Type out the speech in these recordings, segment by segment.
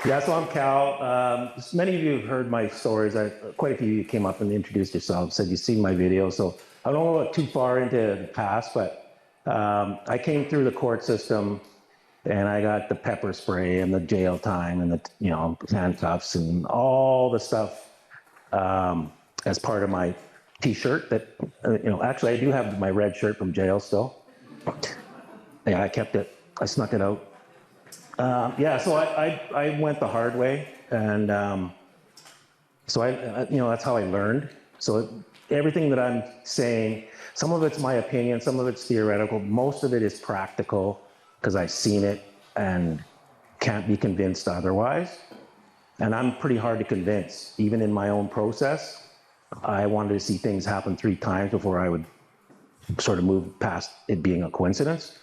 Yeah, so I'm Cal. Many of you have heard my stories. Quite a few of you came up and introduced yourselves, said you've seen my video. So I don't want to go too far into the past, but I came through the court system and I got the pepper spray and the jail time and the handcuffs and all the stuff as part of my T-shirt. That actually I do have my red shirt from jail still. Yeah, I kept it. I snuck it out. So I went the hard way, and so that's how I learned. So everything that I'm saying, some of it's my opinion, some of it's theoretical, most of it is practical because I've seen it and can't be convinced otherwise. And I'm pretty hard to convince, even in my own process. I wanted to see things happen 3 times before I would sort of move past it being a coincidence.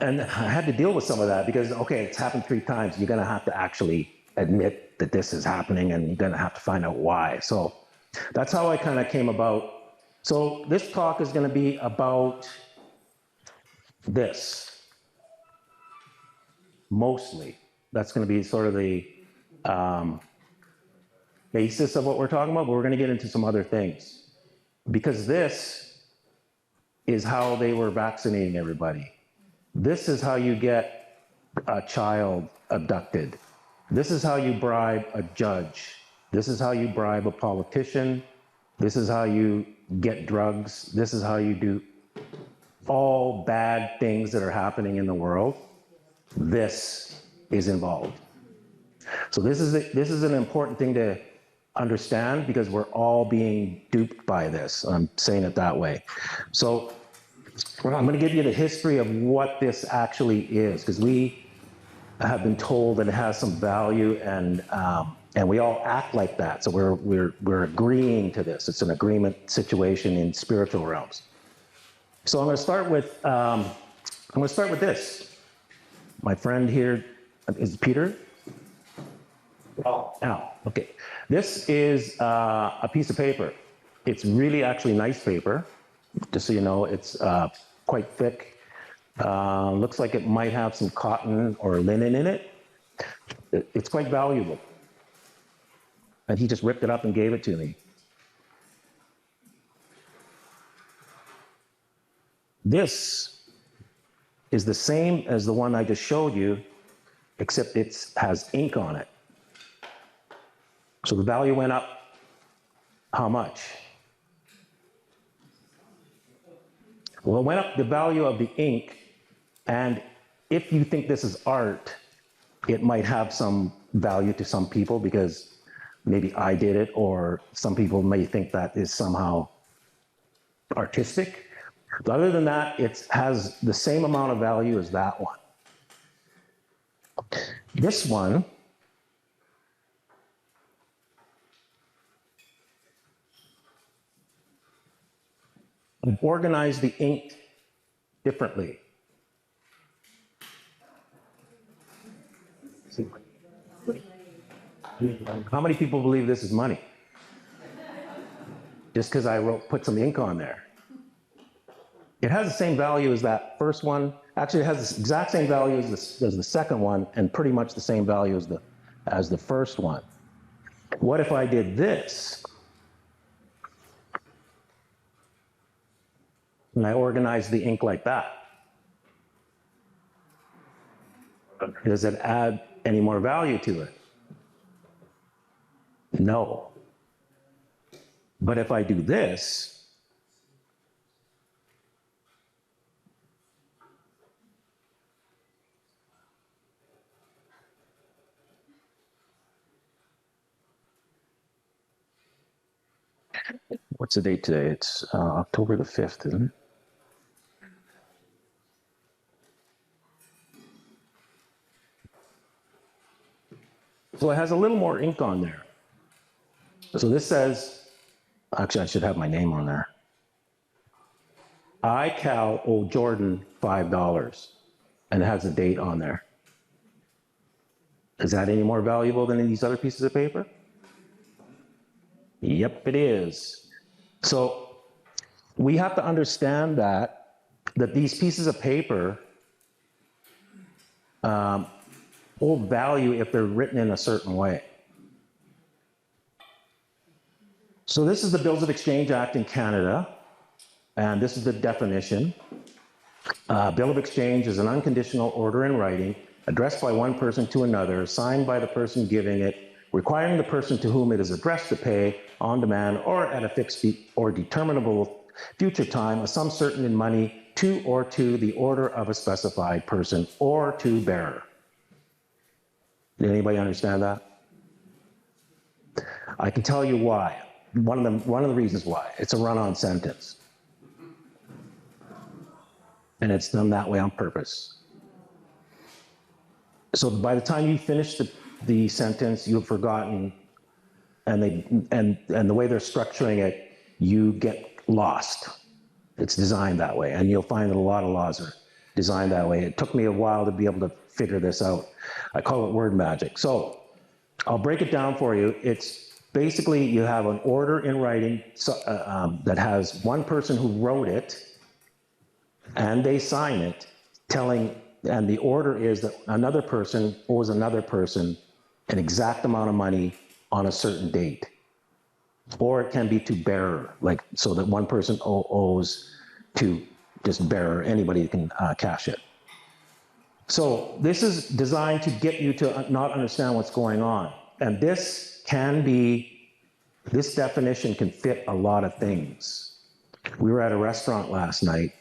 And I had to deal with some of that because, okay, it's happened 3 times. You're going to have to actually admit that this is happening and you're going to have to find out why. So that's how I kind of came about. So this talk is going to be about this, mostly. That's going to be sort of the basis of what we're talking about, but we're going to get into some other things. Because this is how they were vaccinating everybody. This is how you get a child abducted. This is how you bribe a judge. This is how you bribe a politician. This is how you get drugs. This is how you do all bad things that are happening in the world. This is involved. So this is an important thing to understand because we're all being duped by this. I'm saying it that way. So I'm going to give you the history of what this actually is, because we have been told that it has some value, and we all act like that. So we're agreeing to this. It's an agreement situation in spiritual realms. So I'm going to start with this. My friend here is Peter. Oh, Al. Okay. This is a piece of paper. It's really actually nice paper. Just so you know, it's quite thick. Looks like it might have some cotton or linen in it. It's quite valuable. And he just ripped it up and gave it to me. This is the same as the one I just showed you, except it has ink on it. So the value went up how much? Well, it went up the value of the ink, and if you think this is art, it might have some value to some people because maybe I did it, or some people may think that is somehow artistic. But other than that, it has the same amount of value as that one. This one I've organized the ink differently. How many people believe this is money? Just because I put some ink on there. It has the same value as that first one. Actually, it has the exact same value as the second one, and pretty much the same value as the first one. What if I did this? And I organized the ink like that. Does it add any more value to it? No. But if I do this, what's the date today? It's October the 5th, isn't it? So it has a little more ink on there. So this says, actually I should have my name on there. I, Cal, owe Jordan $5. And it has a date on there. Is that any more valuable than these other pieces of paper? Yep, it is. So we have to understand that these pieces of paper hold value if they're written in a certain way. So this is the Bills of Exchange Act in Canada, and this is the definition. Bill of exchange is an unconditional order in writing, addressed by one person to another, signed by the person giving it, requiring the person to whom it is addressed to pay on demand or at a fixed or determinable future time a sum certain in money to or to the order of a specified person or to bearer. Did anybody understand that? I can tell you why. One of the reasons why. It's a run-on sentence. And it's done that way on purpose. So by the time you finish the sentence, you've forgotten, and the way they're structuring it, you get lost. It's designed that way, and you'll find that a lot of laws are designed that way. It took me a while to be able to figure this out. I call it word magic. So I'll break it down for you. It's basically you have an order in writing that has one person who wrote it, and they sign it, and the order is that another person owes another person an exact amount of money on a certain date. Or it can be to bearer, like so that one person owes to just bearer, anybody can cash it. So this is designed to get you to not understand what's going on. And this definition can fit a lot of things. We were at a restaurant last night,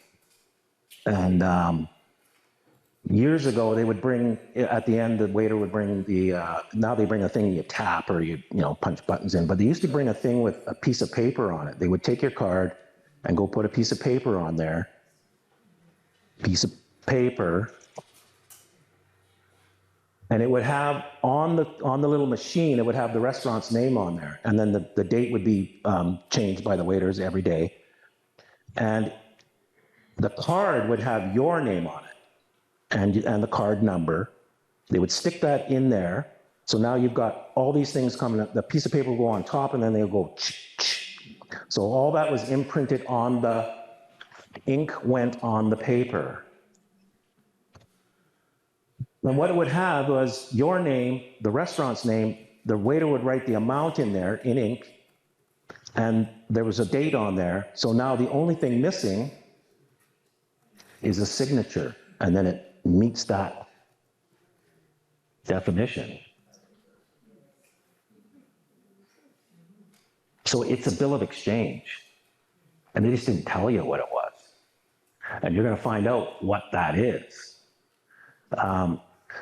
and years ago, they would bring, at the end, the waiter would bring now they bring a thing you tap or you punch buttons in, but they used to bring a thing with a piece of paper on it. They would take your card and go put a piece of paper on there, and it would have, on the little machine, it would have the restaurant's name on there, and then the date would be changed by the waiters every day. And the card would have your name on it. And the card number. They would stick that in there. So now you've got all these things coming up. The piece of paper will go on top, and then they'll go ch. So all that was imprinted on the ink, went on the paper. And what it would have was your name, the restaurant's name, the waiter would write the amount in there in ink, and there was a date on there. So now the only thing missing is a signature, and then it meets that definition. So it's a bill of exchange, and they just didn't tell you what it was. And you're going to find out what that is.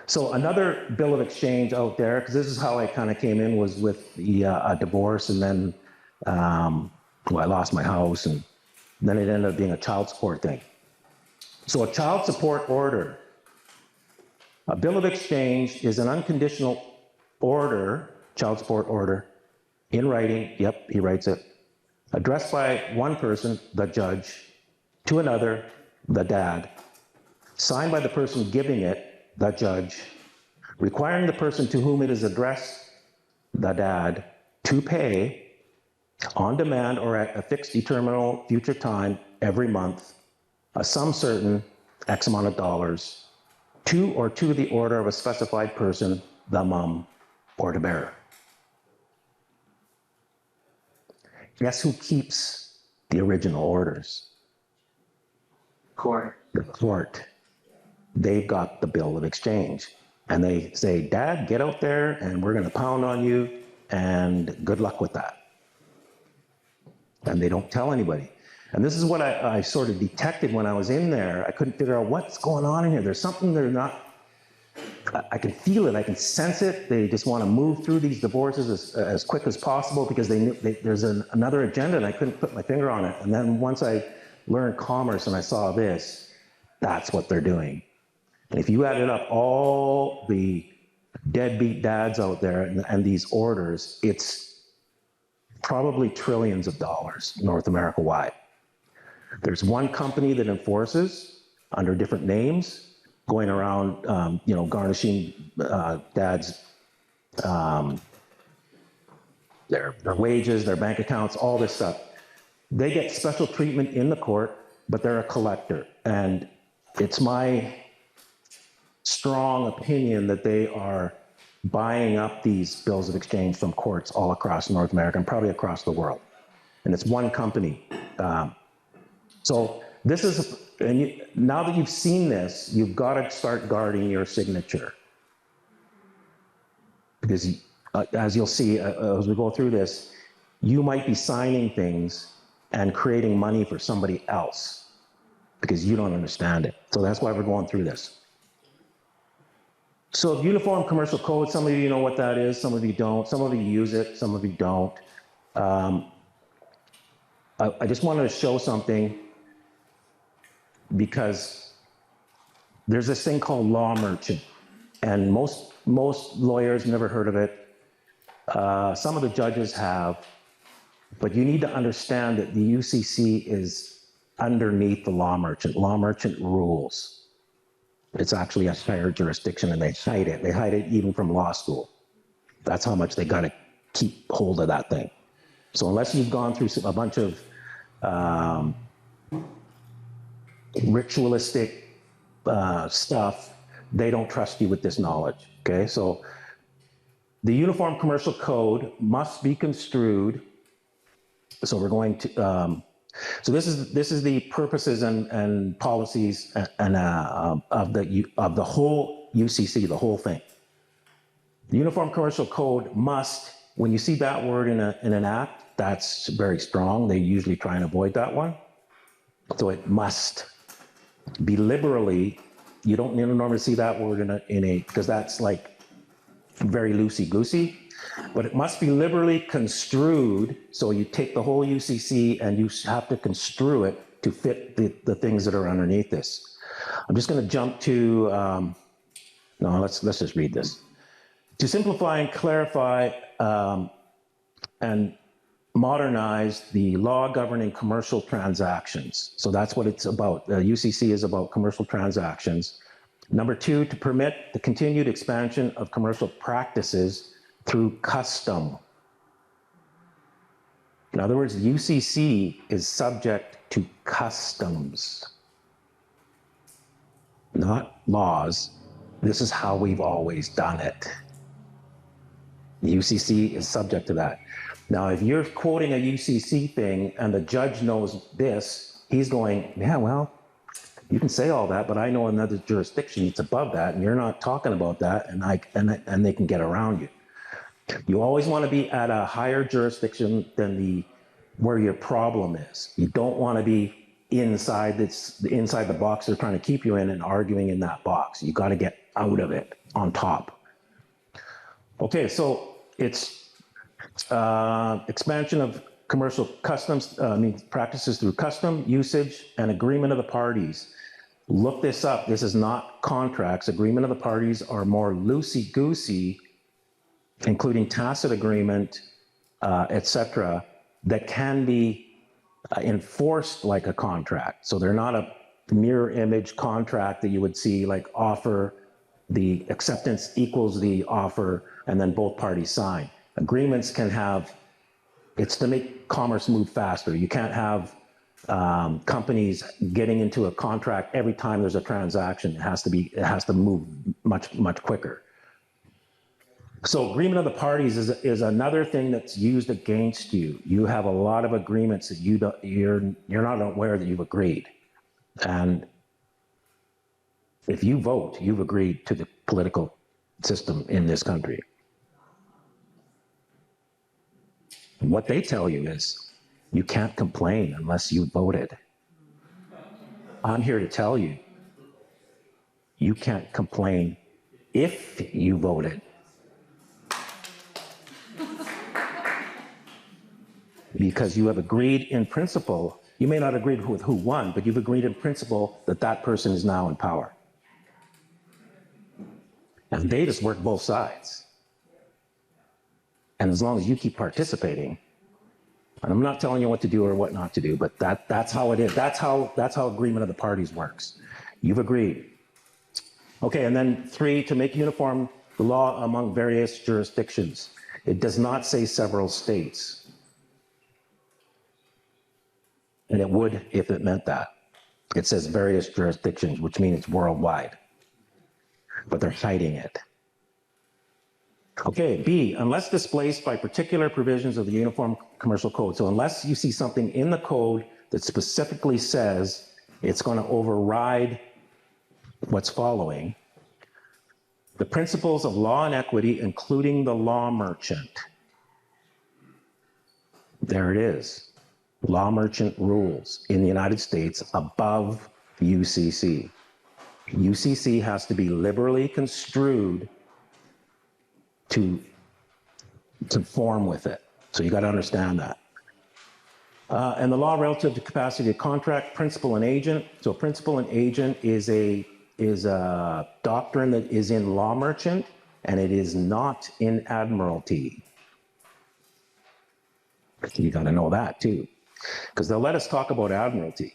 So another bill of exchange out there, because this is how I kind of came in, was with a divorce, and then I lost my house, and then it ended up being a child support thing. So a child support order. A bill of exchange is an unconditional order, child support order, in writing, yep, he writes it, addressed by one person, the judge, to another, the dad, signed by the person giving it, the judge, requiring the person to whom it is addressed, the dad, to pay on demand or at a fixed determinable future time every month, a sum certain, X amount of dollars, to or to the order of a specified person, the mum, or the bearer. Guess who keeps the original orders? Court. The court. They've got the bill of exchange. And they say, Dad, get out there and we're going to pound on you, and good luck with that. And they don't tell anybody. And this is what I sort of detected when I was in there. I couldn't figure out what's going on in here. There's something they're not, I can feel it, I can sense it. They just want to move through these divorces as quick as possible because there's another agenda, and I couldn't put my finger on it. And then once I learned commerce and I saw this, that's what they're doing. And if you added up all the deadbeat dads out there and these orders, it's probably trillions of dollars North America wide. There's one company that enforces under different names, going around, garnishing dads' their wages, their bank accounts, all this stuff. They get special treatment in the court, but they're a collector. And it's my strong opinion that they are buying up these bills of exchange from courts all across North America and probably across the world. And it's one company. So this is, now that you've seen this, you've got to start guarding your signature. Because as you'll see, as we go through this, you might be signing things and creating money for somebody else because you don't understand it. So that's why we're going through this. So the Uniform Commercial Code, some of you know what that is, some of you don't, some of you use it, some of you don't. I just wanted to show something because there's this thing called law merchant, and most lawyers never heard of it. Some of the judges have, but you need to understand that the UCC is underneath the law merchant. Law merchant rules. It's actually a higher jurisdiction, and they hide it. They hide it even from law school. That's how much they got to keep hold of that thing. So unless you've gone through a bunch of ritualistic stuff, they don't trust you with this knowledge, okay? So the Uniform Commercial Code must be construed. So we're going to, so this is the purposes and policies and of the whole UCC, the whole thing. The Uniform Commercial Code must, when you see that word in an act, that's very strong. They usually try and avoid that one. So it must be liberally. You don't normally see that word in a because that's like very loosey-goosey. But it must be liberally construed, so you take the whole UCC and you have to construe it to fit the things that are underneath this. I'm just going to jump to, no, let's just read this. To simplify and clarify and modernize the law governing commercial transactions. So that's what it's about. The UCC is about commercial transactions. Number two, to permit the continued expansion of commercial practices through custom. In other words, the UCC is subject to customs, not laws. This is how we've always done it. The UCC is subject to that. Now, if you're quoting a UCC thing and the judge knows this, he's going, yeah, well, you can say all that, but I know another jurisdiction that's above that, and you're not talking about that, and they can get around you. You always want to be at a higher jurisdiction than where your problem is. You don't want to be inside the box they're trying to keep you in and arguing in that box. You got to get out of it on top. Okay, so it's expansion of commercial customs, practices through custom, usage, and agreement of the parties. Look this up. This is not contracts. Agreement of the parties are more loosey-goosey, including tacit agreement, etc., that can be enforced like a contract. So they're not a mirror image contract that you would see like offer, the acceptance equals the offer, and then both parties sign. Agreements can have, it's to make commerce move faster. You can't have companies getting into a contract every time there's a transaction. It has to move much quicker. So agreement of the parties is another thing that's used against you. You have a lot of agreements that you're not aware that you've agreed. And if you vote, you've agreed to the political system in this country. And what they tell you is you can't complain unless you voted. I'm here to tell you, you can't complain if you voted. Because you have agreed in principle, you may not agree with who won, but you've agreed in principle that that person is now in power. And they just work both sides. And as long as you keep participating, and I'm not telling you what to do or what not to do, but that's how it is. That's how agreement of the parties works. You've agreed. Okay, and then 3, to make uniform the law among various jurisdictions. It does not say several states. And it would if it meant that. It says various jurisdictions, which means it's worldwide. but they're hiding it. Okay, B, unless displaced by particular provisions of the Uniform Commercial Code. So unless you see something in the code that specifically says it's going to override what's following, the principles of law and equity, including the law merchant. There it is. Law merchant rules in the United States above UCC. UCC has to be liberally construed to conform with it. So you got to understand that. And the law relative to capacity to contract, principal and agent. So principal and agent is a doctrine that is in law merchant, and it is not in admiralty. You got to know that too, because they'll let us talk about admiralty,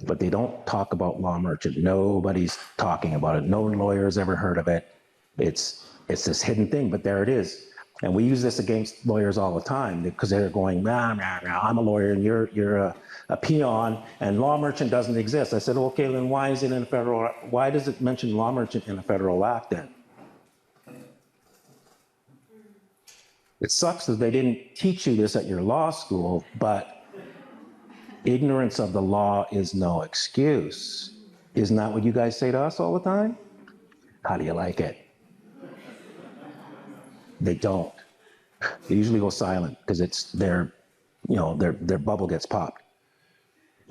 but they don't talk about law merchant. Nobody's talking about it. No lawyer's ever heard of it. It's this hidden thing, but there it is. And we use this against lawyers all the time because they're going, nah, I'm a lawyer and you're a peon and law merchant doesn't exist. I said, okay, then why is it in a federal, why does it mention law merchant in a federal act then? It sucks that they didn't teach you this at your law school, but ignorance of the law is no excuse. Isn't that what you guys say to us all the time? How do you like it? They don't. They usually go silent because it's their bubble gets popped.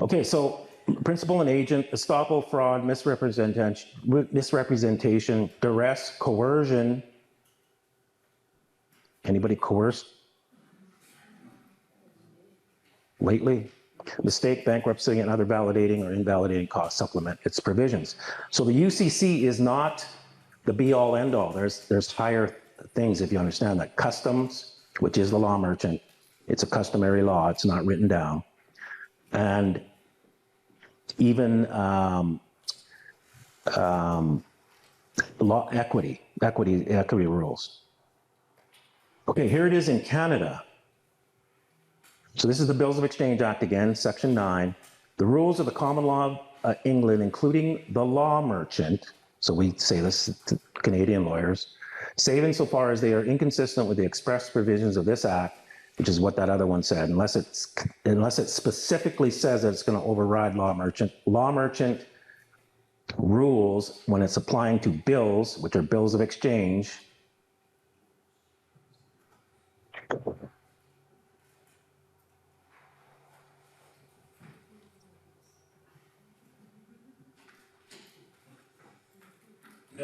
Okay, so principal and agent, estoppel, fraud, misrepresentation, duress, coercion. Anybody coerced lately? Mistake, bankruptcy, and other validating or invalidating costs supplement its provisions. So the UCC is not the be-all, end-all. There's higher things, if you understand that. Customs, which is the law merchant, it's a customary law, it's not written down. And even law equity rules. Okay, here it is in Canada. So this is the Bills of Exchange Act again, Section 9. The rules of the common law of England, including the law merchant, so we say this to Canadian lawyers, save insofar as they are inconsistent with the express provisions of this act, which is what that other one said, unless it specifically says that it's going to override law merchant. Law merchant rules, when it's applying to bills, which are bills of exchange,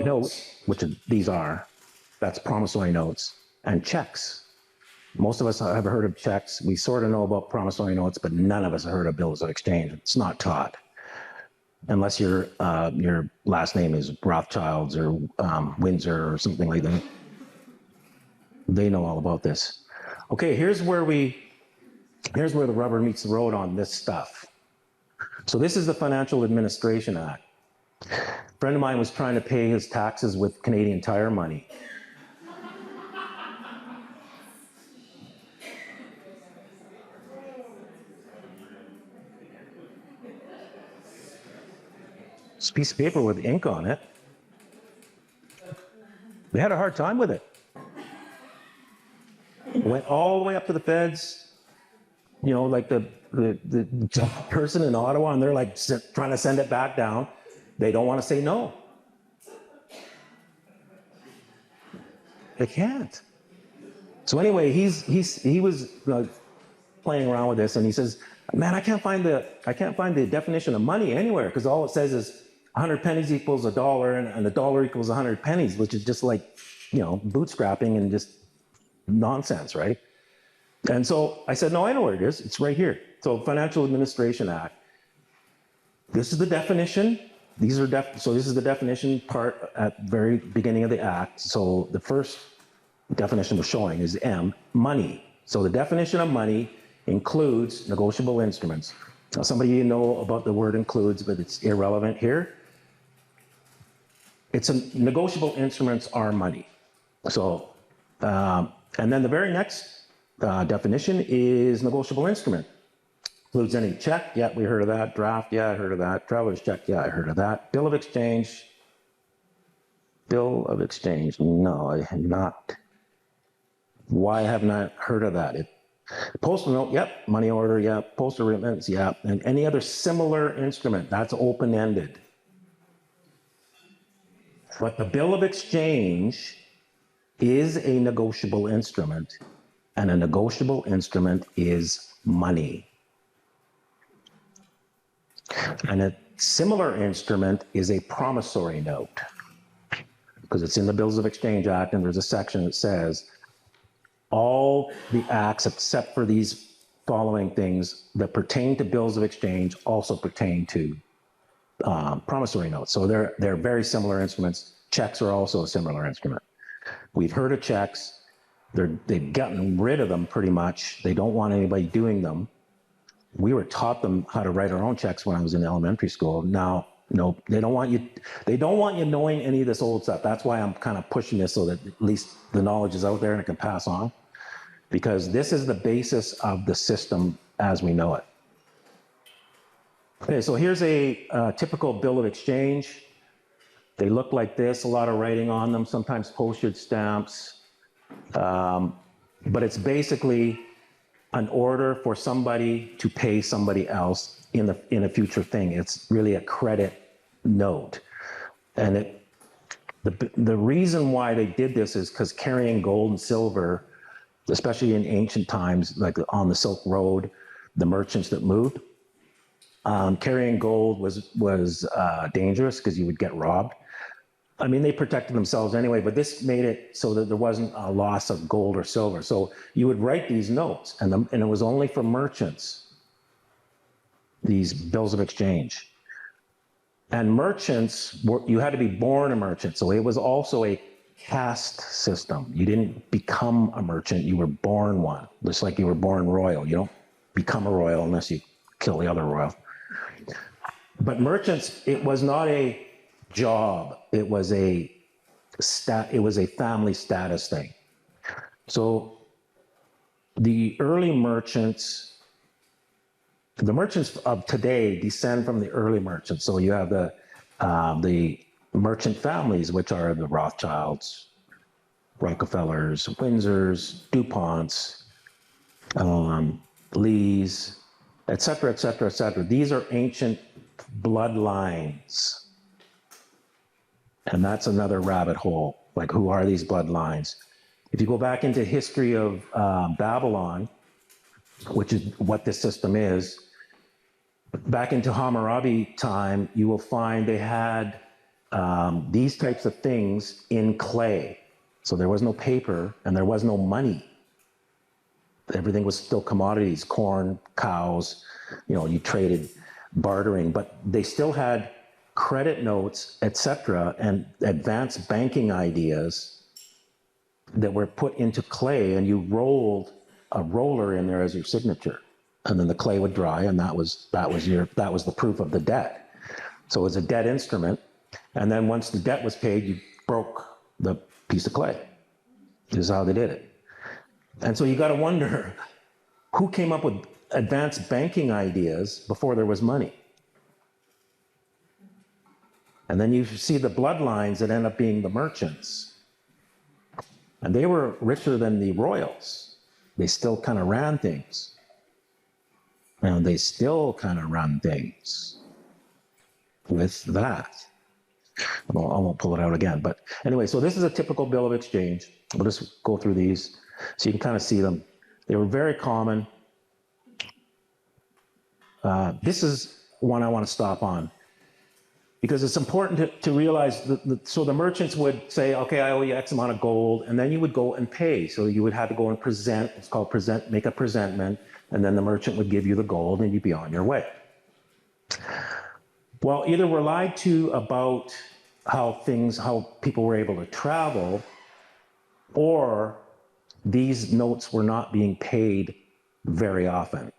notes, which these are, that's promissory notes, and checks. Most of us have heard of checks. We sort of know about promissory notes, but none of us have heard of bills of exchange. It's not taught. Unless your last name is Rothschilds or Windsor or something like that. They know all about this. Okay, here's where the rubber meets the road on this stuff. So this is the Financial Administration Act. A friend of mine was trying to pay his taxes with Canadian Tire money. It's a piece of paper with ink on it. They had a hard time with it. Went all the way up to the feds, like the person in Ottawa, and they're like trying to send it back down. They don't want to say no. They can't. So anyway, he was playing around with this, and he says, "Man, I can't find the definition of money anywhere because all it says is 100 pennies equals $1, and $1 equals 100 pennies, which is just like, bootstrapping and just nonsense, right?" And so I said, "No, I know where it is. It's right here." So Financial Administration Act. This is the definition. So this is the definition part at the very beginning of the act. So the first definition we're showing is M, money. So the definition of money includes negotiable instruments. Now, some of you know about the word includes, but it's irrelevant here. Negotiable instruments are money. So, and then the very next definition is negotiable instrument. Includes any check, yeah, we heard of that. Draft, yeah, I heard of that. Traveler's check, yeah, I heard of that. Bill of exchange, Bill of exchange. No, I have not. Why haven't I heard of that? Postal note, yep. Money order, yep. Postal remittance, yep. And any other similar instrument, that's open-ended. But the bill of exchange is a negotiable instrument, and a negotiable instrument is money. And a similar instrument is a promissory note, because it's in the Bills of Exchange Act, and there's a section that says all the acts except for these following things that pertain to bills of exchange also pertain to promissory notes. So they're very similar instruments. Checks are also a similar instrument. We've heard of checks. They've gotten rid of them pretty much. They don't want anybody doing them. We were taught them how to write our own checks when I was in elementary school. Now, no, they don't want you knowing any of this old stuff. That's why I'm kind of pushing this, so that at least the knowledge is out there and it can pass on. Because this is the basis of the system as we know it. Okay, so here's a typical bill of exchange. They look like this, a lot of writing on them, sometimes postage stamps. But it's basically an order for somebody to pay somebody else in a future thing. It's really a credit note. And the reason why they did this is because carrying gold and silver, especially in ancient times, like on the Silk Road, the merchants that moved, carrying gold was dangerous because you would get robbed. I mean, they protected themselves anyway, but this made it so that there wasn't a loss of gold or silver. So you would write these notes, and it was only for merchants, these bills of exchange. And merchants, you had to be born a merchant. So it was also a caste system. You didn't become a merchant, you were born one. Just like you were born royal. You don't become a royal unless you kill the other royal. But merchants, it was not a job. It was a family status thing. So the early merchants, the merchants of today descend from the early merchants. So you have the merchant families, which are the Rothschilds, Rockefellers, Windsors, DuPonts, Lees, et cetera, et cetera, et cetera. These are ancient bloodlines. And that's another rabbit hole. Like, who are these bloodlines? If you go back into history of Babylon, which is what this system is, back into Hammurabi time, you will find they had these types of things in clay. So there was no paper and there was no money. Everything was still commodities, corn, cows, you traded, bartering, but they still had credit notes, etc., and advanced banking ideas that were put into clay, and you rolled a roller in there as your signature, and then the clay would dry, and that was the proof of the debt. So it was a debt instrument, and then once the debt was paid, you broke the piece of clay. This is how they did it. And so you got to wonder, who came up with advanced banking ideas before there was money? And then you see the bloodlines that end up being the merchants. And they were richer than the royals. They still kind of ran things. And they still kind of run things with that. I won't pull it out again. But anyway, so this is a typical bill of exchange. We'll just go through these so you can kind of see them. They were very common. This is one I want to stop on, because it's important to realize that so the merchants would say, okay, I owe you X amount of gold, and then you would go and pay. So you would have to go and present, it's called make a presentment, and then the merchant would give you the gold and you'd be on your way. Well, either we're lied to about how people were able to travel, or these notes were not being paid very often,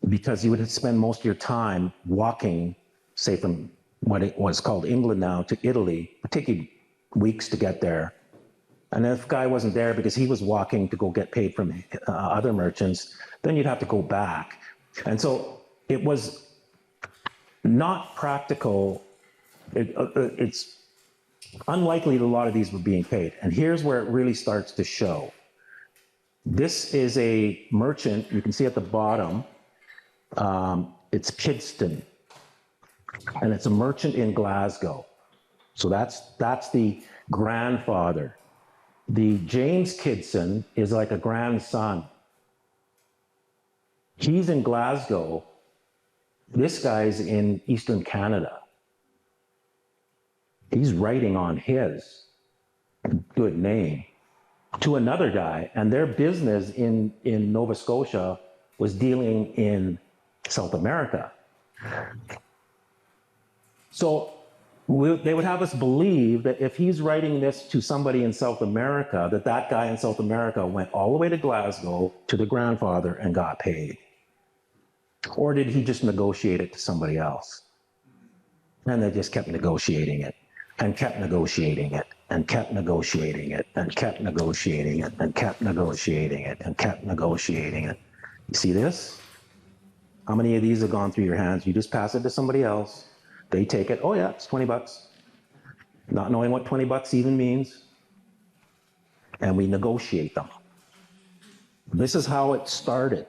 because you would spend most of your time walking, say from what it was called England now to Italy. It would take you weeks to get there. And if the guy wasn't there because he was walking to go get paid from other merchants, then you'd have to go back. And so it was not practical. It's Unlikely that a lot of these were being paid. And here's where it really starts to show. This is a merchant, you can see at the bottom, it's Kidston, and it's a merchant in Glasgow. So that's the grandfather. The James Kidston is like a grandson. He's in Glasgow. This guy's in Eastern Canada. He's writing on his good name to another guy, and their business in Nova Scotia was dealing in South America. So they would have us believe that if he's writing this to somebody in South America, that guy in South America went all the way to Glasgow to the grandfather and got paid. Or did he just negotiate it to somebody else? And they just kept negotiating it, and kept negotiating it, and kept negotiating it, and kept negotiating it, and kept negotiating it, and kept negotiating it. You see this? How many of these have gone through your hands? You just pass it to somebody else. They take it. Oh yeah, it's 20 bucks. Not knowing what 20 bucks even means. And we negotiate them. This is how it started.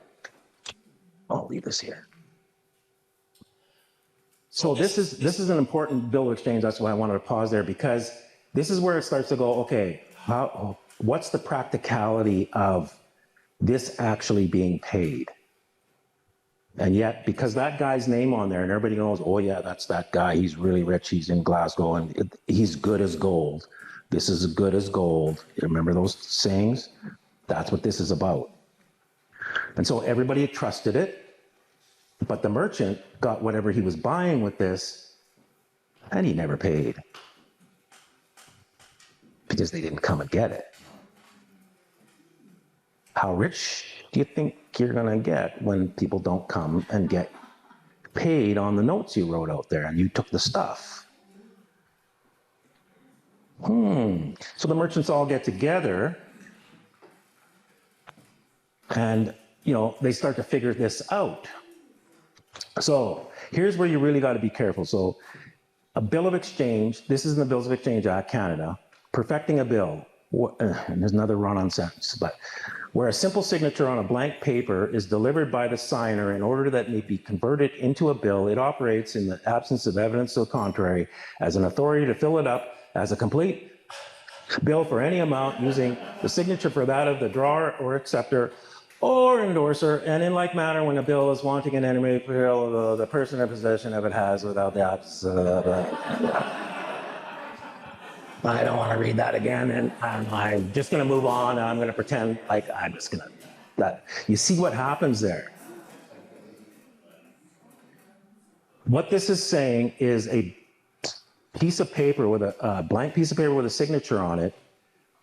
I'll leave this here. So this is an important bill of exchange. That's why I wanted to pause there, because this is where it starts to go, okay, what's the practicality of this actually being paid? And yet, because that guy's name on there and everybody knows, oh yeah, that's that guy, he's really rich, he's in Glasgow, and he's good as gold. This is as good as gold. You remember those sayings? That's what this is about. And so everybody trusted it, but the merchant got whatever he was buying with this, and he never paid. Because they didn't come and get it. How rich do you think you're gonna get when people don't come and get paid on the notes you wrote out there and you took the stuff? So the merchants all get together and, you know, they start to figure this out. So here's where you really got to be careful. So a bill of exchange, this is in the Bills of Exchange Act, Canada, perfecting a bill, and there's another run-on sentence, but where a simple signature on a blank paper is delivered by the signer in order that it may be converted into a bill, it operates in the absence of evidence to the contrary as an authority to fill it up as a complete bill for any amount using the signature for that of the drawer or acceptor or endorser, and in like manner when a bill is wanting in any material, the person in possession of it has without the absence of I don't want to read that again, and I'm just going to move on. I'm going to pretend like I'm just going to, that. You see what happens there? What this is saying is a piece of paper with a blank piece of paper with a signature on it.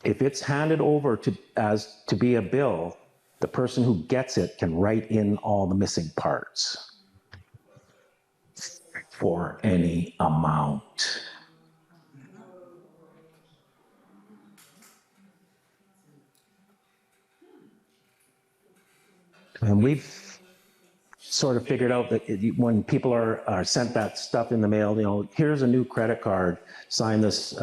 If it's handed over to be a bill, the person who gets it can write in all the missing parts for any amount. And we've sort of figured out that when people are sent that stuff in the mail, you know, here's a new credit card, sign this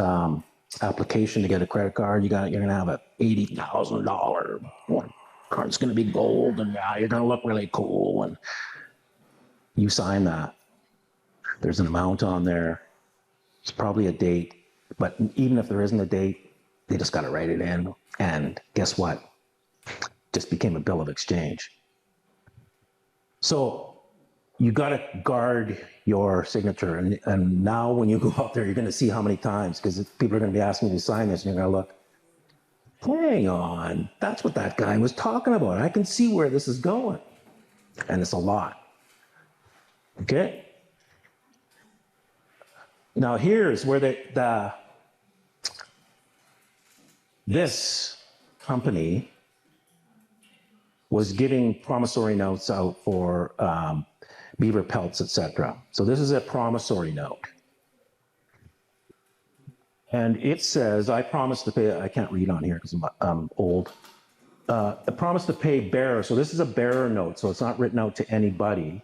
application to get a credit card, you're gonna have a $80,000 one. Card's gonna be gold, and you're gonna look really cool, and you sign that. There's an amount on there. It's probably a date, but even if there isn't a date, they just gotta write it in, and guess what? Just became a bill of exchange. So you got to guard your signature. And now when you go out there, you're going to see how many times, because people are going to be asking you to sign this, and you're going to look, hang on, that's what that guy was talking about. I can see where this is going. And it's a lot. Okay? Now here's where this company was giving promissory notes out for beaver pelts, etc. So this is a promissory note. And it says, I promise to pay, I can't read on here because I'm old. A promise to pay bearer. So this is a bearer note, so it's not written out to anybody.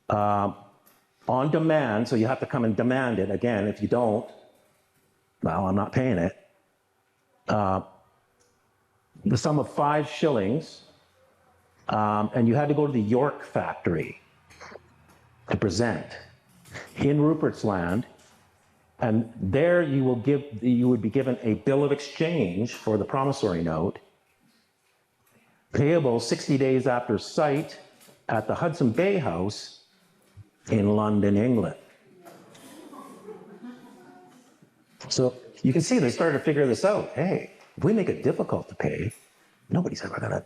On demand, so you have to come and demand it. Again, if you don't, Well, I'm not paying it. The sum of 5 shillings, and you had to go to the York factory to present in Rupert's Land, and there you would be given a bill of exchange for the promissory note, payable 60 days after sight at the Hudson Bay House in London, England. So you can see they started to figure this out. Hey, if we make it difficult to pay, nobody's ever gonna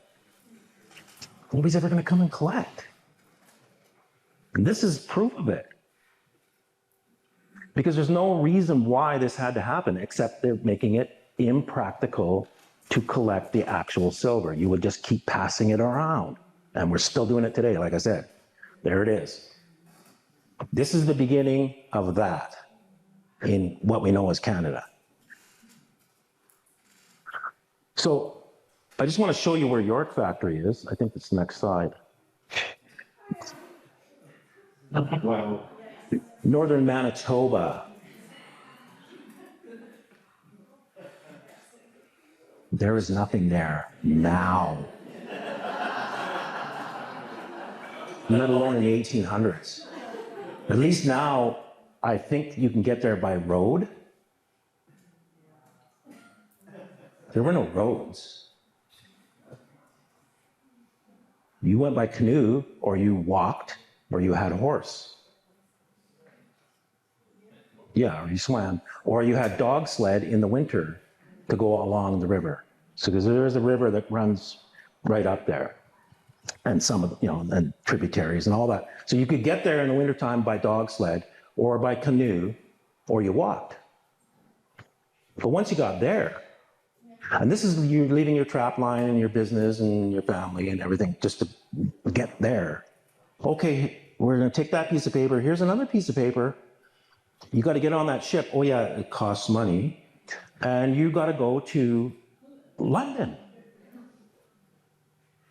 come and collect. And this is proof of it. Because there's no reason why this had to happen except they're making it impractical to collect the actual silver. You would just keep passing it around. And we're still doing it today, like I said. There it is. This is the beginning of that in what we know as Canada. So I just want to show you where York Factory is. I think it's the next slide. Wow. Northern Manitoba. There is nothing there now. Let alone in the 1800s. At least now, I think you can get there by road. There were no roads. You went by canoe, or you walked, or you had a horse. Yeah, or you swam. Or you had dog sled in the winter to go along the river. So because there is a river that runs right up there. And some of, and tributaries and all that. So you could get there in the wintertime by dog sled, or by canoe, or you walked. But once you got there, and this is you leaving your trap line and your business and your family and everything just to get there. Okay, we're going to take that piece of paper. Here's another piece of paper. You got to get on that ship. Oh yeah, it costs money. And you got to go to London.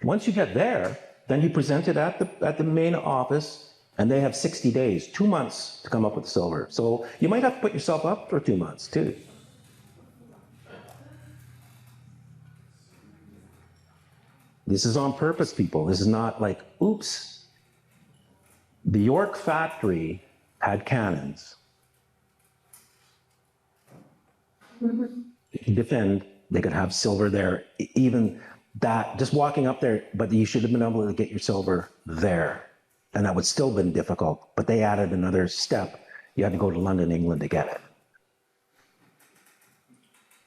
Once you get there, then you present it at the main office, and they have 60 days, 2 months to come up with the silver. So you might have to put yourself up for 2 months too. This is on purpose, people. This is not like, oops. The York factory had cannons. Defend, they could have silver there. Even that, just walking up there, but you should have been able to get your silver there. And that would still have been difficult, but they added another step. You had to go to London, England to get it.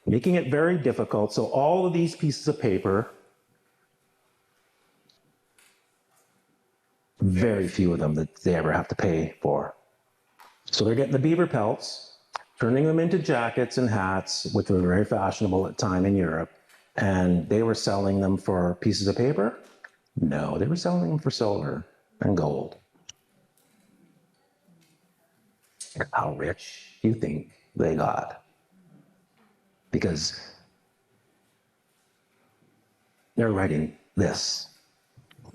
Making it very difficult. So all of these pieces of paper, very few of them that they ever have to pay for. So they're getting the beaver pelts, turning them into jackets and hats, which were very fashionable at the time in Europe. And they were selling them for pieces of paper? No, they were selling them for silver and gold. How rich do you think they got? Because they're writing this.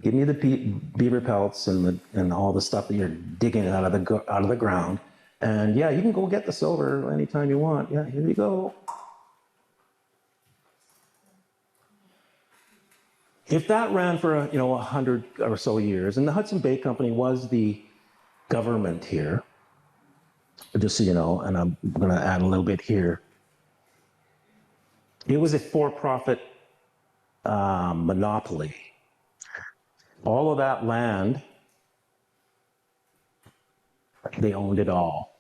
Give me the beaver pelts and all the stuff that you're digging out of the ground. And yeah, you can go get the silver anytime you want. Yeah, here you go. If that ran for 100 or so years, and the Hudson Bay Company was the government here, just so you know, and I'm going to add a little bit here. It was a for-profit monopoly. All of that land, they owned it all.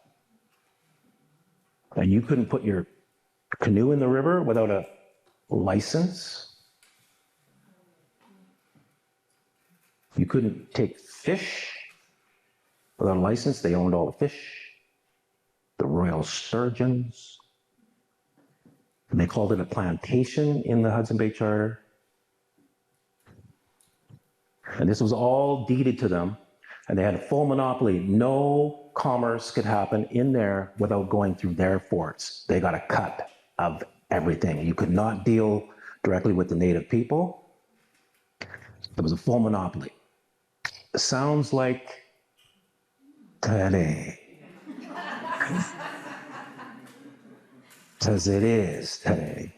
And you couldn't put your canoe in the river without a license. You couldn't take fish without a license. They owned all the fish, the royal sturgeons. And they called it a plantation in the Hudson Bay Charter. And this was all deeded to them. And they had a full monopoly. No commerce could happen in there without going through their forts. They got a cut of everything. You could not deal directly with the native people. It was a full monopoly. Sounds like today. as it is today.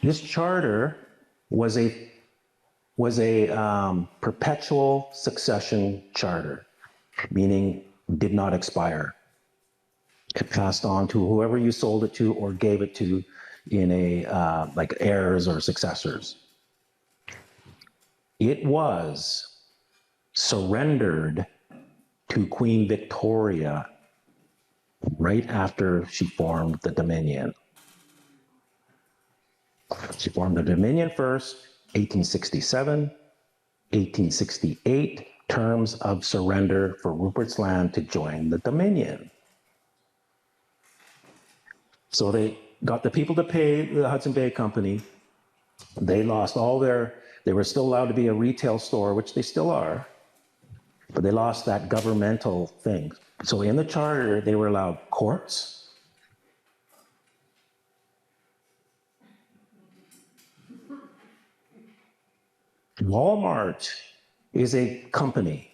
This charter was a perpetual succession charter, meaning did not expire. It passed on to whoever you sold it to or gave it to in a like heirs or successors. It was surrendered to Queen Victoria right after she formed the Dominion. She formed the Dominion first, 1867, 1868, terms of surrender for Rupert's Land to join the Dominion. So they got the people to pay the Hudson Bay Company. They lost all they were still allowed to be a retail store, which they still are, but they lost that governmental thing. So in the charter, they were allowed courts, Walmart is a company.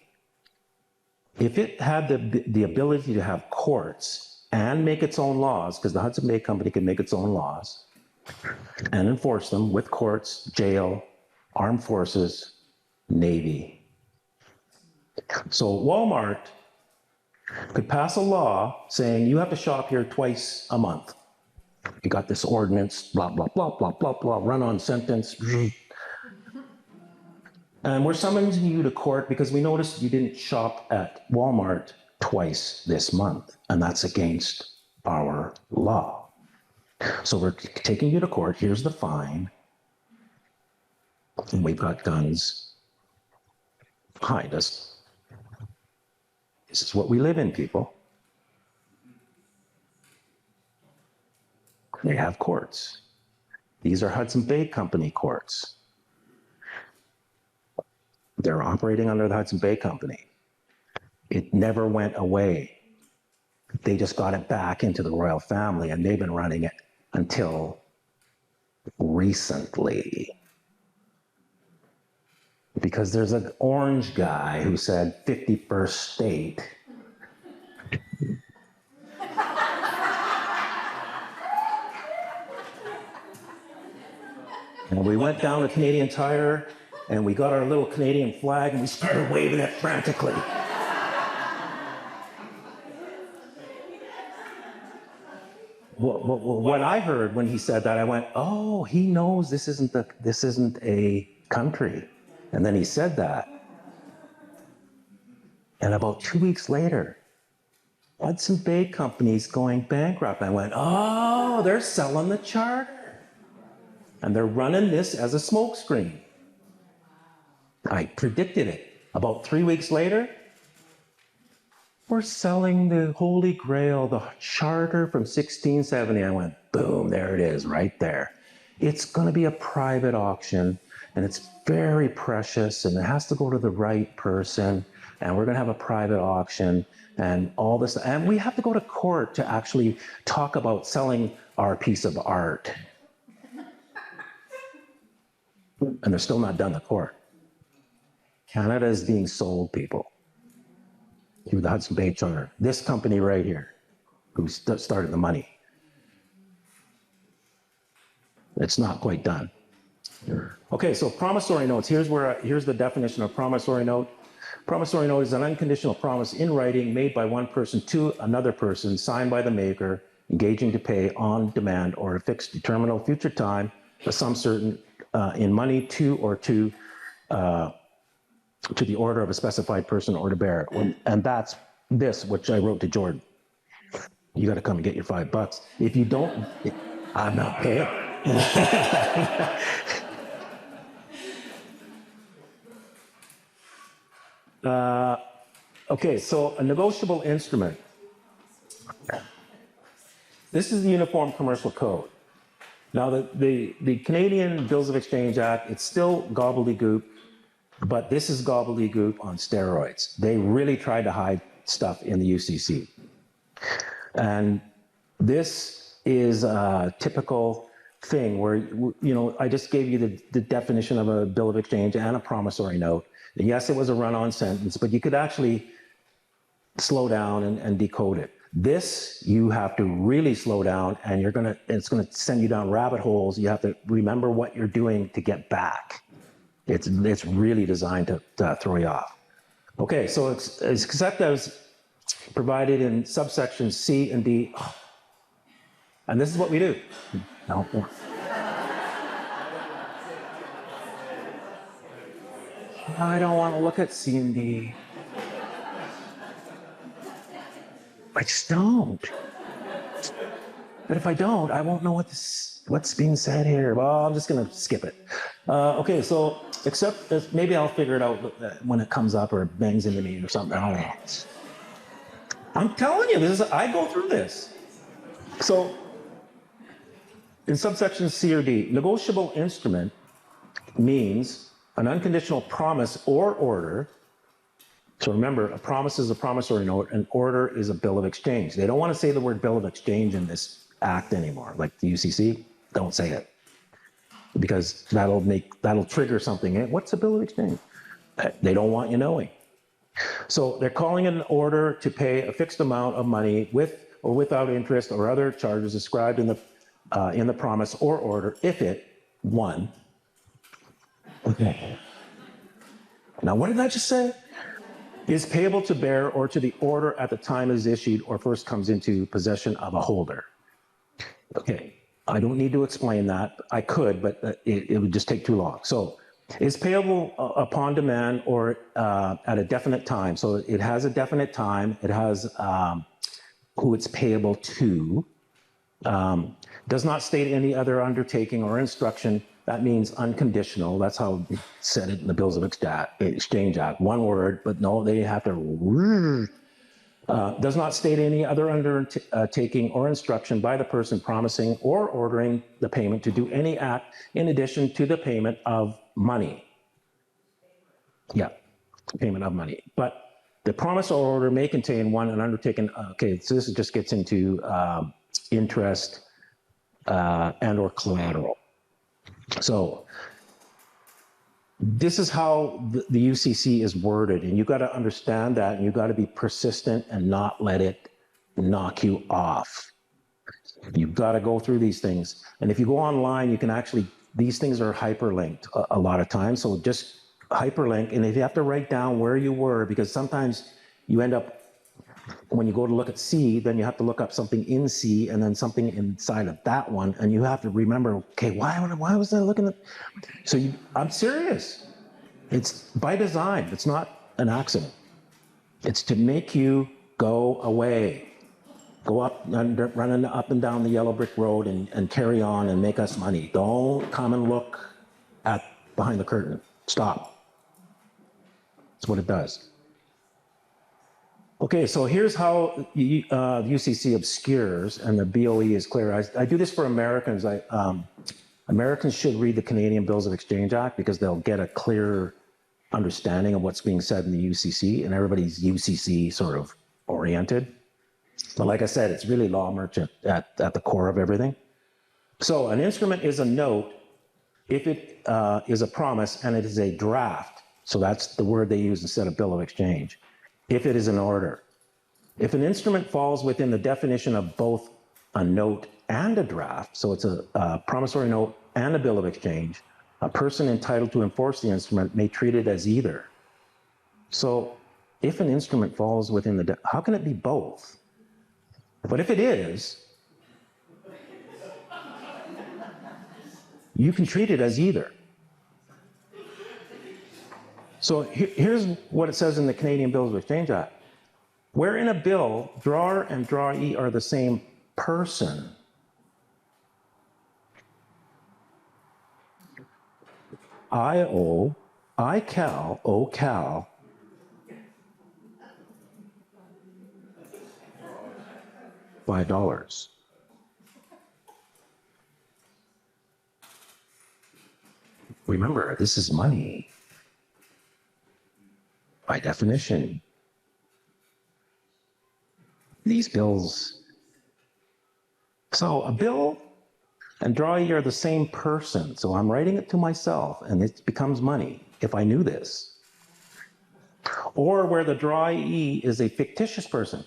If it had the ability to have courts and make its own laws, because the Hudson Bay Company can make its own laws and enforce them with courts, jail, armed forces, Navy. So Walmart could pass a law saying you have to shop here twice a month. You got this ordinance, blah, blah, blah, blah, blah, blah, run-on sentence. And we're summoning you to court because we noticed you didn't shop at Walmart twice this month, and that's against our law. So we're taking you to court. Here's the fine. And we've got guns behind us. This is what we live in, people. They have courts. These are Hudson Bay Company courts. They're operating under the Hudson Bay Company. It never went away. They just got it back into the royal family, and they've been running it until recently. Because there's an orange guy who said 51st state. And we went down to Canadian Tire, and we got our little Canadian flag, and we started waving it frantically. What I heard when he said that, I went, oh, he knows this isn't a country. And then he said that. And about 2 weeks later, Hudson Bay Company's going bankrupt. I went, oh, they're selling the charter. And they're running this as a smokescreen. I predicted it. About 3 weeks later, we're selling the Holy Grail, the charter from 1670. I went, boom, there it is, right there. It's going to be a private auction, and it's very precious, and it has to go to the right person, and we're going to have a private auction, and all this. And we have to go to court to actually talk about selling our piece of art. And they're still not done the court. Canada is being sold, people, through the Hudson Bay Charter. This company right here, who started the money. It's not quite done. Okay, so promissory notes. Here's the definition of promissory note. Promissory note is an unconditional promise in writing made by one person to another person, signed by the maker, engaging to pay on demand or a fixed determinable future time, a sum certain in money to the order of a specified person or to bear it. And that's this, which I wrote to Jordan. You got to come and get your $5. If you don't, I'm not paying. Okay, so a negotiable instrument. This is the Uniform Commercial Code. Now, the Canadian Bills of Exchange Act, it's still gobbledygook, but this is gobbledygook on steroids. They really tried to hide stuff in the UCC. And this is a typical thing where, I just gave you the definition of a bill of exchange and a promissory note. And yes, it was a run-on sentence, but you could actually slow down and decode it. This, you have to really slow down, and it's gonna send you down rabbit holes. You have to remember what you're doing to get back. It's really designed to throw you off. Okay, so it's except as provided in subsections C and D. And this is what we do. No. I don't want to look at C and D. I just don't. But if I don't, I won't know what's being said here. Well, I'm just going to skip it. Okay, so except maybe I'll figure it out when it comes up or it bangs into me or something. I don't know. I'm telling you, I go through this. So in subsection C or D, negotiable instrument means an unconditional promise or order. So remember, a promise is a promissory note, an order is a bill of exchange. They don't want to say the word bill of exchange in this act anymore, like the UCC. Don't say it, because that'll trigger something. What's a bill of exchange? They don't want you knowing. So they're calling it an order to pay a fixed amount of money with or without interest or other charges described in the promise or order if it, one. Okay. Now, what did I just say? Is payable to bearer or to the order at the time it is issued or first comes into possession of a holder. Okay, I don't need to explain that. I could, but it would just take too long. So is payable upon demand or at a definite time. So it has a definite time. It has who it's payable to. Does not state any other undertaking or instruction. That means unconditional. That's how it said it in the Bills of Exchange Act. One word, but no, they have to. Does not state any other undertaking or instruction by the person promising or ordering the payment to do any act in addition to the payment of money. Yeah, payment of money. But the promise or order may contain an undertaken. Okay, so this just gets into interest and or collateral. So this is how the UCC is worded, and you got to understand that, and you got to be persistent and not let it knock you off. You've got to go through these things, and if you go online, you can actually, these things are hyperlinked a lot of times, so just hyperlink, and if you have to write down where you were, because sometimes you end up, when you go to look at C, then you have to look up something in C and then something inside of that one. And you have to remember, okay, why was I looking at? So I'm serious. It's by design. It's not an accident. It's to make you go away. Go up, running up and down the yellow brick road and carry on and make us money. Don't come and look at behind the curtain. Stop. That's what it does. Okay, so here's how the UCC obscures and the BOE is clear. I do this for Americans. Americans should read the Canadian Bills of Exchange Act because they'll get a clear understanding of what's being said in the UCC, and everybody's UCC sort of oriented. But like I said, it's really law merchant at the core of everything. So an instrument is a note if it is a promise and it is a draft. So that's the word they use instead of bill of exchange. If it is an order. If an instrument falls within the definition of both a note and a draft, so it's a promissory note and a bill of exchange, a person entitled to enforce the instrument may treat it as either. So if an instrument falls within how can it be both? But if it is, you can treat it as either. So here's what it says in the Canadian Bills of Exchange Act. Where in a bill, drawer and drawee are the same person, I owe, I Cal, owe Cal, $5. Remember, this is money. By definition, these bills. So a bill and drawee are the same person. So I'm writing it to myself and it becomes money if I knew this. Or where the drawee is a fictitious person.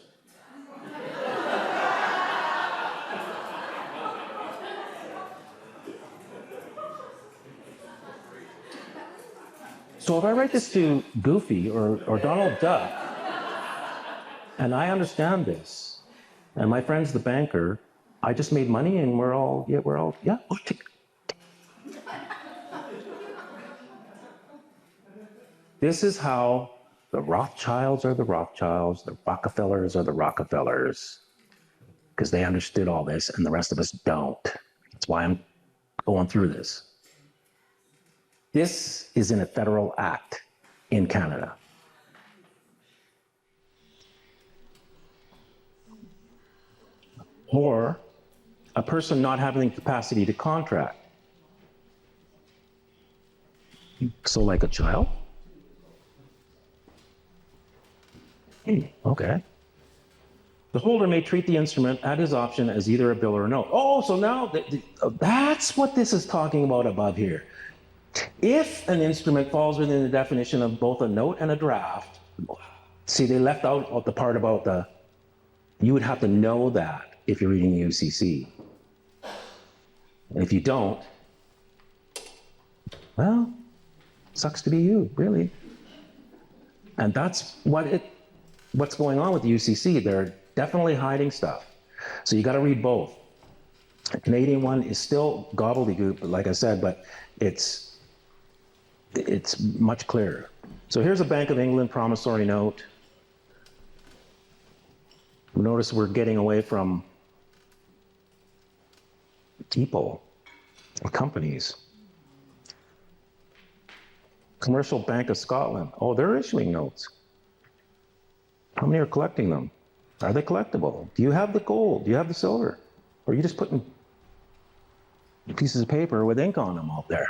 So if I write this to Goofy or Donald Duck, and I understand this, and my friend's the banker, I just made money and we're all, yeah. This is how the Rothschilds are the Rothschilds, the Rockefellers are the Rockefellers, because they understood all this and the rest of us don't. That's why I'm going through this. This is in a federal act in Canada. Or a person not having the capacity to contract. So like a child? Okay. The holder may treat the instrument at his option as either a bill or a note. Oh, so now that's what this is talking about above here. If an instrument falls within the definition of both a note and a draft, see, they left out the part about you would have to know that if you're reading the UCC. And if you don't, well, sucks to be you, really. And that's what's going on with the UCC. They're definitely hiding stuff. So you got to read both. The Canadian one is still gobbledygook, like I said, but it's much clearer. So here's a Bank of England promissory note. Notice we're getting away from people or companies. Commercial Bank of Scotland. Oh, they're issuing notes. How many are collecting them? Are they collectible? Do you have the gold? Do you have the silver? Or are you just putting pieces of paper with ink on them out there?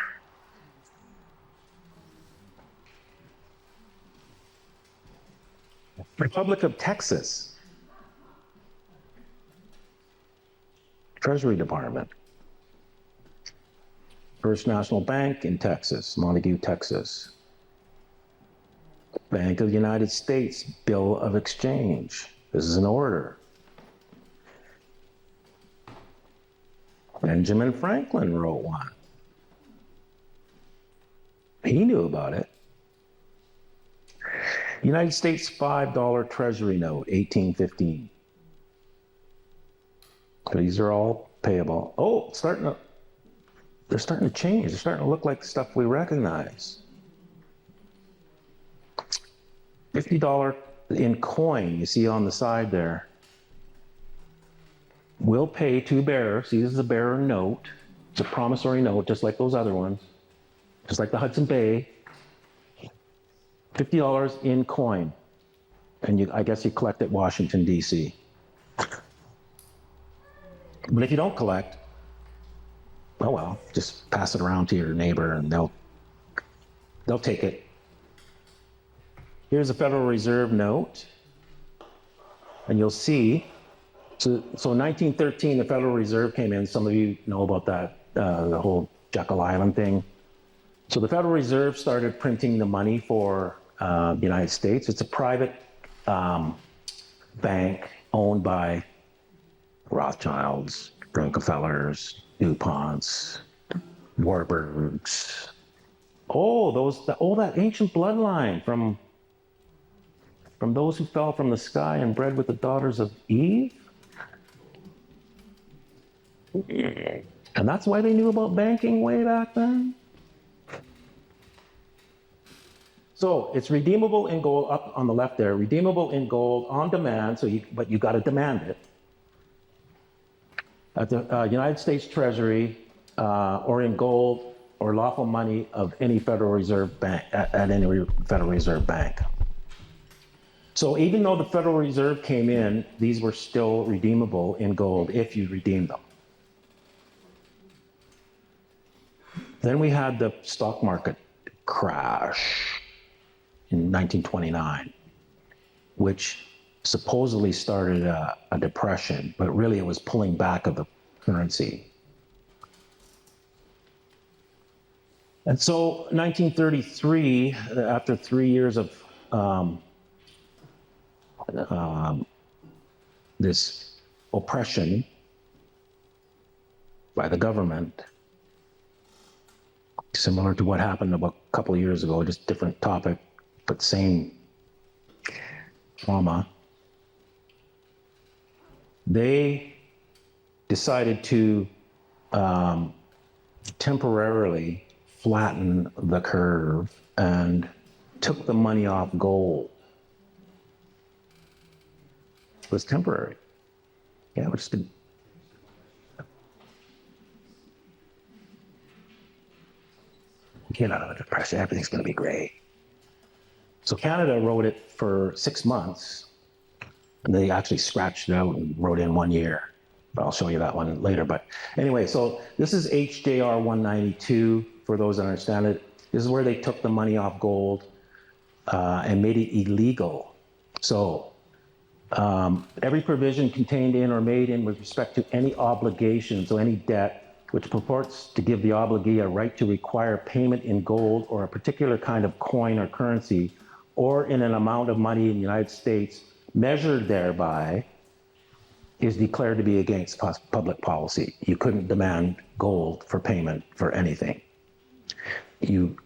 Republic of Texas. Treasury Department. First National Bank in Texas, Montague, Texas. Bank of the United States, Bill of Exchange. This is an order. Benjamin Franklin wrote one. He knew about it. United States $5 Treasury note, 1815. These are all payable. Oh, they're starting to change. They're starting to look like stuff we recognize. $50 in coin, you see on the side there. We'll pay to bearer. See, this is a bearer note. It's a promissory note, just like those other ones. Just like the Hudson Bay. $50 in coin. And I guess you collect at Washington, D.C. But if you don't collect, oh well, just pass it around to your neighbor and they'll take it. Here's a Federal Reserve note. And you'll see, so in 1913, the Federal Reserve came in. Some of you know about that, the whole Jekyll Island thing. So the Federal Reserve started printing the money for the United States. It's a private bank owned by Rothschilds, Rockefellers, DuPonts, Warburgs. Oh, that ancient bloodline from those who fell from the sky and bred with the daughters of Eve. And that's why they knew about banking way back then. So it's redeemable in gold up on the left there, redeemable in gold on demand, but you got to demand it. At the United States Treasury, or in gold or lawful money of any Federal Reserve bank, at any Federal Reserve bank. So even though the Federal Reserve came in, these were still redeemable in gold if you redeemed them. Then we had the stock market crash in 1929, which supposedly started a depression, but really it was pulling back of the currency. And so 1933, after 3 years of this oppression by the government, similar to what happened about a couple of years ago, just different topic, but same trauma. They decided to temporarily flatten the curve and took the money off gold. It was temporary. Yeah, we're just get out of the depression, everything's going to be great. So Canada wrote it for 6 months, and they actually scratched it out and wrote in 1 year. But I'll show you that one later. But anyway, so this is HJR 192, for those that understand it. This is where they took the money off gold and made it illegal. So every provision contained in or made in with respect to any obligation, so any debt, which purports to give the obligee a right to require payment in gold or a particular kind of coin or currency, or in an amount of money in the United States measured thereby, is declared to be against public policy. You couldn't demand gold for payment for anything. You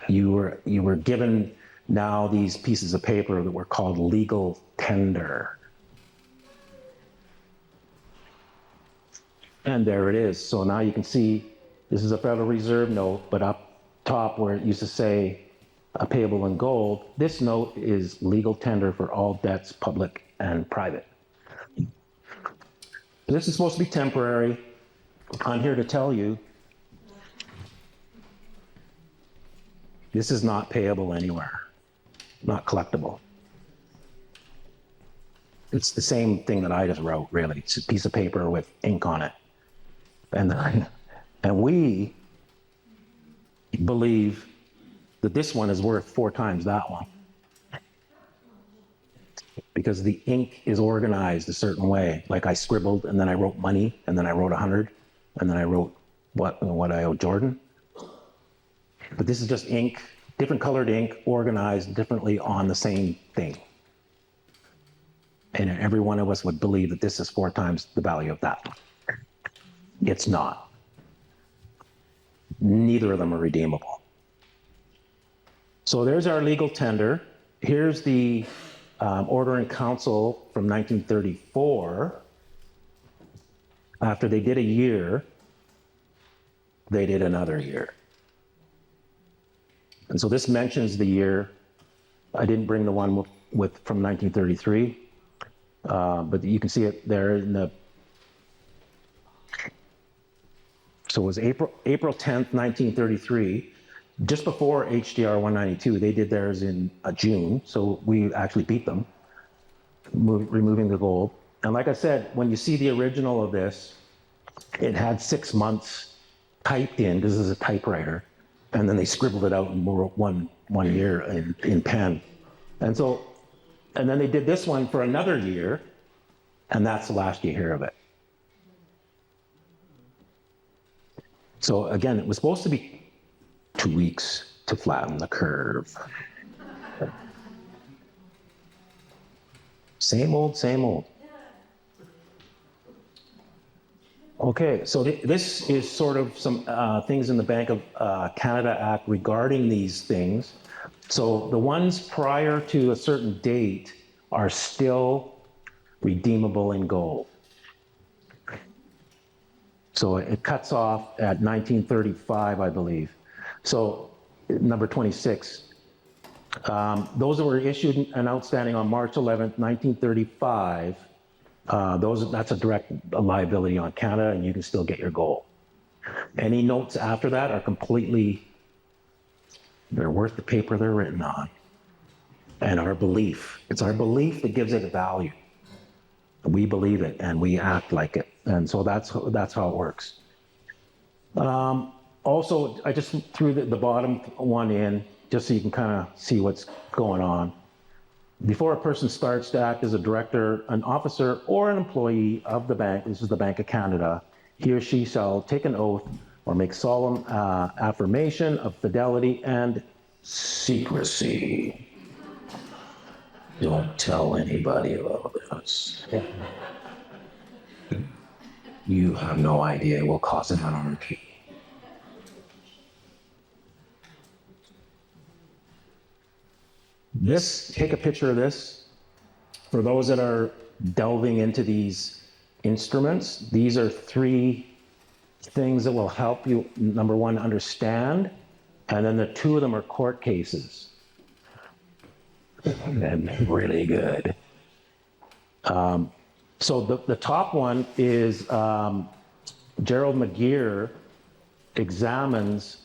were given now these pieces of paper that were called legal tender. And there it is. So now you can see this is a Federal Reserve note, but up top where it used to say payable in gold, this note is legal tender for all debts, public and private. This is supposed to be temporary. I'm here to tell you, this is not payable anywhere, not collectible. It's the same thing that I just wrote, really. It's a piece of paper with ink on it. And we believe that this one is worth 4 times that one, because the ink is organized a certain way. Like I scribbled, and then I wrote money, and then I wrote 100, and then I wrote what I owe Jordan. But this is just ink, different colored ink, organized differently on the same thing. And every one of us would believe that this is 4 times the value of that. It's not. Neither of them are redeemable. So there's our legal tender. Here's the order in council from 1934. After they did a year, they did another year. And so this mentions the year. I didn't bring the one with from 1933, but you can see it there in the. So it was April 10th, 1933. Just before HDR 192, they did theirs in June, so we actually beat them, removing the gold. And like I said, when you see the original of this, it had 6 months typed in. This is a typewriter, and then they scribbled it out and wrote one year in pen. And then they did this one for another year, and that's the last you hear of it. So again, it was supposed to be 2 weeks to flatten the curve. Same old, same old. Okay, so this is sort of some things in the Bank of Canada Act regarding these things. So the ones prior to a certain date are still redeemable in gold. So it cuts off at 1935, I believe. So number 26. Those that were issued and outstanding on March 11th, 1935, that's a direct liability on Canada, and you can still get your gold. Any notes after that are they're worth the paper they're written on. And our belief, it's our belief that gives it a value. We believe it and we act like it. And so that's how it works. Also, I just threw the bottom one in just so you can kind of see what's going on. Before a person starts to act as a director, an officer, or an employee of the bank, this is the Bank of Canada, he or she shall take an oath or make solemn affirmation of fidelity and secrecy. Don't tell anybody about this. You have no idea it will cause an anarchy. take a picture of this. For those that are delving into these instruments, these are 3 things that will help you, number 1, understand, and then the 2 of them are court cases. And really good. So the top one is Gerald McGeer examines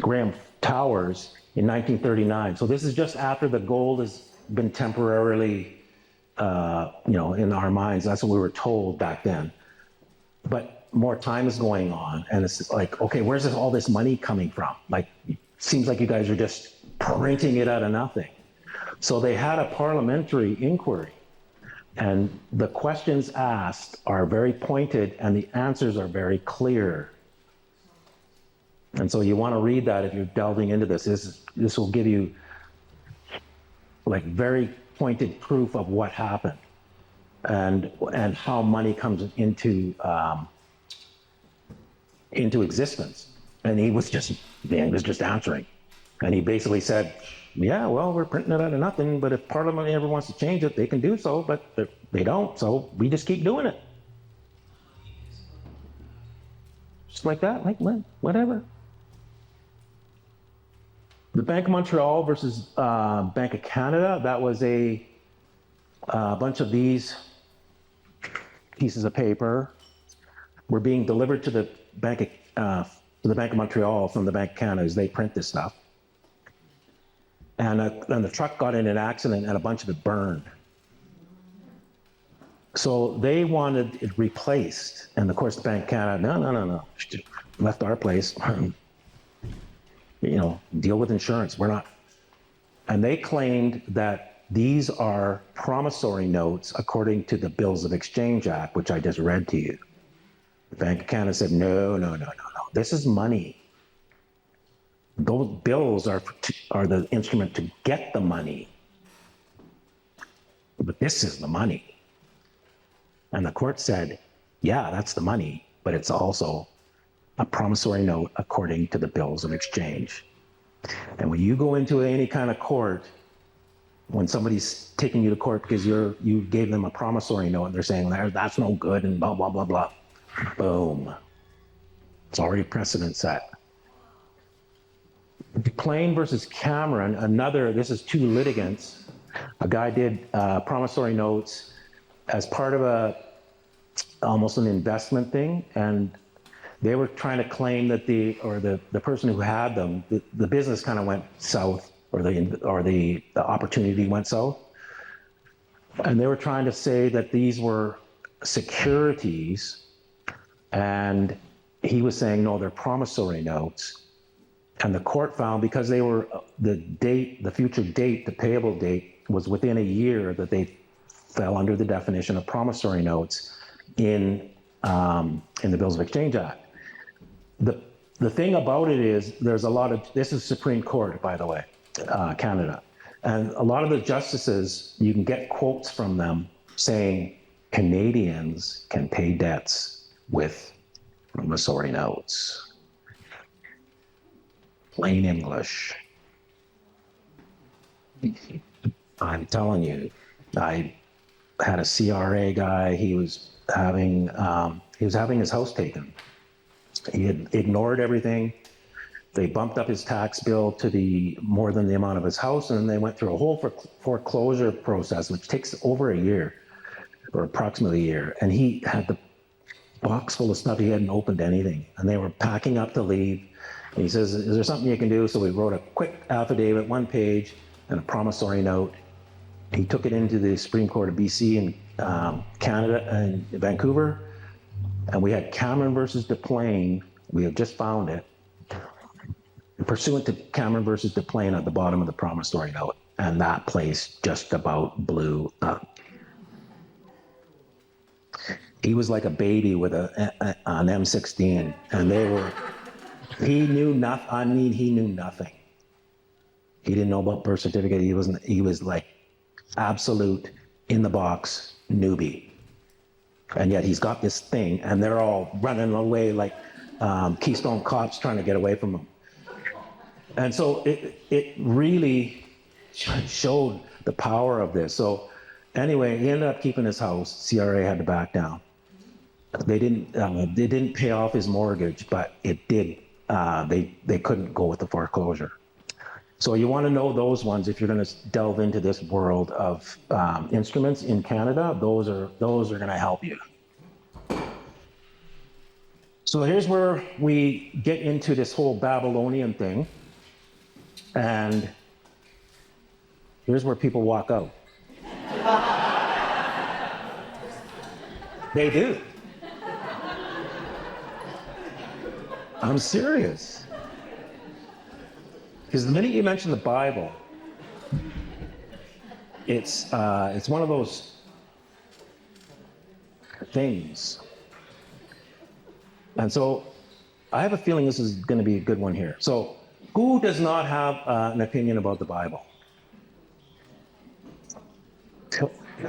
Graham Towers in 1939. So this is just after the gold has been temporarily, in our minds. That's what we were told back then. But more time is going on, and it's like, okay, where's all this money coming from? Like, it seems like you guys are just printing it out of nothing. So they had a parliamentary inquiry, and the questions asked are very pointed, and the answers are very clear. And so you want to read that if you're delving into this. This will give you like very pointed proof of what happened and how money comes into existence. And he was just answering. And he basically said, yeah, well, we're printing it out of nothing, but if Parliament ever wants to change it, they can do so, but they don't, so we just keep doing it. Just like that, like whatever. The Bank of Montreal versus Bank of Canada, that was a bunch of these pieces of paper were being delivered to the Bank of Montreal from the Bank of Canada as they print this stuff. And the truck got in an accident and a bunch of it burned. So they wanted it replaced. And of course, the Bank of Canada, no, left our place. Deal with insurance. We're not. And they claimed that these are promissory notes according to the Bills of Exchange Act, which I just read to you. The Bank of Canada said, no. This is money. Those bills are the instrument to get the money. But this is the money. And the court said, yeah, that's the money, but it's also a promissory note according to the Bills of Exchange. And when you go into any kind of court, when somebody's taking you to court because you gave them a promissory note and they're saying, that's no good and blah, blah, blah, blah. Boom. It's already precedent set. Plain versus Cameron, this is 2 litigants. A guy did promissory notes as part of almost an investment thing, and they were trying to claim that the person who had them, the business kind of went south, or the opportunity went south, and they were trying to say that these were securities, and he was saying no, they're promissory notes, and the court found because they were the future date, the payable date was within a year that they fell under the definition of promissory notes in the Bills of Exchange Act. The thing about it is there's a lot of, this is Supreme Court, by the way, Canada. And a lot of the justices, you can get quotes from them saying Canadians can pay debts with promissory notes. Plain English. I'm telling you, I had a CRA guy, he was having his house taken. He had ignored everything. They bumped up his tax bill to more than the amount of his house, and they went through a whole foreclosure process, which takes over a year, or approximately a year. And he had the box full of stuff. He hadn't opened anything, and they were packing up to leave. And he says, "Is there something you can do?" So we wrote a quick affidavit, 1 page, and a promissory note. He took it into the Supreme Court of BC and Canada and Vancouver. And we had Cameron versus DePlain. We have just found it. Pursuant to Cameron versus DePlain at the bottom of the promissory note. And that place just about blew up. He was like a baby with an M16. And he knew nothing. He knew nothing. He didn't know about birth certificate. He was like absolute in the box newbie. And yet he's got this thing, and they're all running away like Keystone cops trying to get away from him. And so it really showed the power of this. So anyway, he ended up keeping his house. CRA had to back down. They didn't pay off his mortgage, but it did. They couldn't go with the foreclosure. So you want to know those ones if you're going to delve into this world of instruments in Canada. Those are going to help you. So here's where we get into this whole Babylonian thing, and here's where people walk out. They do. I'm serious. Because the minute you mention the Bible, it's one of those things. And so I have a feeling this is going to be a good one here. So who does not have an opinion about the Bible?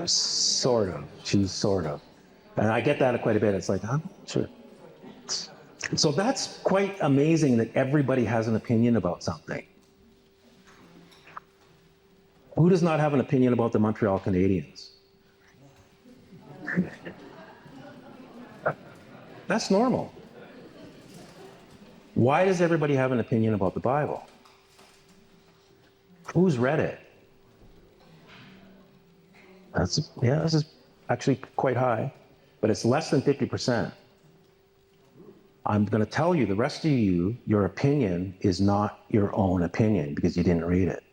Sort of. She's sort of. And I get that quite a bit. It's like, I'm sure. So that's quite amazing that everybody has an opinion about something. Who does not have an opinion about the Montreal Canadiens? That's normal. Why does everybody have an opinion about the Bible? Who's read it? This is actually quite high, but it's less than 50%. I'm going to tell you, the rest of you, your opinion is not your own opinion because you didn't read it.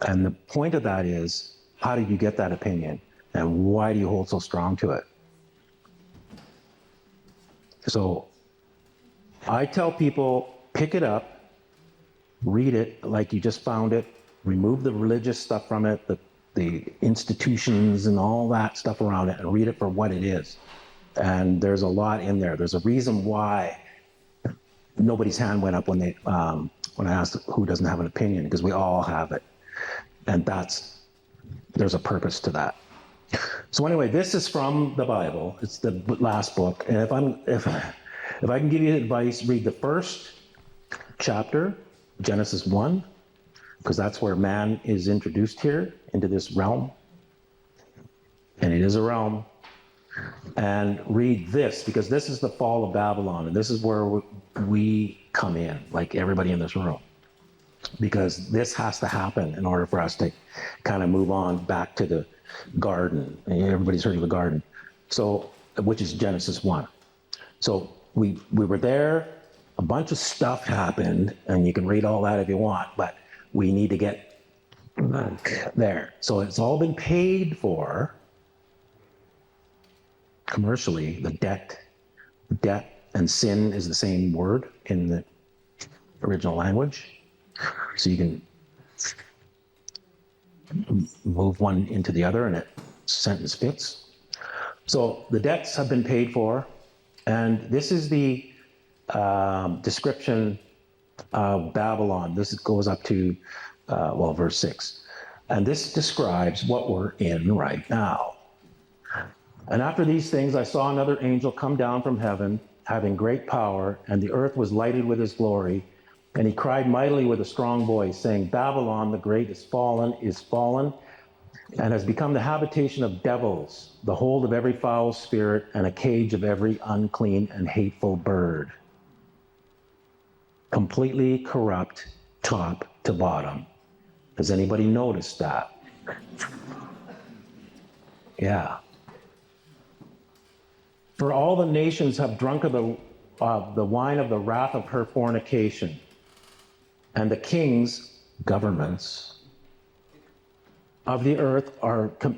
And the point of that is, how did you get that opinion? And why do you hold so strong to it? So I tell people, pick it up, read it like you just found it, remove the religious stuff from it, the institutions and all that stuff around it, and read it for what it is. And there's a lot in there. There's a reason why nobody's hand went up when I asked who doesn't have an opinion, because we all have it. And there's a purpose to that. So anyway, this is from the Bible. It's the last book. And if I can give you advice, read the first chapter, Genesis 1, because that's where man is introduced here into this realm. And it is a realm. And read this, because this is the fall of Babylon. And this is where we come in, like everybody in this room. Because this has to happen in order for us to kind of move on back to the garden. Everybody's heard of the garden. So, which is Genesis 1. So we were there, a bunch of stuff happened, and you can read all that if you want, but we need to get there. So it's all been paid for commercially. The debt and sin is the same word in the original language. So you can move one into the other and it sentence fits. So the debts have been paid for, and this is the description of Babylon. This goes up to, verse 6. And this describes what we're in right now. And after these things, I saw another angel come down from heaven, having great power, and the earth was lighted with his glory. And he cried mightily with a strong voice, saying, Babylon the great is fallen, and has become the habitation of devils, the hold of every foul spirit, and a cage of every unclean and hateful bird. Completely corrupt, top to bottom. Has anybody noticed that? Yeah. For all the nations have drunk of the wine of the wrath of her fornication. And the kings, governments, of the earth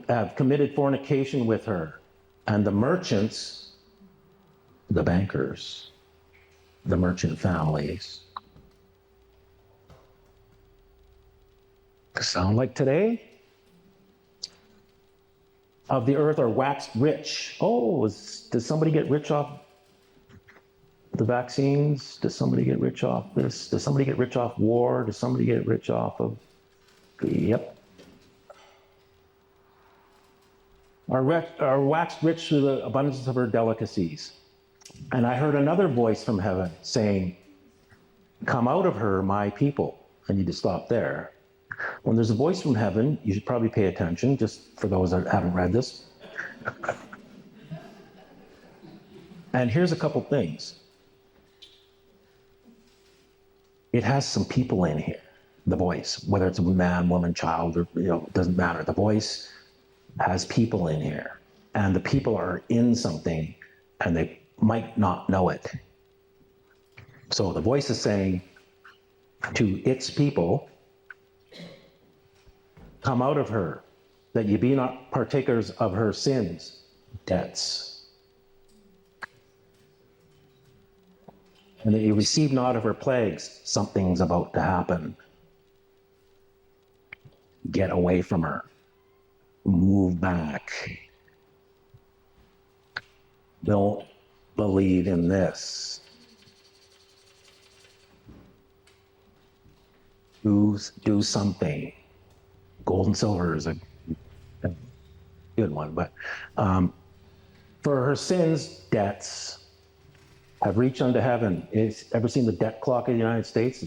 have committed fornication with her. And the merchants, the bankers, the merchant families. Sound like today? Of the earth are waxed rich. Does somebody get rich off the vaccines? Does somebody get rich off this? Does somebody get rich off war? Does somebody get rich off of... Yep. Are waxed rich through the abundance of her delicacies. And I heard another voice from heaven saying, come out of her, my people. I need to stop there. When there's a voice from heaven, you should probably pay attention, just for those that haven't read this. And here's a couple things. It has some people in here, the voice, whether it's a man, woman, child, or, it doesn't matter. The voice has people in here, and the people are in something, and they might not know it. So the voice is saying to its people, come out of her, that ye be not partakers of her sins, debts. And that you receive not of her plagues, something's about to happen. Get away from her. Move back. Don't believe in this. Do something. Gold and silver is a good one, but for her sins, debts have reached unto heaven. Ever seen the debt clock in the United States?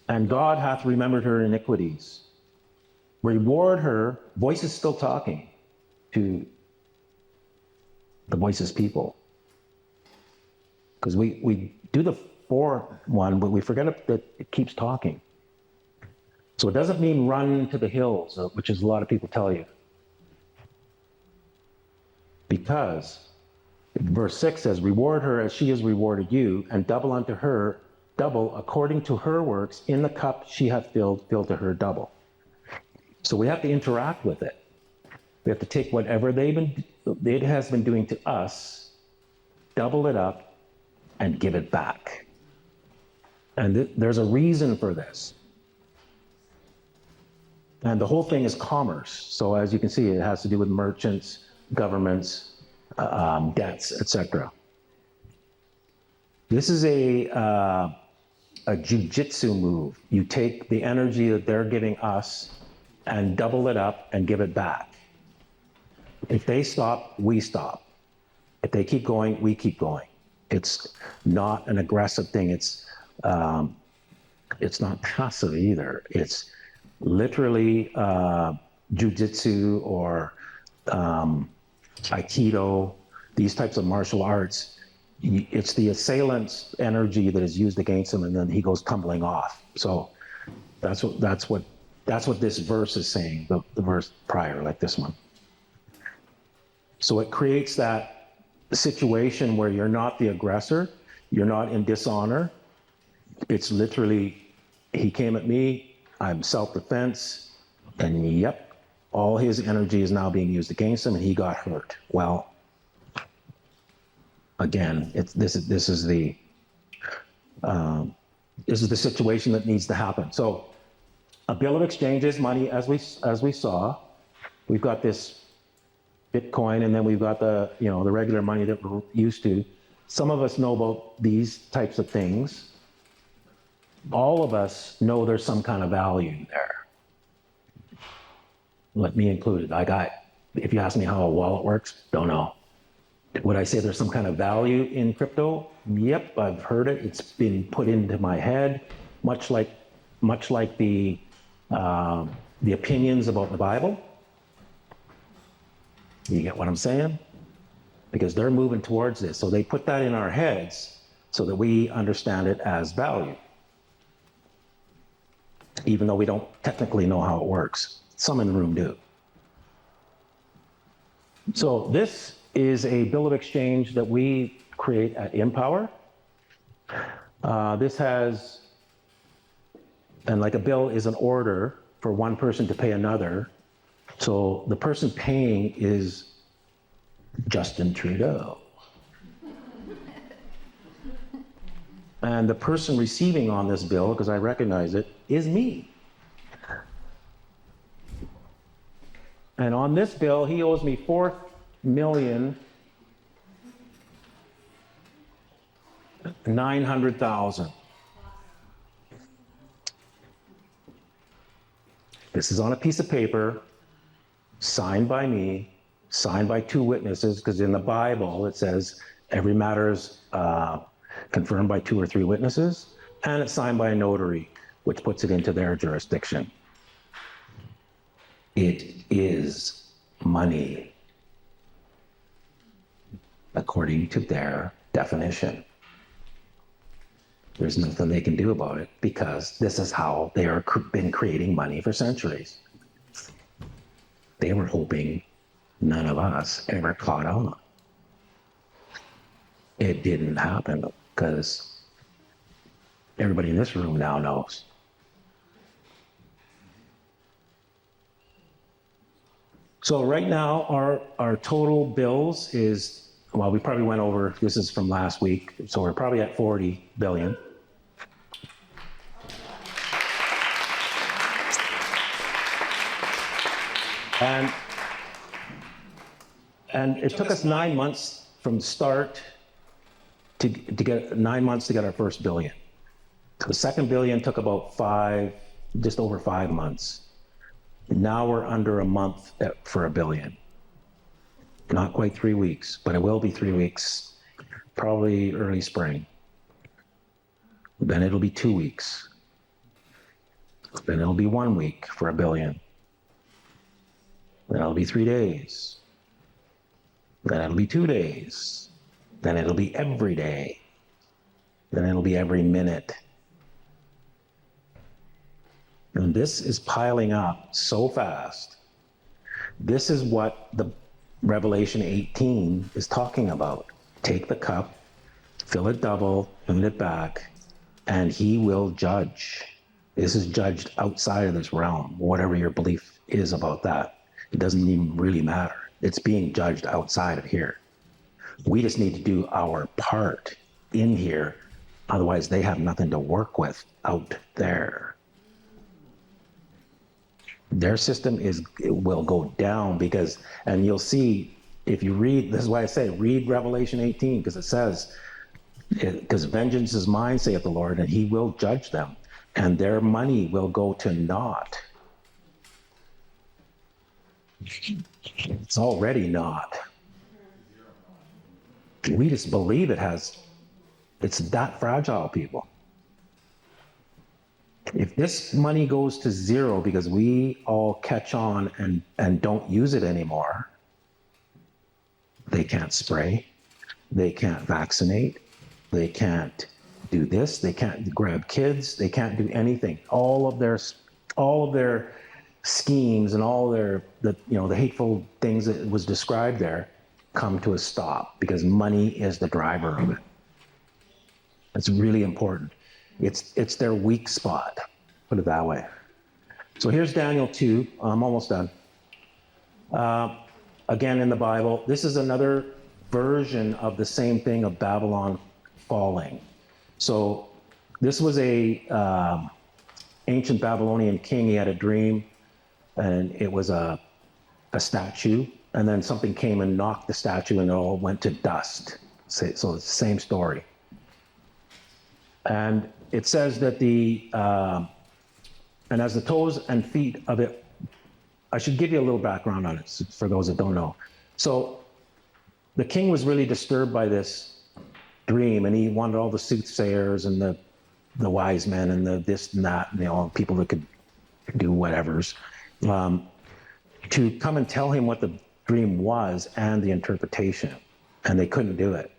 And God hath remembered her iniquities. Reward her. Voice is still talking to the voice's people. Because we do the for one, but we forget that it keeps talking. So it doesn't mean run to the hills, which is a lot of people tell you. Because verse 6 says, reward her as she has rewarded you, and double unto her, double according to her works, in the cup she hath filled, fill to her double. So we have to interact with it. We have to take whatever it has been doing to us, double it up, and give it back. And there's a reason for this. And the whole thing is commerce. So as you can see, it has to do with merchants, governments, debts, etc. This is a jujitsu move. You take the energy that they're giving us and double it up and give it back. If they stop, we stop. If they keep going, we keep going. It's not an aggressive thing. It's not passive either. It's literally jujitsu or aikido, these types of martial arts. It's the assailant's energy that is used against him, and then he goes tumbling off. So that's what this verse is saying, the verse prior, like this one. So it creates that situation where you're not the aggressor, you're not in dishonor. It's literally, he came at me, I'm self-defense, and yep, all his energy is now being used against him, and he got hurt. Well, again, this is the situation that needs to happen. So, a bill of exchange is money, as we saw. We've got this Bitcoin, and then we've got the regular money that we're used to. Some of us know about these types of things. All of us know there's some kind of value there. Let me included. If you ask me how a wallet works, don't know. Would I say there's some kind of value in crypto? Yep, I've heard it. It's been put into my head, much like the opinions about the Bible. You get what I'm saying? Because they're moving towards this. So they put that in our heads so that we understand it as value, even though we don't technically know how it works. Some in the room do. So this is a bill of exchange that we create at InPower. This has, and like a bill is an order for one person to pay another. So the person paying is Justin Trudeau. And the person receiving on this bill, because I recognize it, is me. And on this bill, he owes me $4,900,000. This is on a piece of paper, signed by me, signed by two witnesses, because in the Bible it says every matter is confirmed by 2 or 3 witnesses, and it's signed by a notary, which puts it into their jurisdiction. It is money, according to their definition. There's nothing they can do about it because this is how they are been creating money for centuries. They were hoping none of us ever caught on. It didn't happen because everybody in this room now knows. So right now, our total bills is, well, we probably went over, this is from last week, so we're probably at 40 billion. And it took us 9 months from start to get 9 months to get our first billion. The second billion took about just over 5 months. Now we're under a month for a billion. Not quite 3 weeks, but it will be 3 weeks, probably early spring. Then it'll be 2 weeks. Then it'll be 1 week for a billion. Then it'll be 3 days. Then it'll be 2 days. Then it'll be every day. Then it'll be every minute. And this is piling up so fast. This is what the Revelation 18 is talking about. Take the cup, fill it double, fill it back, and he will judge. This is judged outside of this realm, whatever your belief is about that. It doesn't even really matter. It's being judged outside of here. We just need to do our part in here. Otherwise, they have nothing to work with out there. Their system will go down because, and you'll see, if you read, this is why I say, read Revelation 18, because it says, because vengeance is mine, saith the Lord, and he will judge them, and their money will go to naught. It's already not. We just believe it's that fragile, people. If this money goes to zero because we all catch on and don't use it anymore, they can't spray, they can't vaccinate, they can't do this, they can't grab kids, they can't do anything. All of their schemes and all the hateful things that was described there come to a stop because money is the driver of it. It's really important. It's their weak spot, put it that way. So here's Daniel 2. I'm almost done. Again, in the Bible, this is another version of the same thing of Babylon falling. So this was a ancient Babylonian king. He had a dream, and it was a statue, and then something came and knocked the statue, and it all went to dust. So it's the same story. And it says that and as the toes and feet of it, I should give you a little background on it for those that don't know. So the king was really disturbed by this dream, and he wanted all the soothsayers and the wise men and the this and that, and people that could do whatevers, to come and tell him what the dream was and the interpretation, and they couldn't do it.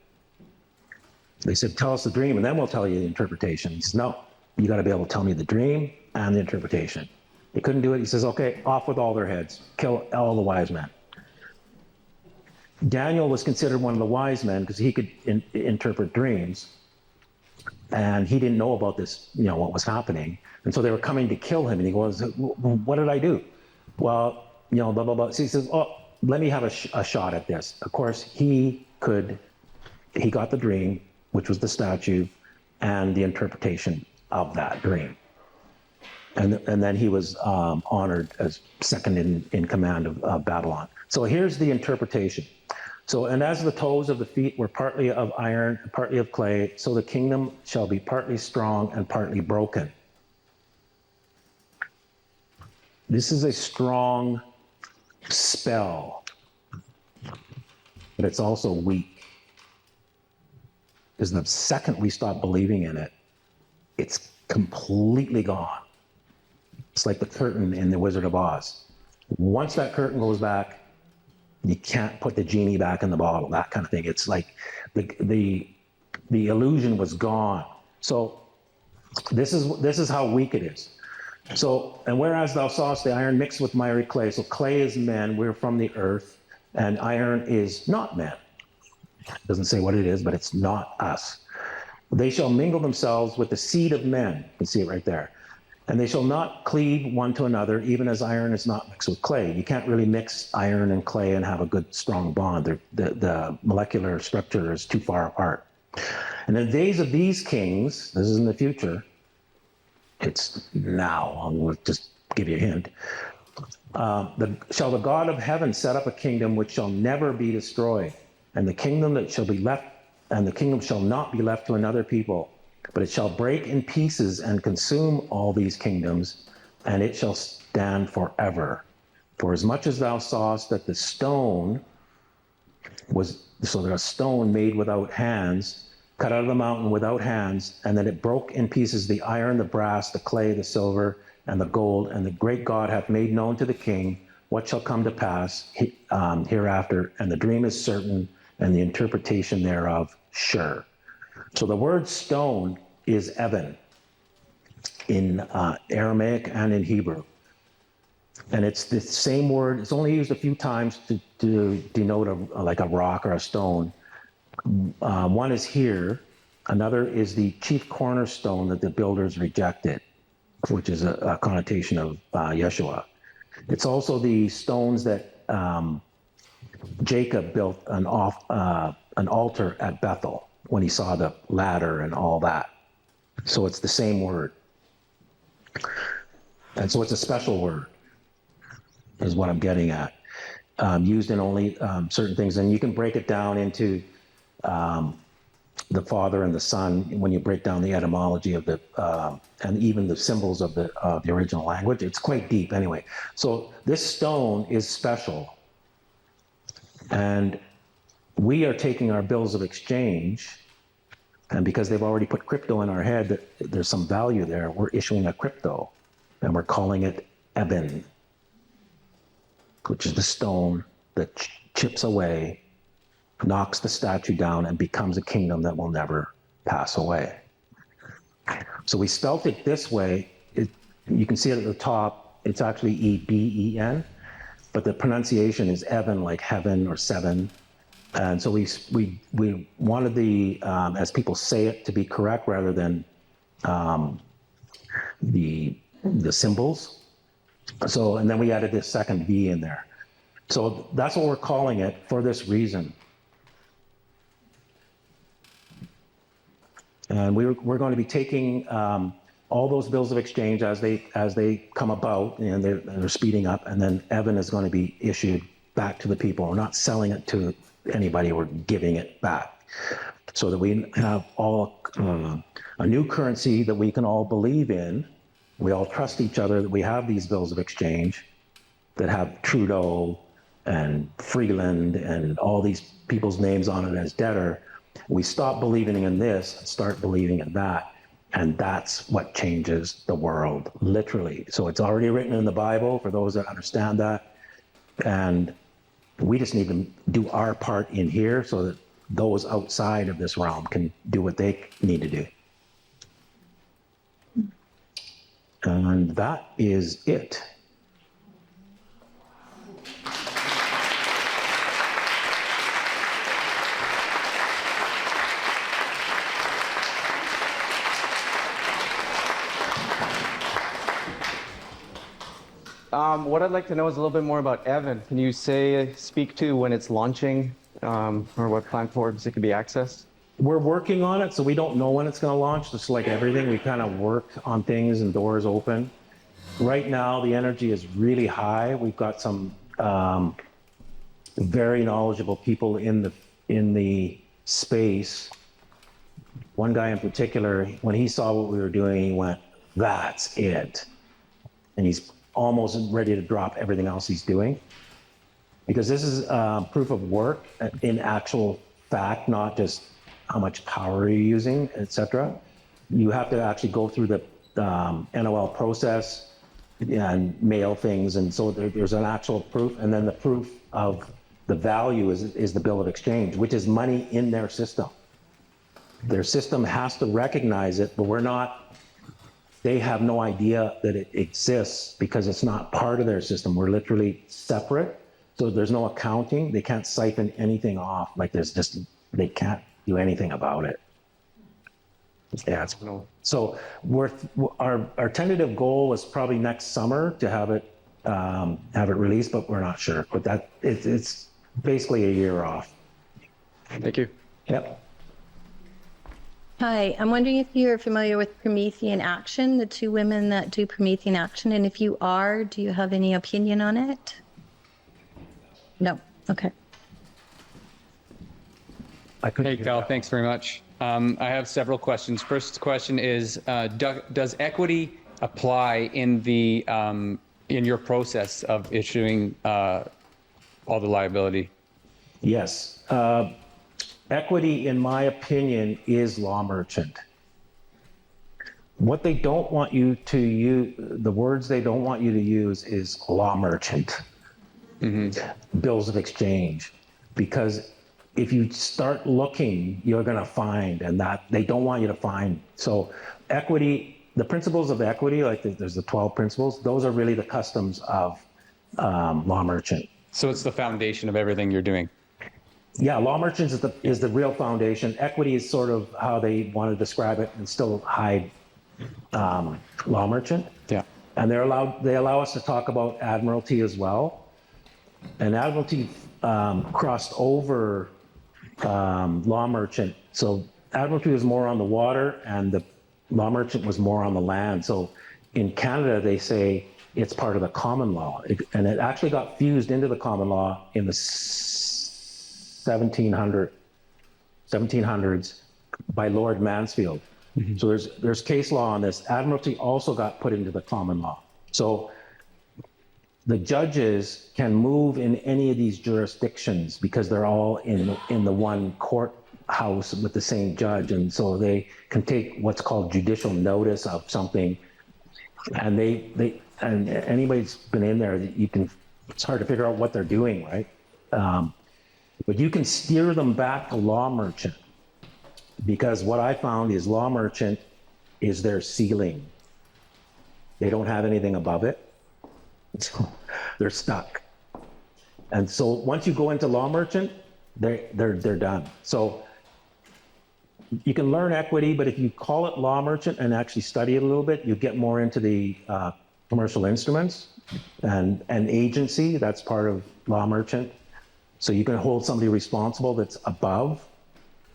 They said, tell us the dream, and then we'll tell you the interpretation. He says, no, you got to be able to tell me the dream and the interpretation. They couldn't do it. He says, okay, off with all their heads. Kill all the wise men. Daniel was considered one of the wise men because he could interpret dreams, and he didn't know about this, what was happening. And so they were coming to kill him, and he goes, what did I do? Well, blah, blah, blah. So he says, oh, let me have a shot at this. Of course, he got the dream, which was the statue, and the interpretation of that dream. And then he was honored as second in command of Babylon. So here's the interpretation. So, and as the toes of the feet were partly of iron, partly of clay, so the kingdom shall be partly strong and partly broken. This is a strong spell, but it's also weak. is the second we stop believing in it, it's completely gone. It's like the curtain in The Wizard of Oz. Once that curtain goes back, you can't put the genie back in the bottle, that kind of thing. It's like the illusion was gone. So this is how weak it is. So, and whereas thou sawest the iron mixed with miry clay, so clay is men, we're from the earth, and iron is not men. It doesn't say what it is, but it's not us. They shall mingle themselves with the seed of men. You can see it right there. And they shall not cleave one to another, even as iron is not mixed with clay. You can't really mix iron and clay and have a good, strong bond. The molecular structure is too far apart. And in the days of these kings, this is in the future, it's now, I'll just give you a hint. Shall the God of heaven set up a kingdom which shall never be destroyed, and the kingdom that shall be left, and the kingdom shall not be left to another people, but it shall break in pieces and consume all these kingdoms, and it shall stand forever. For as much as thou sawest that the stone was, so that a stone made without hands, cut out of the mountain without hands, and that it broke in pieces the iron, the brass, the clay, the silver, and the gold, and the great God hath made known to the king what shall come to pass hereafter, and the dream is certain, and the interpretation thereof sure. So the word stone is Evan in Aramaic and in Hebrew. And it's the same word, it's only used a few times to denote like a rock or a stone. One is here, another is the chief cornerstone that the builders rejected, which is a connotation of Yeshua. It's also the stones that Jacob built an altar at Bethel when he saw the ladder and all that. So it's the same word. And so it's a special word, is what I'm getting at. Used in only certain things. And you can break it down into the Father and the Son when you break down the etymology of the, and even the symbols of the original language. It's quite deep anyway. So this stone is special. And we are taking our bills of exchange, and because they've already put crypto in our head that there's some value there, we're issuing a crypto, and we're calling it Eben, which is the stone that chips away, knocks the statue down, and becomes a kingdom that will never pass away. So we spelt it this way. You can see it at the top. It's actually E-B-E-N, but the pronunciation is Evan, like heaven or seven. And so we wanted the, as people say it, to be correct rather than the symbols. So, and then we added this second V in there. So that's what we're calling it for this reason. And we're going to be taking all those bills of exchange as they come about, and they're speeding up, and then Evan is going to be issued back to the people. We're not selling it to anybody, we're giving it back, so that we have all a new currency that we can all believe in. We all trust each other, that we have these bills of exchange that have Trudeau and Freeland and all these people's names on it as debtor. We stop believing in this and start believing in that. And that's what changes the world, literally. So it's already written in the Bible for those that understand that. And we just need to do our part in here so that those outside of this realm can do what they need to do. And that is it. What I'd like to know is a little bit more about Evan. Can you speak to when it's launching, or what platforms it can be accessed? We're working on it, so we don't know when it's going to launch. Just like everything, we kind of work on things and doors open. Right now, the energy is really high. We've got some very knowledgeable people in the space. One guy in particular, when he saw what we were doing, he went, "That's it," and he's almost ready to drop everything else he's doing, because this is proof of work in actual fact, not just how much power you're using, etc. You have to actually go through the NOL process and mail things, and so there's an actual proof, and then the proof of the value is the bill of exchange, which is money in their system. Their system has to recognize it, but they have no idea that it exists because it's not part of their system. We're literally separate, so there's no accounting. They can't siphon anything off. Like they can't do anything about it. Yeah. So our tentative goal was probably next summer to have it released, but we're not sure. But it's basically a year off. Thank you. Yep. Hi, I'm wondering if you're familiar with Promethean Action, the two women that do Promethean Action, and if you are, do you have any opinion on it? No. Okay. Hey, Cal, thanks very much. I have several questions. First question is, does equity apply in your process of issuing all the liability? Yes. Equity, in my opinion, is law merchant. What they don't want you to use, the words they don't want you to use is law merchant, bills of exchange, because if you start looking, you're going to find, and that they don't want you to find. So equity, the principles of equity, like there's the 12 principles, those are really the customs of law merchant. So it's the foundation of everything you're doing. Yeah, law merchant is the real foundation. Equity is sort of how they want to describe it and still hide law merchant. Yeah. And they allow us to talk about admiralty as well. And admiralty crossed over law merchant. So admiralty was more on the water and the law merchant was more on the land. So in Canada, they say it's part of the common law. And it actually got fused into the common law in the 1700s by Lord Mansfield. So there's case law on this. Admiralty also got put into the common law. So the judges can move in any of these jurisdictions because they're all in the one courthouse with the same judge, and so they can take what's called judicial notice of something. And and anybody's been in there, it's hard to figure out what they're doing, right? But you can steer them back to law merchant, because what I found is law merchant is their ceiling. They don't have anything above it. So they're stuck. And so once you go into law merchant, they're done. So you can learn equity, but if you call it law merchant and actually study it a little bit, you get more into the commercial instruments and agency. That's part of law merchant. So you can hold somebody responsible that's above.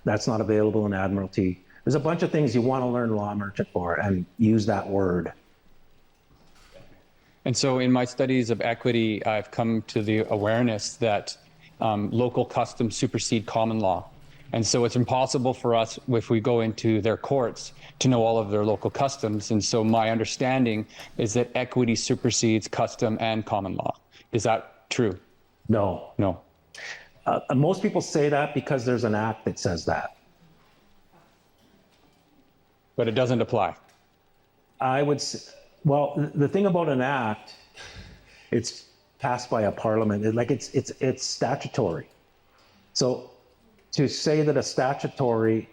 That's not available in admiralty. There's a bunch of things you want to learn law merchant for and use that word. And so in my studies of equity, I've come to the awareness that local customs supersede common law. And so it's impossible for us, if we go into their courts, to know all of their local customs. And so my understanding is that equity supersedes custom and common law. Is that true? No. No. Most people say that because there's an act that says that. But it doesn't apply. I would say, well, the thing about an act, it's passed by a parliament. It's statutory. So to say that a statutory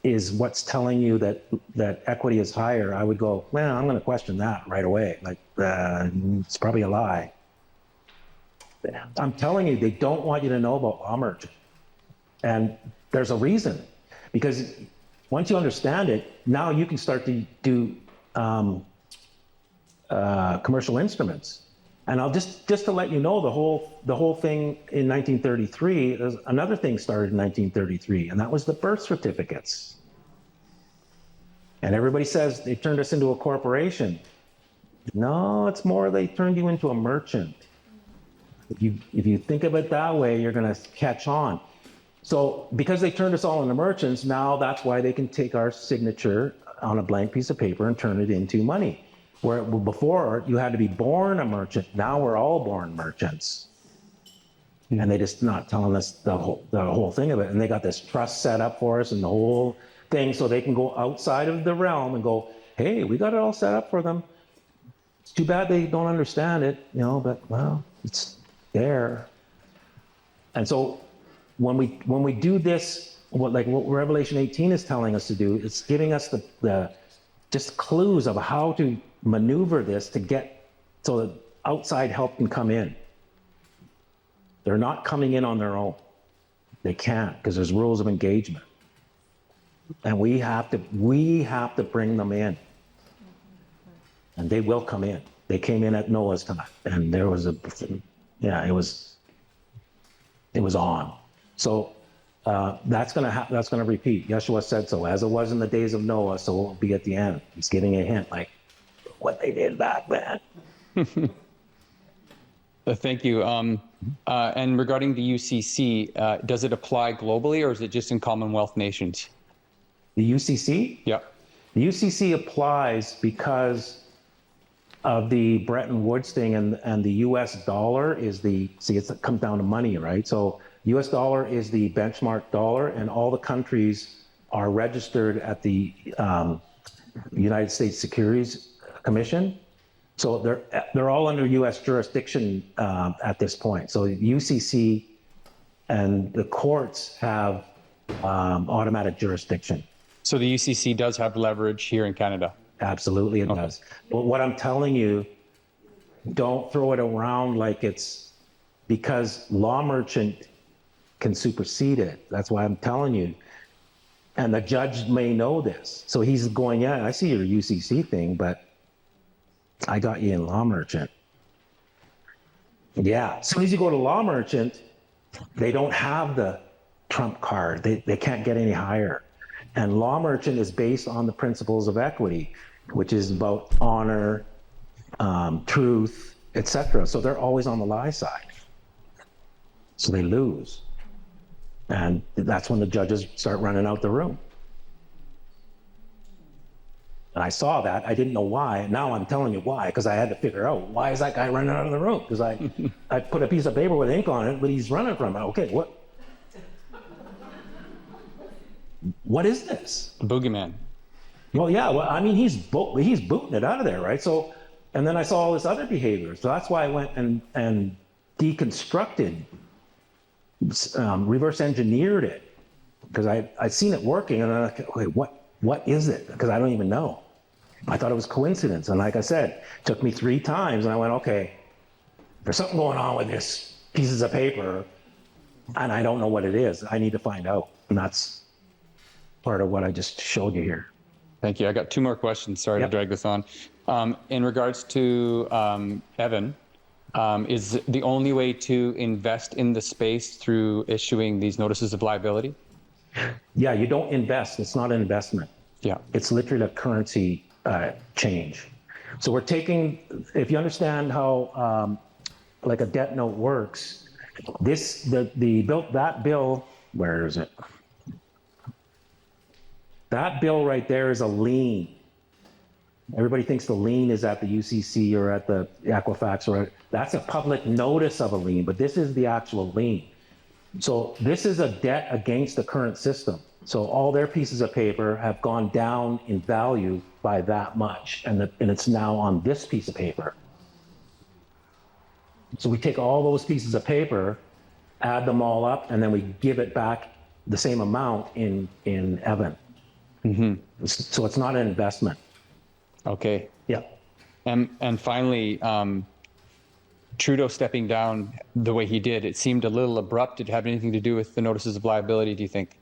is what's telling you that equity is higher, I would go, well, I'm going to question that right away. It's probably a lie. I'm telling you, they don't want you to know about law merchant. And there's a reason, because once you understand it, now you can start to do commercial instruments. And I'll just to let you know, the whole thing in 1933, there's another thing started in 1933, and that was the birth certificates. And everybody says they turned us into a corporation. No, it's more they turned you into a merchant. If you think of it that way, you're going to catch on. So because they turned us all into merchants, now that's why they can take our signature on a blank piece of paper and turn it into money. Where before you had to be born a merchant, now we're all born merchants. And they just not telling us the whole thing of it. And they got this trust set up for us and the whole thing so they can go outside of the realm and go, hey, we got it all set up for them. It's too bad they don't understand it, but well, it's there. And so when we do this, what Revelation 18 is telling us to do, it's giving us the just clues of how to maneuver this to get so that outside help can come in. They're not coming in on their own. They can't because there's rules of engagement. And we have to bring them in. And they will come in. They came in at Noah's time. And there was it was on. So that's gonna repeat. Yeshua said so. As it was in the days of Noah, so it will be at the end. He's giving a hint like what they did back then. Thank you. And regarding the UCC, does it apply globally or is it just in Commonwealth nations? The UCC? Yeah. The UCC applies because of the Bretton Woods thing, and the US dollar is it comes down to money, right? So US dollar is the benchmark dollar, and all the countries are registered at the United States Securities Commission. So they're all under US jurisdiction at this point. So UCC and the courts have automatic jurisdiction. So the UCC does have leverage here in Canada? Absolutely it does. But what I'm telling you, don't throw it around like it's because law merchant can supersede it. That's why I'm telling you. And the judge may know this. So he's going, yeah, I see your UCC thing, but I got you in law merchant. Yeah, as soon as you go to law merchant, they don't have the trump card. They can't get any higher. And law merchant is based on the principles of equity, which is about honor, truth, etc. So they're always on the lie side. So they lose. And that's when the judges start running out the room. And I saw that. I didn't know why. Now I'm telling you why, because I had to figure out why is that guy running out of the room? Because I put a piece of paper with ink on it, but he's running from it. Okay, what is this? A boogeyman. Well, yeah. Well, I mean, he's booting it out of there, right? So, and then I saw all this other behavior. So that's why I went and deconstructed, reverse engineered it, because I'd seen it working, and I'm like, wait, what is it? Because I don't even know. I thought it was coincidence, and like I said, it took me 3 times, and I went, okay, there's something going on with this pieces of paper, and I don't know what it is. I need to find out, and that's part of what I just showed you here. Thank you. I got 2 more questions. Sorry to drag this on. In regards to Evan, is the only way to invest in the space through issuing these notices of liability? Yeah, you don't invest. It's not an investment. Yeah. It's literally a currency change. So we're taking, if you understand how like a debt note works, that bill, where is it? That bill right there is a lien. Everybody thinks the lien is at the UCC or at the Equifax, that's a public notice of a lien, but this is the actual lien. So this is a debt against the current system. So all their pieces of paper have gone down in value by that much, and it's now on this piece of paper. So we take all those pieces of paper, add them all up, and then we give it back the same amount in Evan. Mm-hmm. So it's not an investment. Okay. Yeah. And finally, Trudeau stepping down the way he did, it seemed a little abrupt. Did it have anything to do with the notices of liability, do you think?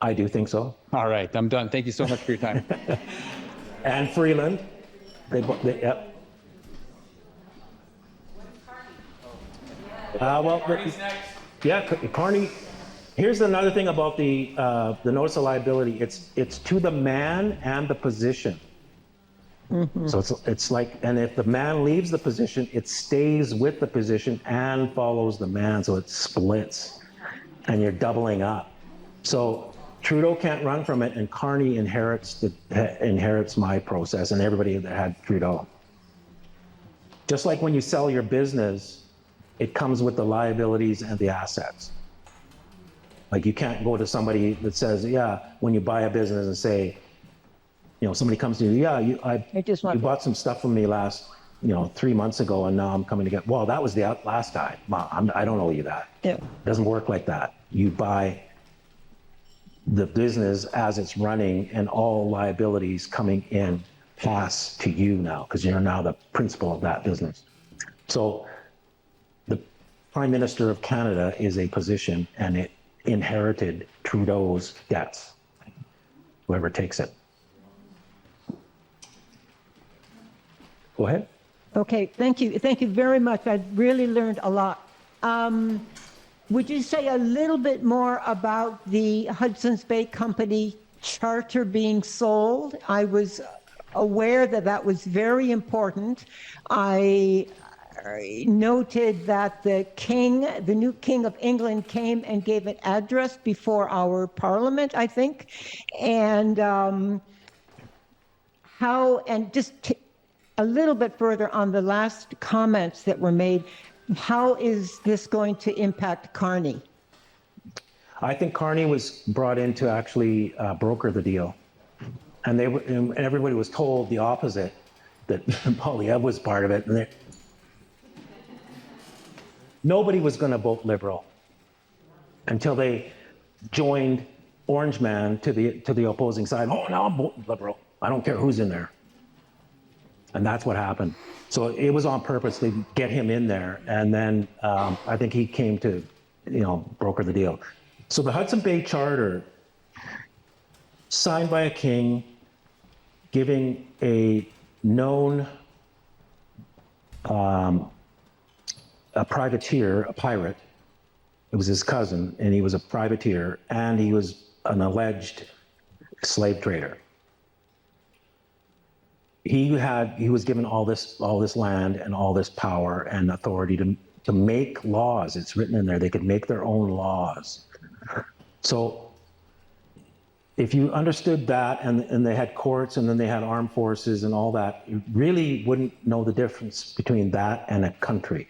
I do think so. All right, I'm done. Thank you so much for your time. And Freeland, yep. Carney's next. Yeah, Carney. Here's another thing about the notice of liability. It's to the man and the position. Mm-hmm. So it's like, and if the man leaves the position, it stays with the position and follows the man. So it splits, and you're doubling up. So Trudeau can't run from it, and Carney inherits my process and everybody that had Trudeau. Just like when you sell your business, it comes with the liabilities and the assets. Like you can't go to somebody that says, yeah, when you buy a business and say, somebody comes to you, yeah, you bought some stuff from me last, 3 months ago, and now I'm coming to get, well, that was the last time. I don't owe you that. Yeah. It doesn't work like that. You buy the business as it's running, and all liabilities coming in pass to you now, because you're now the principal of that business. So the Prime Minister of Canada is a position, and it inherited Trudeau's debts, whoever takes it. Go ahead. Okay, thank you. Thank you very much. I really learned a lot. Would you say a little bit more about the Hudson's Bay Company charter being sold? I was aware that that was very important. I noted that the new King of England came and gave an address before our Parliament, I think. And a little bit further on the last comments that were made, how is this going to impact Carney? I think Carney was brought in to actually broker the deal. And everybody was told the opposite, that Polyev was part of it. And nobody was going to vote Liberal until they joined Orange Man to the opposing side. Oh, now I'm voting Liberal. I don't care who's in there. And that's what happened. So it was on purpose to get him in there. And then I think he came to, broker the deal. So the Hudson Bay Charter, signed by a king, giving a known a privateer, a pirate. It was his cousin, and he was a privateer, and he was an alleged slave trader. He was given all this land and all this power and authority to make laws. It's written in there. They could make their own laws. So if you understood that, and they had courts, and then they had armed forces and all that, you really wouldn't know the difference between that and a country.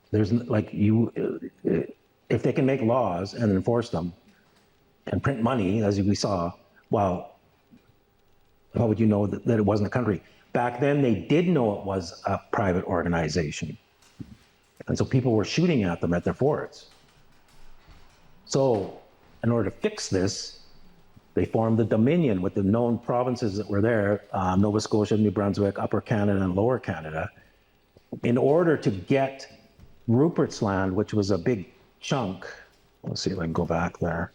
There's if they can make laws and enforce them and print money, as we saw, well, how would you know that it wasn't a country? Back then, they did know it was a private organization. And so people were shooting at them at their forts. So in order to fix this, they formed the Dominion with the known provinces that were there, Nova Scotia, New Brunswick, Upper Canada, and Lower Canada, in order to get Rupert's Land, which was a big chunk. Let's see if I can go back there.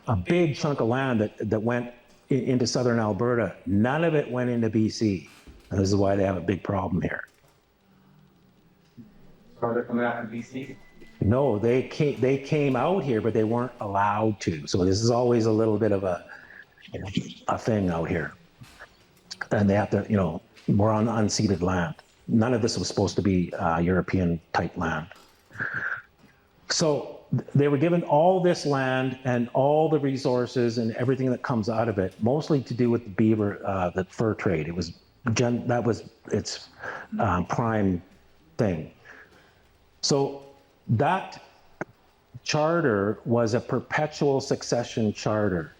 A big chunk of land that went into southern Alberta. None of it went into BC. And this is why they have a big problem here. Are they coming out of BC? No, they came out here, but they weren't allowed to. So this is always a little bit of a thing out here. And they have to, we're on unceded land. None of this was supposed to be European type land. So they were given all this land and all the resources and everything that comes out of it, mostly to do with the beaver, the fur trade. That was its prime thing. So that charter was a perpetual succession charter,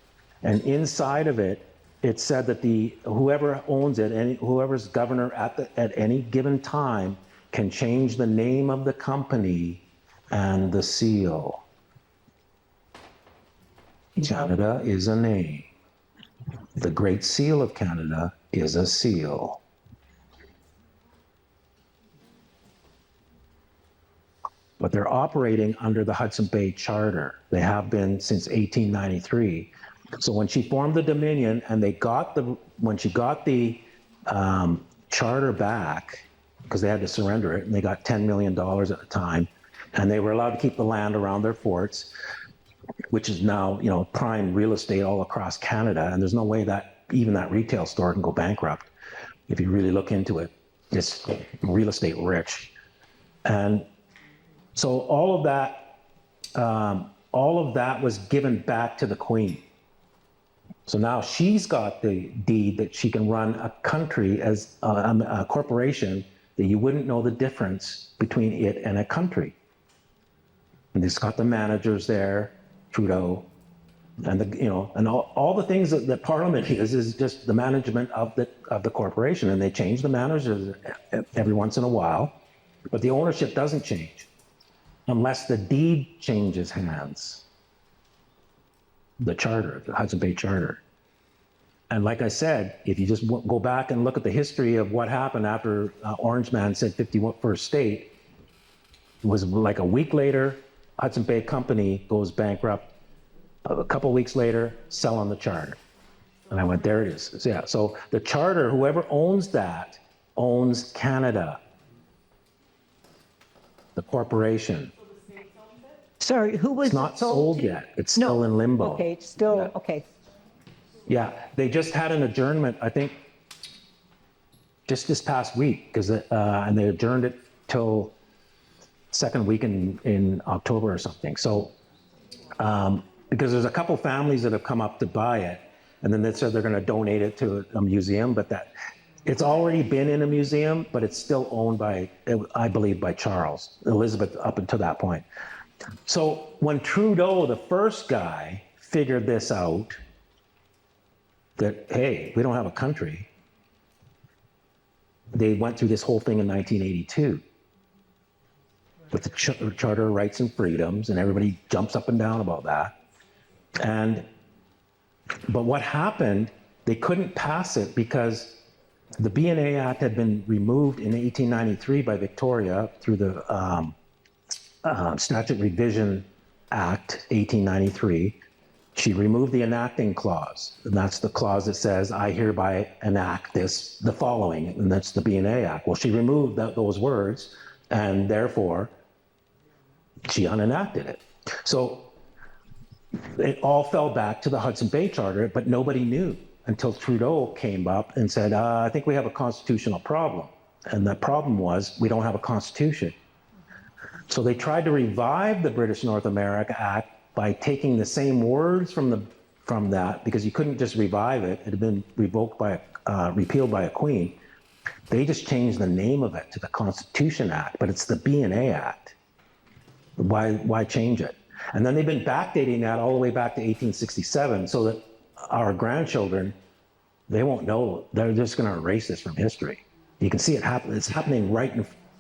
and inside of it, it said that whoever owns it, whoever's governor at any given time, can change the name of the company and the seal. Canada is a name. The Great Seal of Canada is a seal. But they're operating under the Hudson Bay Charter. They have been since 1893. So when she formed the Dominion, and when she got the charter back, because they had to surrender it, and they got $10 million at the time, and they were allowed to keep the land around their forts, which is now, prime real estate all across Canada. And there's no way that even that retail store can go bankrupt if you really look into it. It's real estate rich. And so all of that was given back to the Queen. So now she's got the deed that she can run a country as a corporation that you wouldn't know the difference between it and a country. And it's got the managers there, Trudeau, and and all the things that Parliament is just the management of the corporation, and they change the managers every once in a while, but the ownership doesn't change unless the deed changes hands. The charter, the Hudson Bay Charter. And like I said, if you just go back and look at the history of what happened after Orange Man said 51st state, it was like a week later, Hudson Bay Company goes bankrupt. A couple of weeks later, sell on the charter. And I went, there it is. So, yeah, so the charter, whoever owns that, owns Canada, the corporation. Sorry, who was It's not sold yet. It's No. still in limbo. Okay, it's still, Yeah. okay. Yeah, they just had an adjournment, I think, just this past week, because and they adjourned it till second week in October or something. So, because there's a couple families that have come up to buy it, and then they said they're going to donate it to a museum, but it's already been in a museum, but it's still owned by, I believe, by Charles, Elizabeth up until that point. So when Trudeau, the first guy, figured this out, that, hey, we don't have a country, they went through this whole thing in 1982 with the Charter of Rights and Freedoms, and everybody jumps up and down about that. But what happened, they couldn't pass it because the BNA Act had been removed in 1893 by Victoria through the Statute Revision Act, 1893. She removed the enacting clause, and that's the clause that says, I hereby enact the following, and that's the BNA Act. Well, she removed those words, and therefore, she unenacted it. So it all fell back to the Hudson Bay Charter, but nobody knew until Trudeau came up and said, I think we have a constitutional problem. And the problem was, we don't have a constitution. So they tried to revive the British North America Act by taking the same words from that, because you couldn't just revive it. It had been repealed by a queen. They just changed the name of it to the Constitution Act, but it's the BNA Act. Why change it? And then they've been backdating that all the way back to 1867, so that our grandchildren, they won't know. They're just going to erase this from history. You can see it happen. It's happening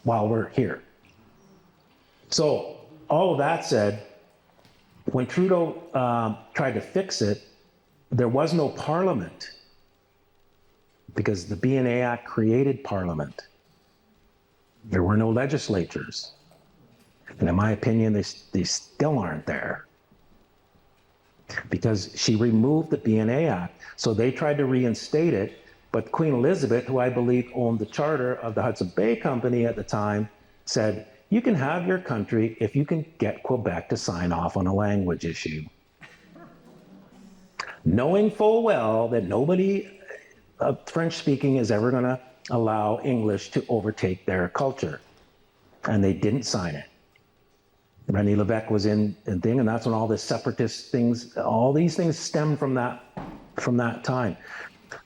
while we're here. So all of that said, when Trudeau tried to fix it, there was no parliament because the BNA Act created parliament. There were no legislatures. And in my opinion, they still aren't there because she removed the BNA Act. So they tried to reinstate it, but Queen Elizabeth, who I believe owned the charter of the Hudson Bay Company at the time, said, you can have your country if you can get Quebec to sign off on a language issue. Knowing full well that nobody French speaking is ever going to allow English to overtake their culture. And they didn't sign it. René Lévesque was in thing, and that's when all the separatist things, all these things stem from that time.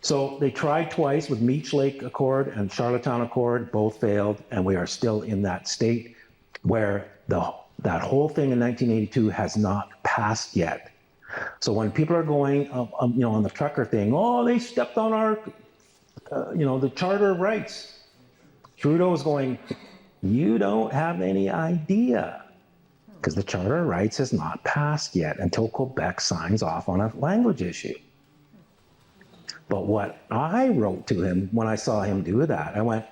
So they tried twice with Meech Lake Accord and Charlottetown Accord, both failed, and we are still in that state where that whole thing in 1982 has not passed yet. So when people are going, on the trucker thing, oh, they stepped on our, the Charter of Rights. Trudeau is going, you don't have any idea, because the Charter of Rights has not passed yet until Quebec signs off on a language issue. But what I wrote to him when I saw him do that, I went,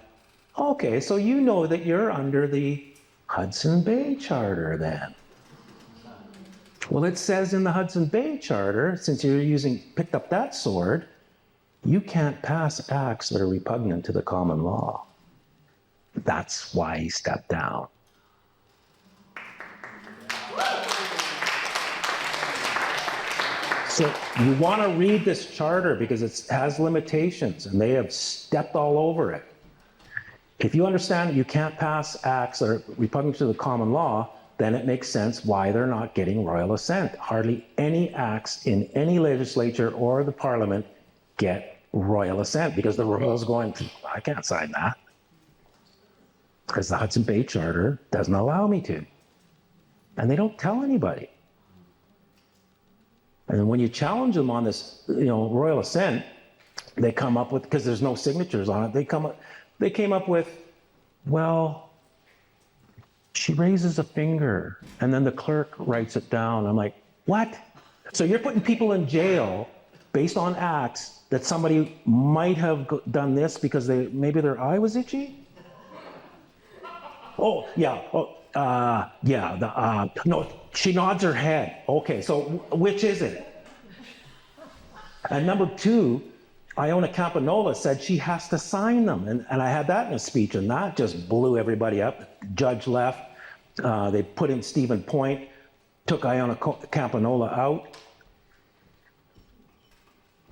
okay, so you know that you're under the Hudson Bay Charter then. Well, it says in the Hudson Bay Charter, since you're picked up that sword, you can't pass acts that are repugnant to the common law. That's why he stepped down. So you want to read this charter because it has limitations and they have stepped all over it. If you understand that you can't pass acts that are repugnant to the common law, then it makes sense why they're not getting royal assent. Hardly any acts in any legislature or the parliament get royal assent because the royals going, I can't sign that because the Hudson Bay Charter doesn't allow me to. And they don't tell anybody. And when you challenge them on this, royal assent, they come up with, because there's no signatures on it, they came up with, well, she raises a finger and then the clerk writes it down. I'm like, what? So you're putting people in jail based on acts that somebody might have done this because maybe their eye was itchy? Oh, yeah. No, she nods her head. Okay, so which is it? And number two, Iona Campanola said she has to sign them. And I had that in a speech, and that just blew everybody up. Judge left. They put in Stephen Point, took Iona Campanola out.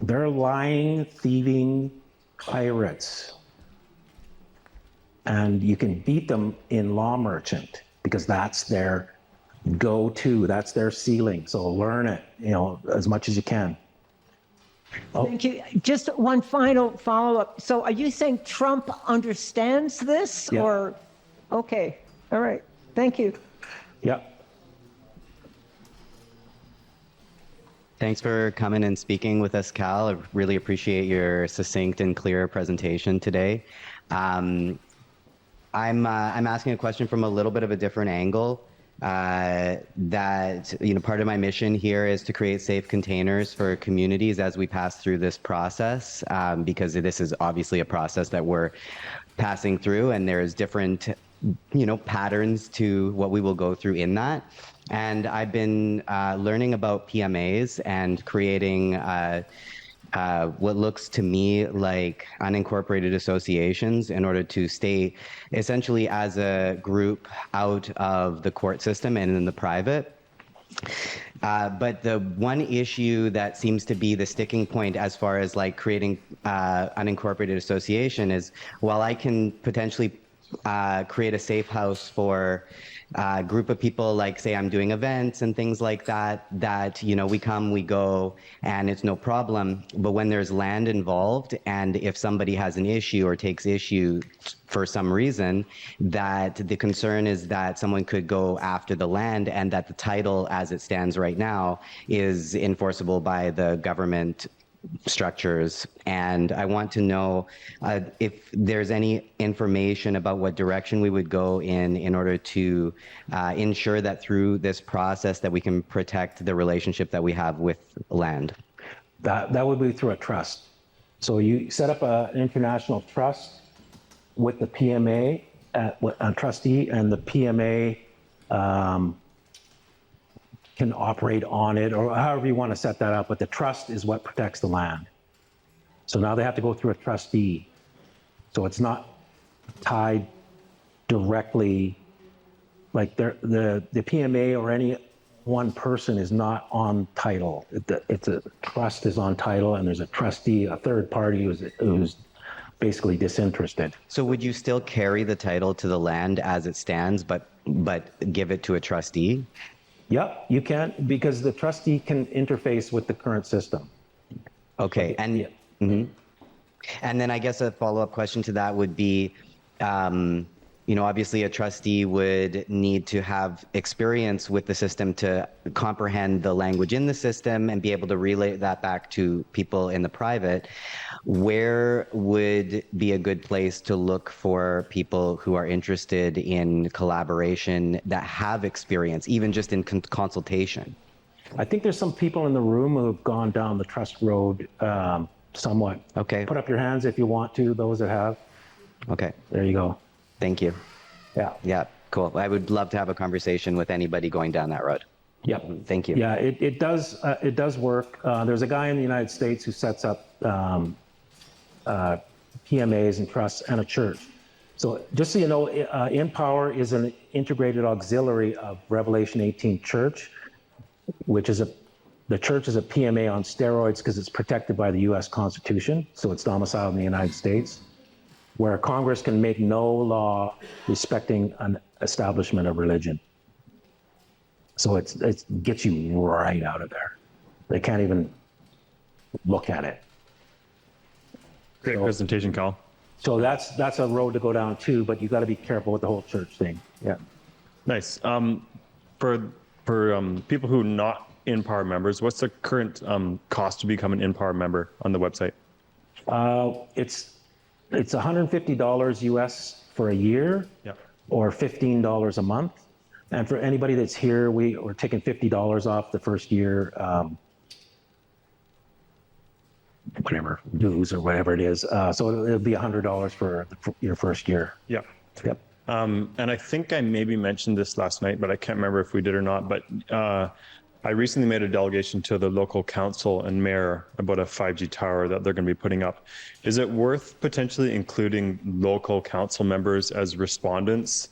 They're lying, thieving pirates. And you can beat them in Law Merchant because that's their go-to, that's their ceiling. So learn it, as much as you can. Oh. Thank you. Just one final follow-up. So are you saying Trump understands this? Yeah. Or, okay, all right, thank you. Yeah. Thanks for coming and speaking with us, Cal. I really appreciate your succinct and clear presentation today. I'm asking a question from a little bit of a different angle. That part of my mission here is to create safe containers for communities as we pass through this process, because this is obviously a process that we're passing through, and there's different patterns to what we will go through in that. And I've been learning about PMAs and creating what looks to me like unincorporated associations in order to stay essentially as a group out of the court system and in the private. But the one issue that seems to be the sticking point as far as like creating unincorporated association is, while I can potentially create a safe house for a group of people, like say I'm doing events and things like that, we come, we go, and it's no problem. But when there's land involved, and if somebody has an issue or takes issue for some reason, that the concern is that someone could go after the land, and that the title as it stands right now is enforceable by the government structures. And I want to know if there's any information about what direction we would go in order to ensure that through this process that we can protect the relationship that we have with land. That would be through a trust. So you set up an international trust with the PMA, a trustee, and the PMA can operate on it, or however you want to set that up, but the trust is what protects the land. So now they have to go through a trustee. So it's not tied directly, like the PMA or any one person is not on title. It's a trust is on title, and there's a trustee, a third party who's basically disinterested. So would you still carry the title to the land as it stands, but give it to a trustee? Yep, you can, because the trustee can interface with the current system. Okay, and Yeah. mhm. And then I guess a follow-up question to that would be, obviously a trustee would need to have experience with the system to comprehend the language in the system and be able to relay that back to people in the private. Where would be a good place to look for people who are interested in collaboration that have experience, even just in consultation? I think there's some people in the room who have gone down the trust road somewhat. Okay. Put up your hands if you want to, those that have. Okay, There you go. thank you. Yeah. Yeah, cool. I would love to have a conversation with anybody going down that road. Yep. Thank you. Yeah, it does work. There's a guy in the United States who sets up PMAs and trusts and a church. So just so you know, InPower is an integrated auxiliary of Revelation 18 Church, which is the church is a PMA on steroids because it's protected by the U.S. Constitution. So it's domiciled in the United States, where Congress can make no law respecting an establishment of religion. So it gets you right out of there. They can't even look at it. Great presentation, Kyle. So that's a road to go down too, but you got to be careful with the whole church thing. Yeah. Nice. For people who are not InPower members, what's the current cost to become an InPower member on the website? It's $150 US for a year, Yep. or $15 a month. And for anybody that's here, we're taking $50 off the first year, whatever, dues or whatever it is. So it'll be $100 for your first year. Yep. Yep. And I think I maybe mentioned this last night, but I can't remember if we did or not. But I recently made a delegation to the local council and mayor about a 5G tower that they're going to be putting up. Is it worth potentially including local council members as respondents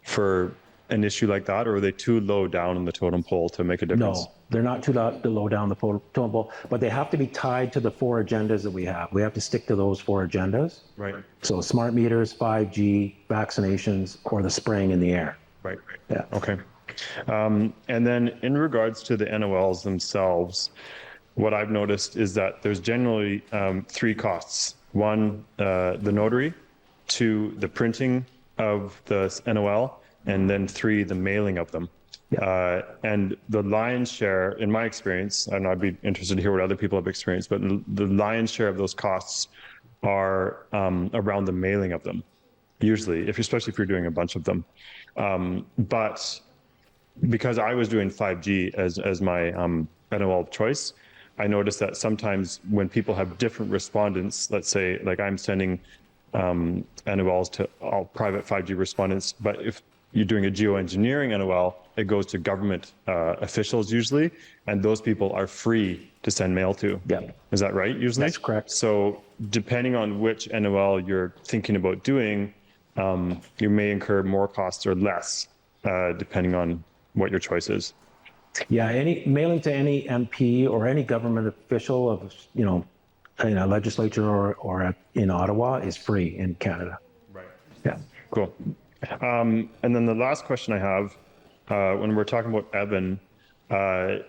for an issue like that, or are they too low down in the totem pole to make a difference? No, they're not too low down the totem pole, but they have to be tied to the 4 agendas that we have. We have to stick to those 4 agendas. Right. So smart meters, 5G, vaccinations, or the spraying in the air. Right. Yeah. Okay. And then in regards to the NOLs themselves, what I've noticed is that there's generally 3 costs. 1, the notary, 2, the printing of the NOL, and then 3, the mailing of them. And the lion's share, in my experience, and I'd be interested to hear what other people have experienced, but the lion's share of those costs are around the mailing of them, usually, especially if you're doing a bunch of them. But because I was doing 5G as my NOL of choice, I noticed that sometimes when people have different respondents, let's say, like I'm sending NOLs to all private 5G respondents, but if you're doing a geoengineering NOL, it goes to government officials usually, and those people are free to send mail to. Yeah. Is that right, usually? That's correct. So depending on which NOL you're thinking about doing, you may incur more costs or less, depending on what your choice is. Yeah, any mailing to any MP or any government official of, in a legislature or in Ottawa is free in Canada. Right. Yeah. Cool. And then the last question I have, when we're talking about Evan, I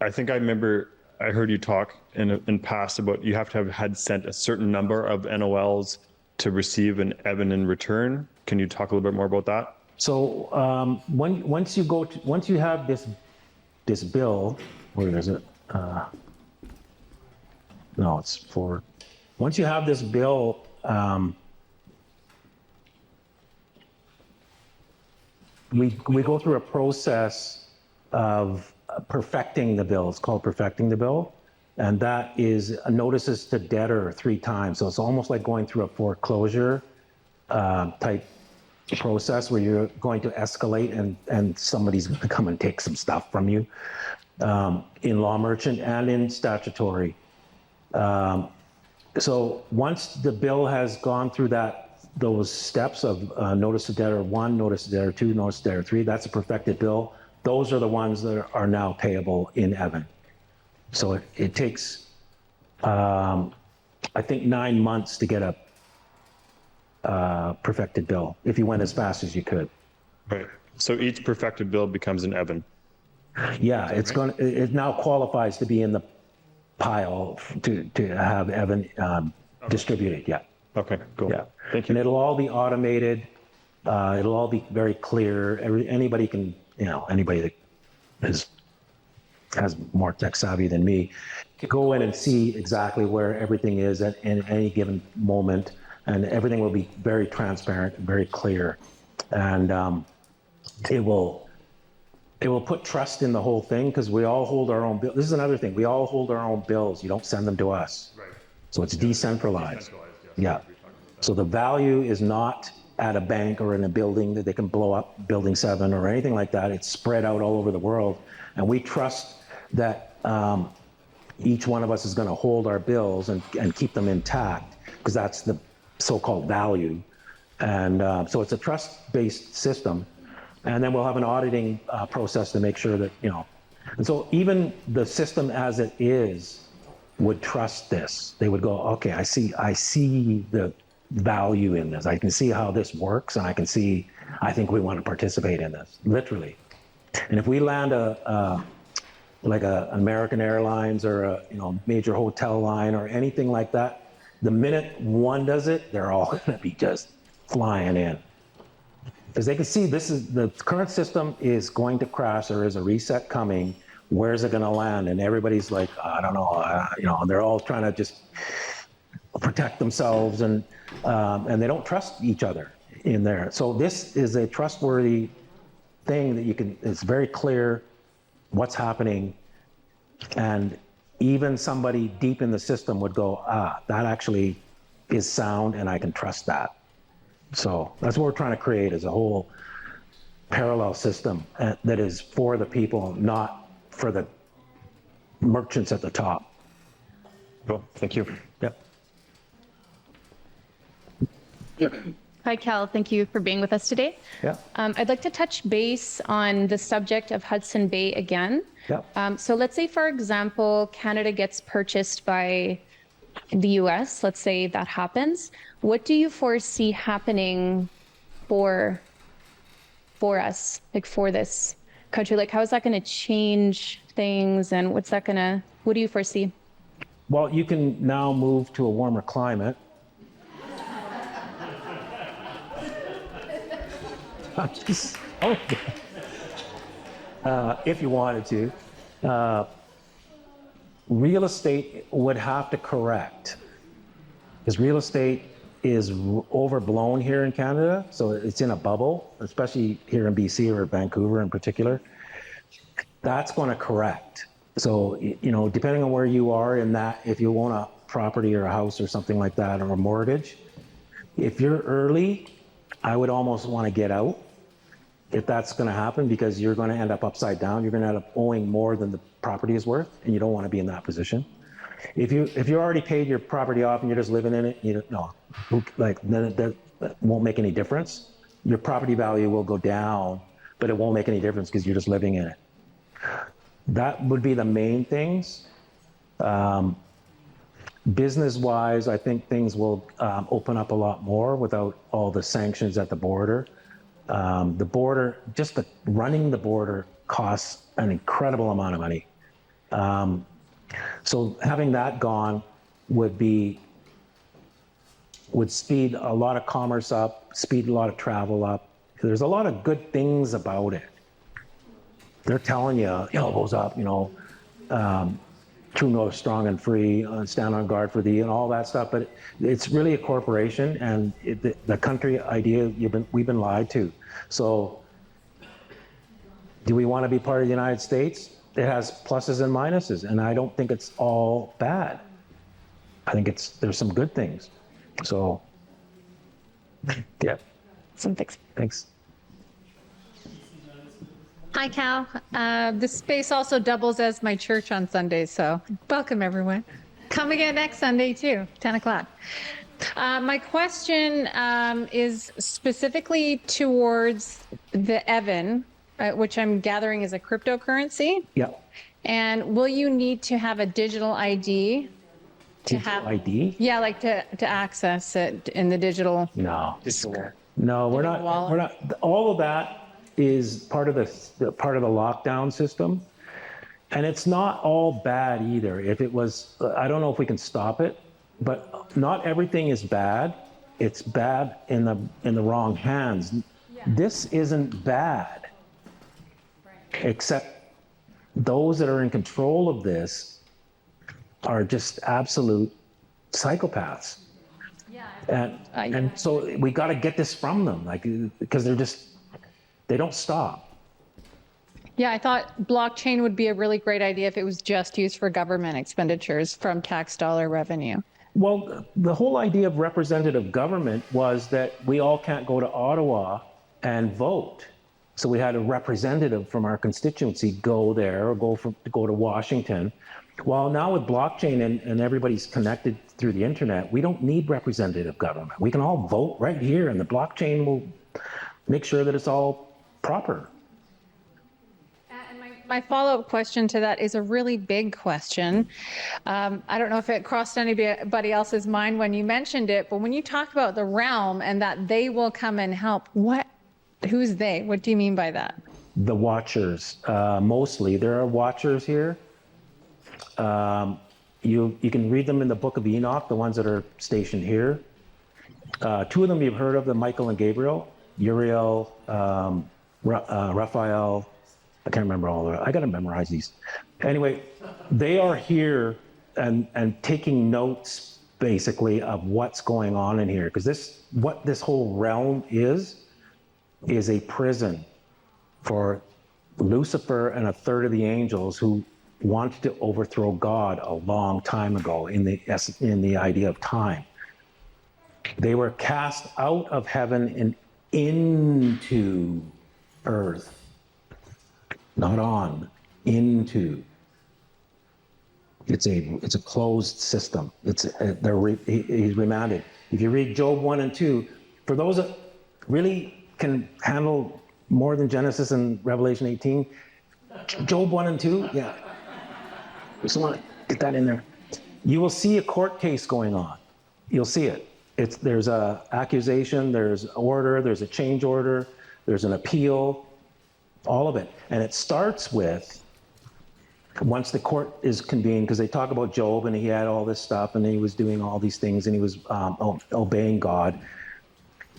think I remember I heard you talk in past about you have to have had sent a certain number of NOLs to receive an Evan in return. Can you talk a little bit more about that? So once you have this bill, where is it? No, it's for. Once you have this bill, we go through a process of perfecting the bill. It's called perfecting the bill, and that is notices to debtor 3 times. So it's almost like going through a foreclosure type process where you're going to escalate and somebody's going to come and take some stuff from you in law merchant and in statutory. So once the bill has gone through those steps of notice to debtor 1, notice to debtor 2, notice to debtor 3, that's a perfected bill. Those are the ones that are now payable in Evan. So it takes, I think, 9 months to get a perfected bill if you went as fast as you could. Right. So each perfected bill becomes an Evan. Yeah, it now qualifies to be in the pile to have Evan distributed. Yeah. Okay, cool. Yeah. Thank And you. it'll all be automated. It'll all be very clear. Anybody can, anybody that has more tech savvy than me can go in and see exactly where everything is at any given moment. And everything will be very transparent, very clear. And it will put trust in the whole thing because we all hold our own bills. This is another thing. We all hold our own bills. You don't send them to us. Right. So it's decentralized. Yeah. So the value is not at a bank or in a building that they can blow up, Building 7 or anything like that. It's spread out all over the world. And we trust that each one of us is going to hold our bills and keep them intact because that's the so-called value. And so it's a trust-based system. And then we'll have an auditing process to make sure that, and so even the system as it is would trust this. They would go, okay, I see the value in this. I can see how this works, and I think we want to participate in this, literally. And if we land like an American Airlines or a major hotel line or anything like that, the minute one does it, they're all going to be just flying in. Because they can see the current system is going to crash. There is a reset coming. Where's it going to land? And everybody's like, I don't know. They're all trying to just protect themselves, and they don't trust each other in there. So this is a trustworthy thing that it's very clear what's happening, and even somebody deep in the system would go, that actually is sound and I can trust that. So that's what we're trying to create, is a whole parallel system that is for the people, not for the merchants at the top. Cool, thank you. Yep. Hi, Cal. Thank you for being with us today. Yeah. I'd like to touch base on the subject of Hudson Bay again. Yeah. So let's say, for example, Canada gets purchased by the US. Let's say that happens. What do you foresee happening for us, like for this country? Like, how is that going to change things, and what do you foresee? Well, you can now move to a warmer climate. If you wanted to. Real estate would have to correct, because real estate is overblown here in Canada, so it's in a bubble, especially here in BC or Vancouver in particular. That's going to correct. So, depending on where you are in that, if you own a property or a house or something like that, or a mortgage, if you're early, I would almost want to get out if that's going to happen, because you're going to end up upside down. You're going to end up owing more than the property is worth, and you don't want to be in that position. If you already paid your property off and you're just living in it, then that won't make any difference. Your property value will go down, but it won't make any difference because you're just living in it. That would be the main things. Business-wise, I think things will open up a lot more without all the sanctions at the border. The border, running the border costs an incredible amount of money. So having that gone would speed a lot of commerce up, speed a lot of travel up. There's a lot of good things about it. They're telling you, it goes up, true north, strong and free, stand on guard for thee, and all that stuff. But it's really a corporation, and the country idea, we've been lied to. So do we want to be part of the United States? It has pluses and minuses, and I don't think it's all bad. I think there's some good things. So, yeah. Thanks. Hi, Cal. This space also doubles as my church on Sundays, so welcome, everyone. Come again next Sunday, too, 10 o'clock. My question is specifically towards the EVAN, which I'm gathering is a cryptocurrency. Yeah. And will you need to have a digital ID to have ID? Yeah, like to access it in the digital. No, we're not. We're not. All of that is part of the lockdown system, and it's not all bad either. If it was, I don't know if we can stop it, but not everything is bad. It's bad in the wrong hands. Yeah. This isn't bad. Except those that are in control of this are just absolute psychopaths. Yeah. And so we got to get this from them, because they don't stop. Yeah, I thought blockchain would be a really great idea if it was just used for government expenditures from tax dollar revenue. Well, the whole idea of representative government was that we all can't go to Ottawa and vote. So we had a representative from our constituency go there, or go to Washington. Well, now with blockchain and everybody's connected through the internet, we don't need representative government. We can all vote right here, and the blockchain will make sure that it's all proper. And my follow-up question to that is a really big question. I don't know if it crossed anybody else's mind when you mentioned it, but when you talk about the realm and that they will come and help, who's they? What do you mean by that? the watchers, mostly. There are watchers here. You can read them in the Book of Enoch, the ones that are stationed here. Two of them you've heard of, the Michael and Gabriel, Uriel, Raphael. I can't remember all of it. I got to memorize these. Anyway, they are here and taking notes basically of what's going on in here, because what this whole realm is a prison for Lucifer and a third of the angels who wanted to overthrow God a long time ago in the idea of time. They were cast out of heaven and into earth. Not on, into. It's a closed system. He's remanded. If you read Job 1 and 2, for those that really can handle more than Genesis and Revelation 18, Job 1 and 2, yeah. Just want to get that in there. You will see a court case going on. You'll see it. There's a accusation, there's order, there's a change order, there's an appeal, all of it. And it starts with, once the court is convened, because they talk about Job and he had all this stuff and he was doing all these things and he was obeying God.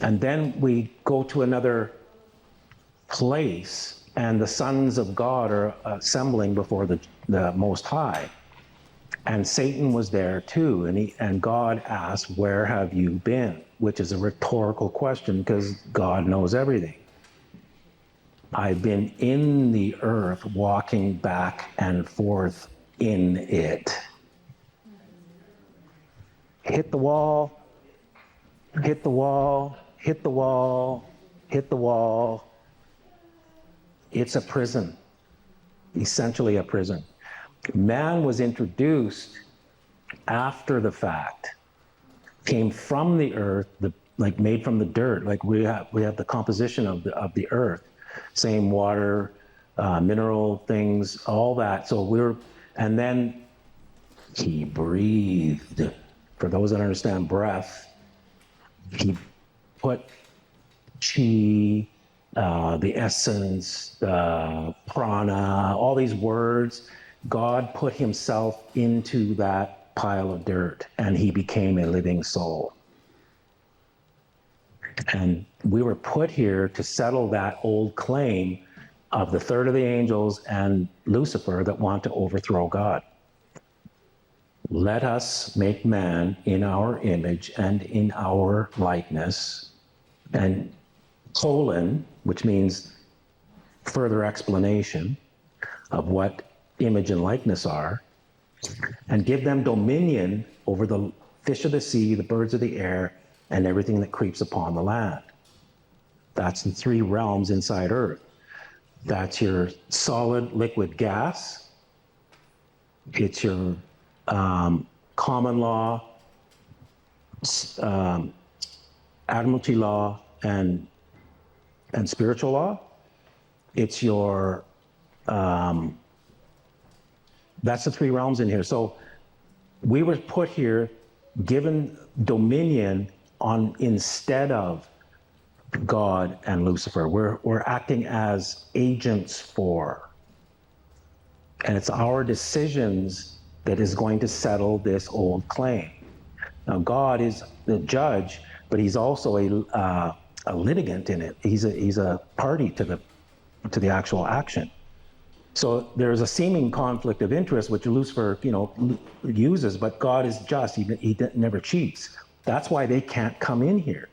And then we go to another place and the sons of God are assembling before the Most High. And Satan was there too. And God asked, "Where have you been?" Which is a rhetorical question because God knows everything. I've been in the earth, walking back and forth in it. Hit the wall, hit the wall, hit the wall, hit the wall. It's a prison, essentially a prison. Man was introduced after the fact, came from the earth, made from the dirt. Like we have the composition of the earth. Same water, mineral things, all that. And then he breathed. For those that understand breath, he put chi, the essence, prana, all these words. God put himself into that pile of dirt and he became a living soul. And we were put here to settle that old claim of the third of the angels and Lucifer that want to overthrow God. Let us make man in our image and in our likeness, and colon, which means further explanation of what image and likeness are, and give them dominion over the fish of the sea, the birds of the air, and everything that creeps upon the land. That's the three realms inside Earth. That's your solid, liquid, gas. It's your common law, admiralty law, and spiritual law. It's your that's the three realms in here. So we were put here, given dominion on instead of God and Lucifer. We're acting as agents for. And it's our decisions that is going to settle this old claim. Now God is the judge, but he's also a litigant in it. He's a party to the actual action. So there's a seeming conflict of interest, which Lucifer, uses, but God is just. He never cheats. That's why they can't come in here.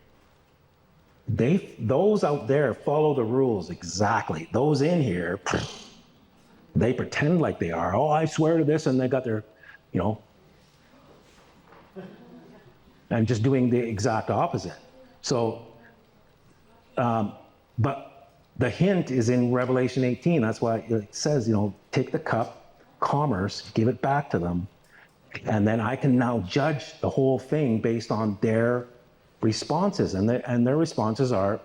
Those out there follow the rules exactly. Those in here, they pretend like they are. Oh, I swear to this, and they got their, and just doing the exact opposite. So, but the hint is in Revelation 18. That's why it says, take the cup, commerce, give it back to them, and then I can now judge the whole thing based on their responses, and their responses are,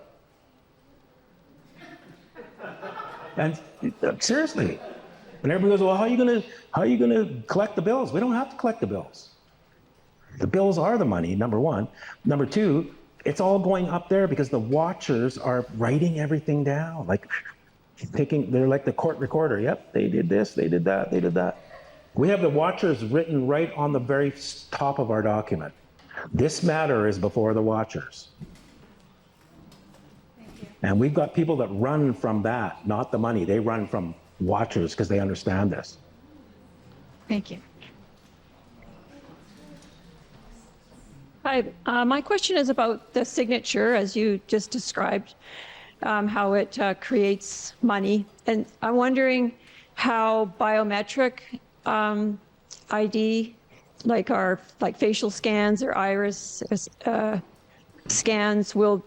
and seriously, and everybody goes, well, how are you gonna collect the bills? We don't have to collect the bills. The bills are the money, number one. Number two, it's all going up there because the watchers are writing everything down. Like, they're like the court recorder. Yep, they did this, they did that, they did that. We have the watchers written right on the very top of our document. This matter is before the watchers. And we've got people that run from that, not the money. They run from watchers because they understand this. Thank you. Hi, my question is about the signature, as you just described, how it creates money. And I'm wondering how biometric ID, like facial scans or iris scans, will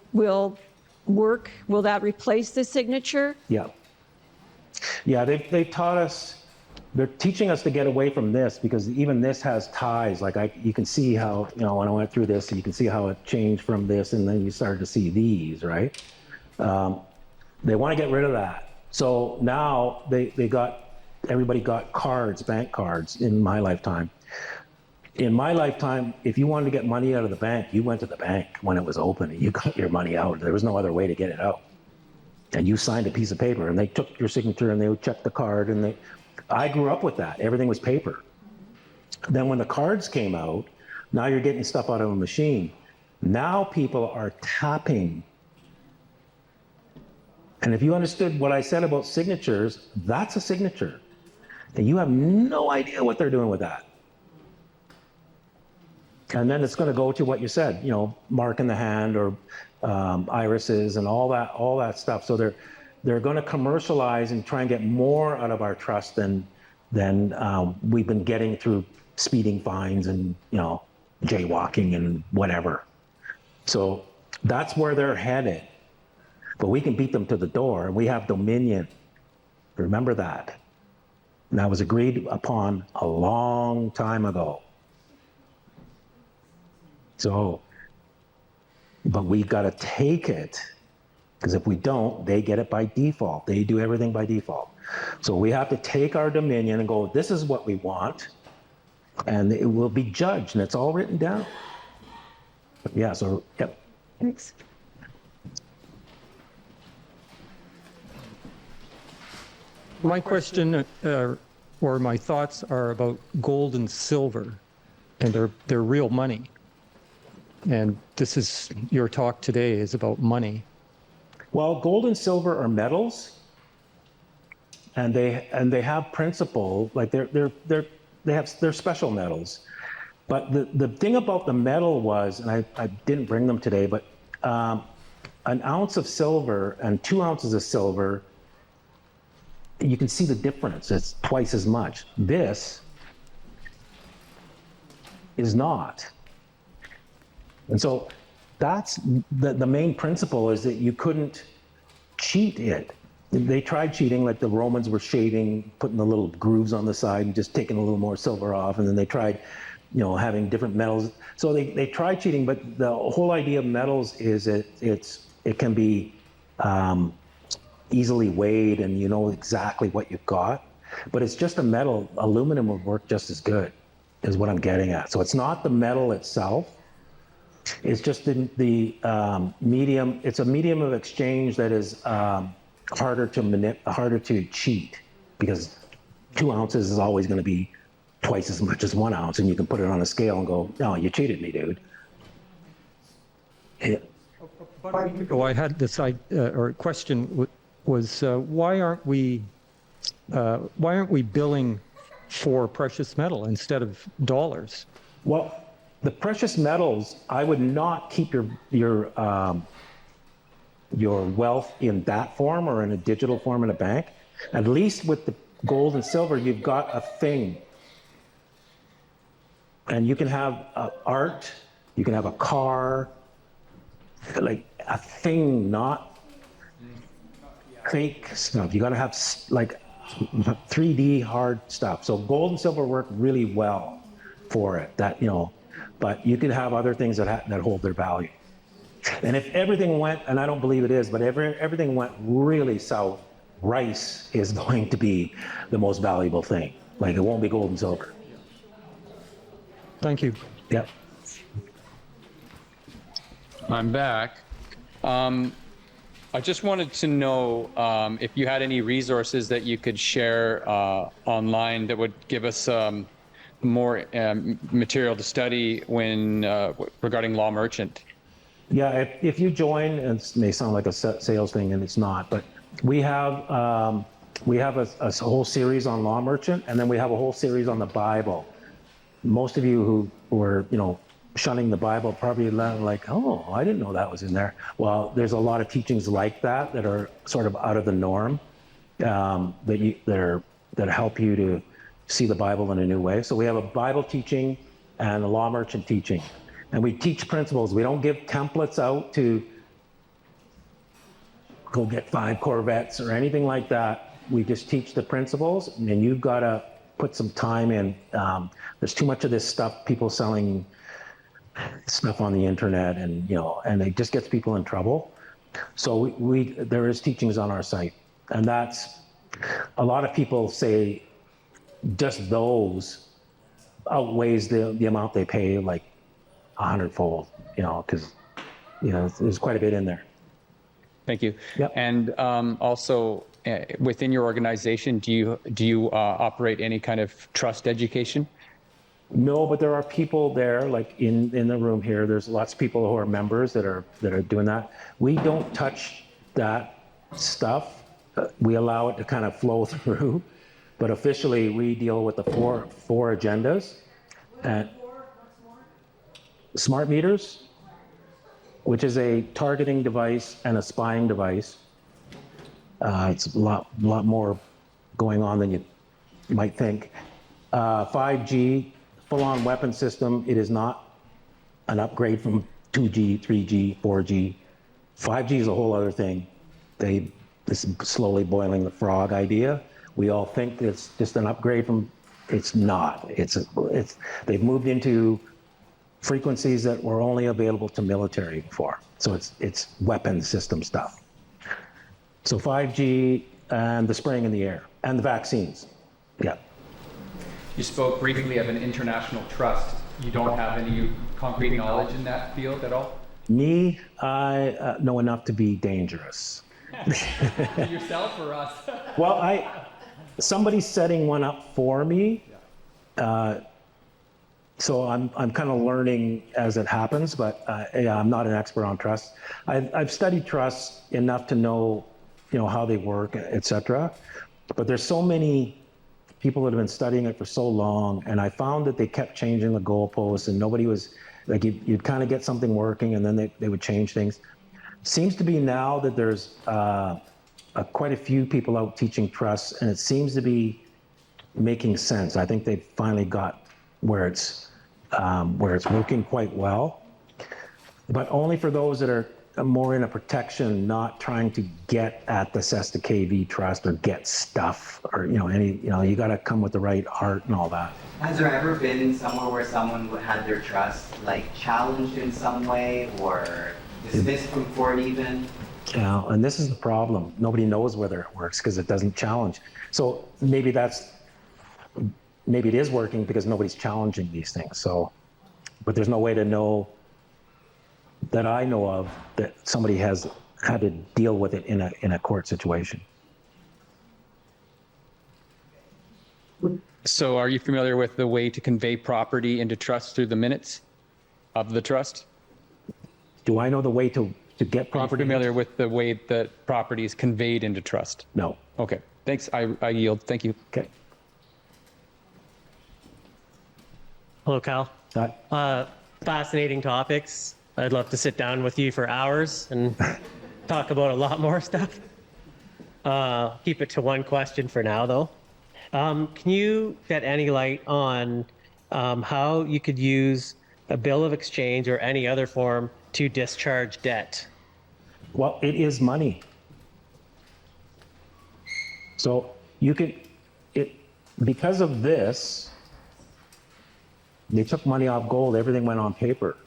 work. Will that replace the signature? Yeah. Yeah, they've taught us, they're teaching us to get away from this because even this has ties. Like you can see how, when I went through this, you can see how it changed from this and then you started to see these, right? They want to get rid of that. So now everybody got cards, bank cards in my lifetime. In my lifetime, if you wanted to get money out of the bank, you went to the bank when it was open and you got your money out. There was no other way to get it out. And you signed a piece of paper and they took your signature and they would check the card and I grew up with that. Everything was paper. Then when the cards came out, now you're getting stuff out of a machine. Now people are tapping. And if you understood what I said about signatures, that's a signature. And you have no idea what they're doing with that. And then it's going to go to what you said, mark in the hand or irises and all that stuff. So they're going to commercialize and try and get more out of our trust than we've been getting through speeding fines and jaywalking and whatever. So that's where they're headed. But we can beat them to the door. We have dominion. Remember that. And that was agreed upon a long time ago. So, but we got to take it, because if we don't, they get it by default. They do everything by default. So we have to take our dominion and go, this is what we want, and it will be judged, and it's all written down. Yeah, so, yep. Thanks. My question or my thoughts are about gold and silver, and they're real money. And your talk today is about money. Well, gold and silver are metals, and they have principle. Like they're special metals. But the thing about the metal was, and I didn't bring them today, but an ounce of silver and 2 ounces of silver, you can see the difference. It's twice as much. This is not. And so that's the main principle, is that you couldn't cheat it. They tried cheating, like the Romans were shaving, putting the little grooves on the side and just taking a little more silver off. And then they tried, having different metals. So they tried cheating, but the whole idea of metals is it can be easily weighed and you know exactly what you've got. But it's just a metal. Aluminum would work just as good, is what I'm getting at. So it's not the metal itself. It's just the medium. It's a medium of exchange that is harder to cheat, because 2 ounces is always going to be twice as much as 1 ounce, and you can put it on a scale and go, "No, you cheated me, dude." About a week ago, I had this question was why aren't we billing for precious metal instead of dollars? Well, the precious metals, I would not keep your wealth in that form or in a digital form in a bank. At least with the gold and silver, you've got a thing. And you can have art, you can have a car, like a thing, not fake stuff. You got to have like 3D hard stuff. So gold and silver work really well for it. But you can have other things that hold their value. And if everything went, and I don't believe it is, but everything went really south, rice is going to be the most valuable thing. Like, it won't be gold and silver. Thank you. Yep. I'm back. I just wanted to know if you had any resources that you could share online that would give us more material to study when regarding law merchant. Yeah, if you join, and it may sound like a sales thing, and it's not, but we have a whole series on law merchant, and then we have a whole series on the Bible. Most of you who were, shunning the Bible probably like, oh, I didn't know that was in there. Well, there's a lot of teachings like that that are sort of out of the norm, that help you to see the Bible in a new way. So we have a Bible teaching and a law merchant teaching. And we teach principles. We don't give templates out to go get 5 Corvettes or anything like that. We just teach the principles, and you've got to put some time in. There's too much of this stuff, people selling stuff on the internet, and and it just gets people in trouble. So there is teachings on our site, and that's, a lot of people say just those outweighs the amount they pay, like 100-fold, because there's quite a bit in there. Thank you. Yep. And also within your organization, do you operate any kind of trust education? No, but there are people there, like in the room here. There's lots of people who are members that are doing that. We don't touch that stuff. We allow it to kind of flow through, but officially we deal with the four agendas. And smart meters, which is a targeting device and a spying device. It's a lot more going on than you might think. 5G, full-on weapon system. It is not an upgrade from 2G, 3G, 4G. 5G is a whole other thing. This is slowly boiling the frog idea. We all think it's just an upgrade from. It's not. They've moved into frequencies that were only available to military before. So it's weapon system stuff. So 5G and the spraying in the air and the vaccines. Yeah. You spoke briefly of an international trust. You don't have any concrete knowledge in that field at all? Me, I know enough to be dangerous. Yourself or us? Well, somebody's setting one up for me. So I'm kind of learning as it happens, but yeah, I'm not an expert on trust. I've studied trusts enough to know, how they work, etc. But there's so many people that have been studying it for so long, and I found that they kept changing the goalposts, and nobody was like, you'd kind of get something working, and then they would change things. Seems to be now that there's quite a few people out teaching trusts, and it seems to be making sense. I think they've finally got where it's working quite well, but only for those that are more in a protection, not trying to get at the Cesta KV trust or get stuff, or you got to come with the right heart and all that. Has there ever been somewhere where someone had their trust challenged in some way or dismissed from court even? Yeah, and this is the problem. Nobody knows whether it works because it doesn't challenge. So maybe it is working because nobody's challenging these things. So, but there's no way to know that I know of that somebody has had to deal with it in a court situation. So are you familiar with the way to convey property into trust through the minutes of the trust? Do I know the way to get Are you property? familiar with the way that property is conveyed into trust? No. Okay, thanks. I yield. Thank you. Okay. Hello, Cal. Hi. Fascinating topics. I'd love to sit down with you for hours and talk about a lot more stuff. Keep it to one question for now, though. Can you shed any light on how you could use a bill of exchange or any other form to discharge debt? Well, it is money. So because of this, they took money off gold, everything went on paper.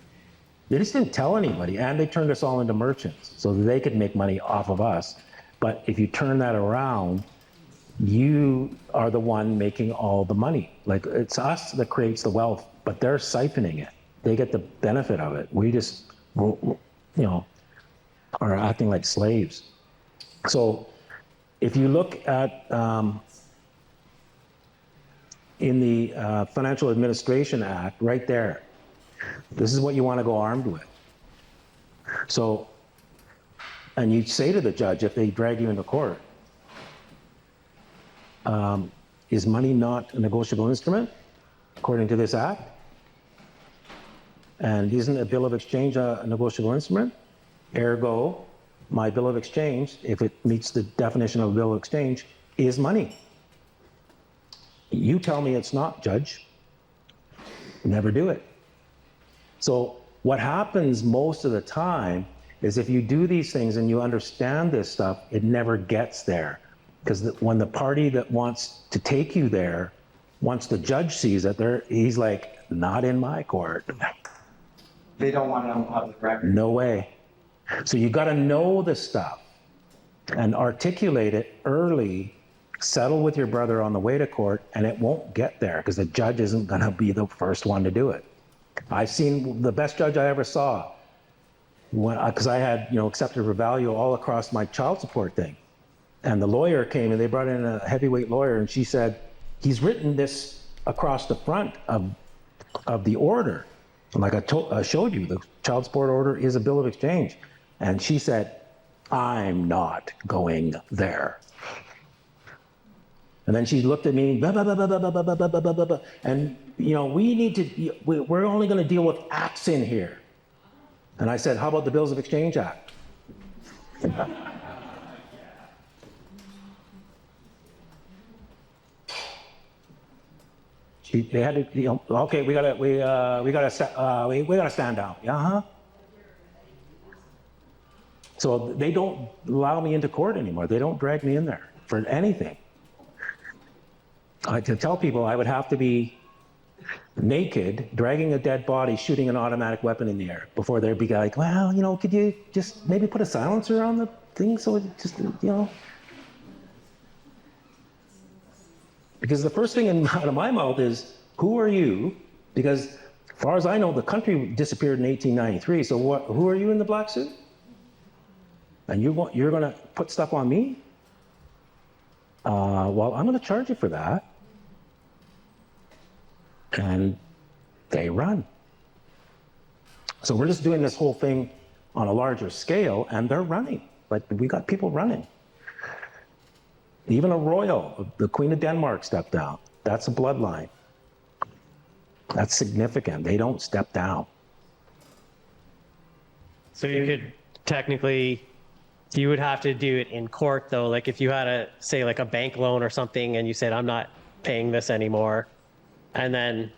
They just didn't tell anybody, and they turned us all into merchants so they could make money off of us. But if you turn that around, you are the one making all the money. Like, it's us that creates the wealth, but they're siphoning it. They get the benefit of it. We just, are acting like slaves. So if you look at in the Financial Administration Act, right there, this is what you want to go armed with. So, and you say to the judge, if they drag you into court, is money not a negotiable instrument according to this act? And isn't a bill of exchange a negotiable instrument? Ergo, my bill of exchange, if it meets the definition of a bill of exchange, is money. You tell me it's not, Judge. Never do it. So what happens most of the time is if you do these things and you understand this stuff, it never gets there. Because when the party that wants to take you there, once the judge sees it, he's like, not in my court. They don't want it on public record. No way. So you got to know the stuff and articulate it early, settle with your brother on the way to court, and it won't get there because the judge isn't going to be the first one to do it. I've seen the best judge I ever saw, because I had, accepted for value all across my child support thing. And the lawyer came and they brought in a heavyweight lawyer and she said, he's written this across the front of the order. Like I showed you, the child support order is a bill of exchange. And she said, I'm not going there. And then she looked at me, blah, blah, blah, blah, blah, blah, blah, blah, blah, blah, blah. And, we're only going to deal with acts in here. And I said, how about the Bills of Exchange Act? They had to, okay, we gotta stand down. Uh-huh. So they don't allow me into court anymore. They don't drag me in there for anything. To tell people I would have to be naked, dragging a dead body, shooting an automatic weapon in the air before they'd be like, well, could you just maybe put a silencer on the thing so it just, Because the first thing out of my mouth is, who are you? Because as far as I know, the country disappeared in 1893. So who are you in the black suit? And you're going to put stuff on me? Well, I'm going to charge you for that. And they run. So we're just doing this whole thing on a larger scale, and they're running. Like, we got people running. Even a royal, the Queen of Denmark stepped down. That's a bloodline. That's significant. They don't step down. So you could technically, you would have to do it in court though. Like if you had a bank loan or something and you said, I'm not paying this anymore. And then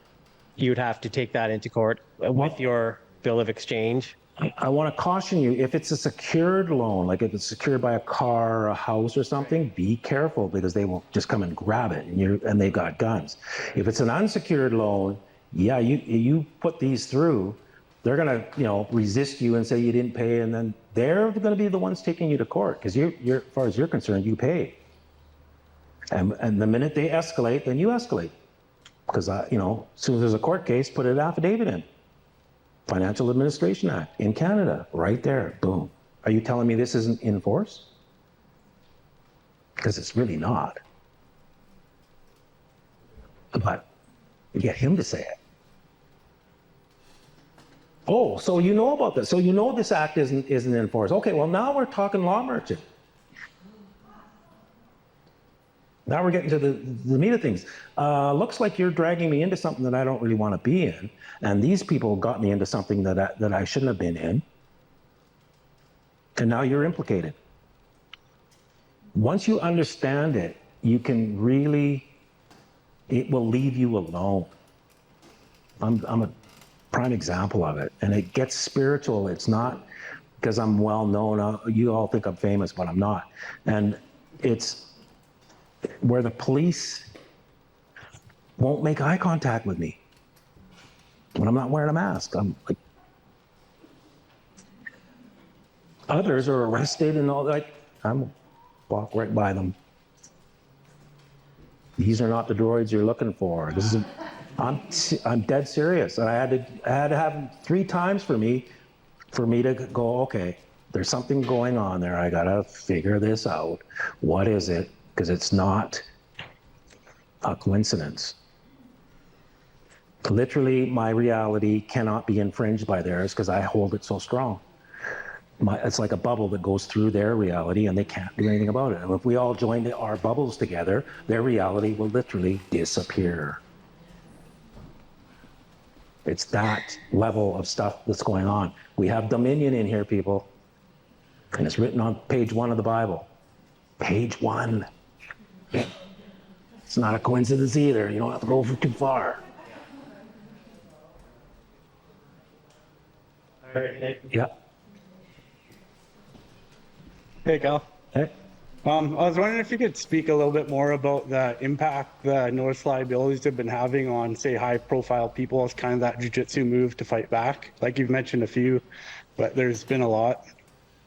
you would have to take that into court with your bill of exchange. I want to caution you, if it's a secured loan, like if it's secured by a car or a house or something, be careful because they will just come and grab it and they've got guns. If it's an unsecured loan, yeah, you put these through, they're going to, resist you and say you didn't pay, and then they're going to be the ones taking you to court because as far as you're concerned, you paid. And the minute they escalate, then you escalate. Because, as soon as there's a court case, put an affidavit in. Financial Administration Act in Canada, right there, boom. Are you telling me this isn't in force? Because it's really not. But you get him to say it. Oh, so you know about this. So you know this act isn't in force. Okay, well now we're talking law merchant. Now we're getting to the meat of things. Looks like you're dragging me into something that I don't really want to be in. And these people got me into something that I shouldn't have been in. And now you're implicated. Once you understand it, you can really, it will leave you alone. I'm a prime example of it. And it gets spiritual. It's not because I'm well known. You all think I'm famous, but I'm not. And it's where the police won't make eye contact with me when I'm not wearing a mask. I'm like, others are arrested and all that. I'm walk right by them. These are not the droids you're looking for. This is I'm dead serious. And I had to have them 3 times for me to go, okay, There's something going on there. I gotta figure this out. What is it? Because it's not a coincidence. Literally, my reality cannot be infringed by theirs because I hold it so strong. It's like a bubble that goes through their reality and they can't do anything about it. And if we all join our bubbles together, their reality will literally disappear. It's that level of stuff that's going on. We have dominion in here, people. And it's written on page 1 of the Bible. Page 1. It's not a coincidence either. You don't have to go too far. All right. Yeah. Hey, Cal. Hey. I was wondering if you could speak a little bit more about the impact the notice liabilities have been having on, say, high-profile people as kind of that jiu-jitsu move to fight back. Like you've mentioned a few, but there's been a lot.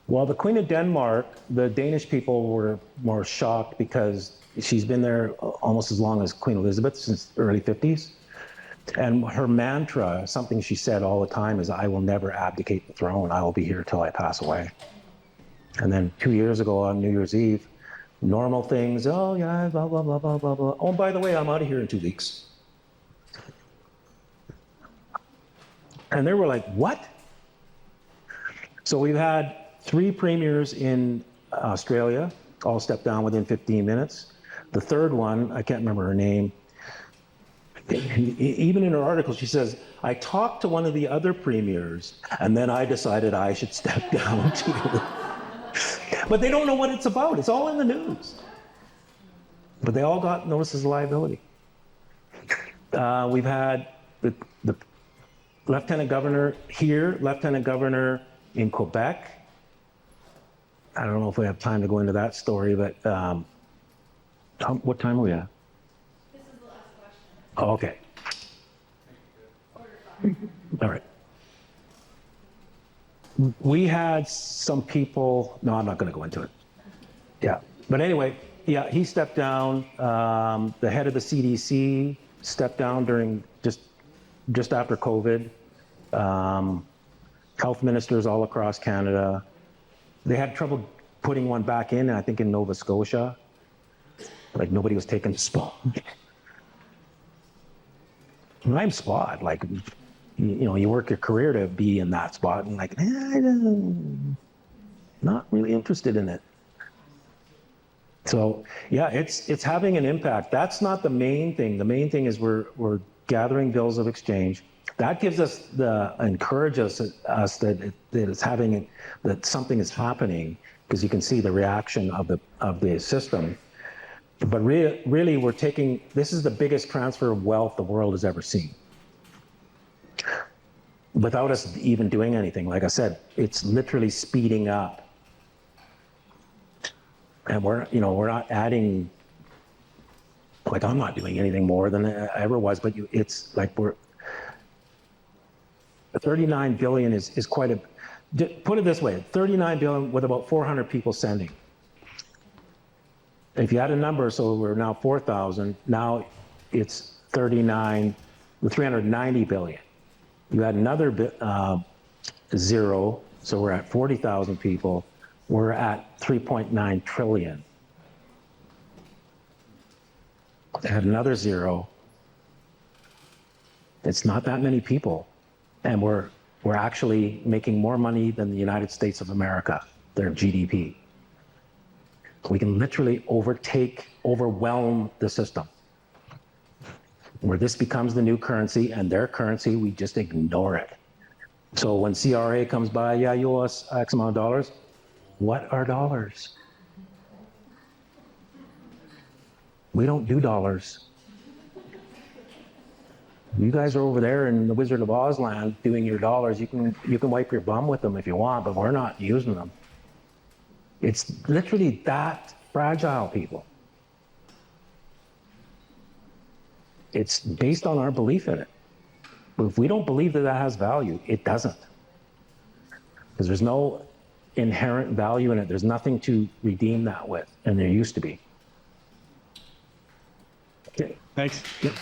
Well, the Queen of Denmark, the Danish people were more shocked because she's been there almost as long as Queen Elizabeth, since the early 50s. And her mantra, something she said all the time, is, I will never abdicate the throne. I will be here till I pass away. And then 2 years ago on New Year's Eve, normal things, oh yeah, blah, blah, blah, blah, blah, blah. Oh, and by the way, I'm out of here in 2 weeks. And they were like, what? So we've had 3 premiers in Australia, all stepped down within 15 minutes. The third one, I can't remember her name. Even in her article, she says, I talked to one of the other premiers, and then I decided I should step down too. But they don't know what it's about. It's all in the news. But they all got notices of liability. We've had the lieutenant governor here, lieutenant governor in Quebec. I don't know if we have time to go into that story, but what time are we at? This is the last question. Oh, okay. All right. We had some people, no, I'm not going to go into it. Yeah. But anyway, yeah, he stepped down. The head of the CDC stepped down during just after COVID. Health ministers all across Canada. They had trouble putting one back in, I think in Nova Scotia. Like nobody was taking the spot. I'm spot, like, you know, you work your career to be in that spot and like, I'm not really interested in it. So yeah, it's having an impact. That's not the main thing. The main thing is we're gathering bills of exchange. That gives us encourages us that it's having, that something is happening, because you can see the reaction of the system. But really we're taking, this is the biggest transfer of wealth the world has ever seen. Without us even doing anything. Like I said, it's literally speeding up. And we're not adding, like I'm not doing anything more than I ever was, but it's like 39 billion is quite a, put it this way, 39 billion with about 400 people sending. If you add a number, so we're now 4,000, now it's 390 billion. You add another zero, so we're at 40,000 people. We're at 3.9 trillion. Add another zero. It's not that many people. And we're actually making more money than the United States of America, their GDP. We can literally overwhelm the system. Where this becomes the new currency and their currency, we just ignore it. So when CRA comes by, yeah, you owe us X amount of dollars. What are dollars? We don't do dollars. You guys are over there in the Wizard of Oz land doing your dollars. You can wipe your bum with them if you want, but we're not using them. It's literally that fragile, people. It's based on our belief in it. But if we don't believe that has value, it doesn't. Because there's no inherent value in it. There's nothing to redeem that with, and there used to be. Okay. Thanks. Yep.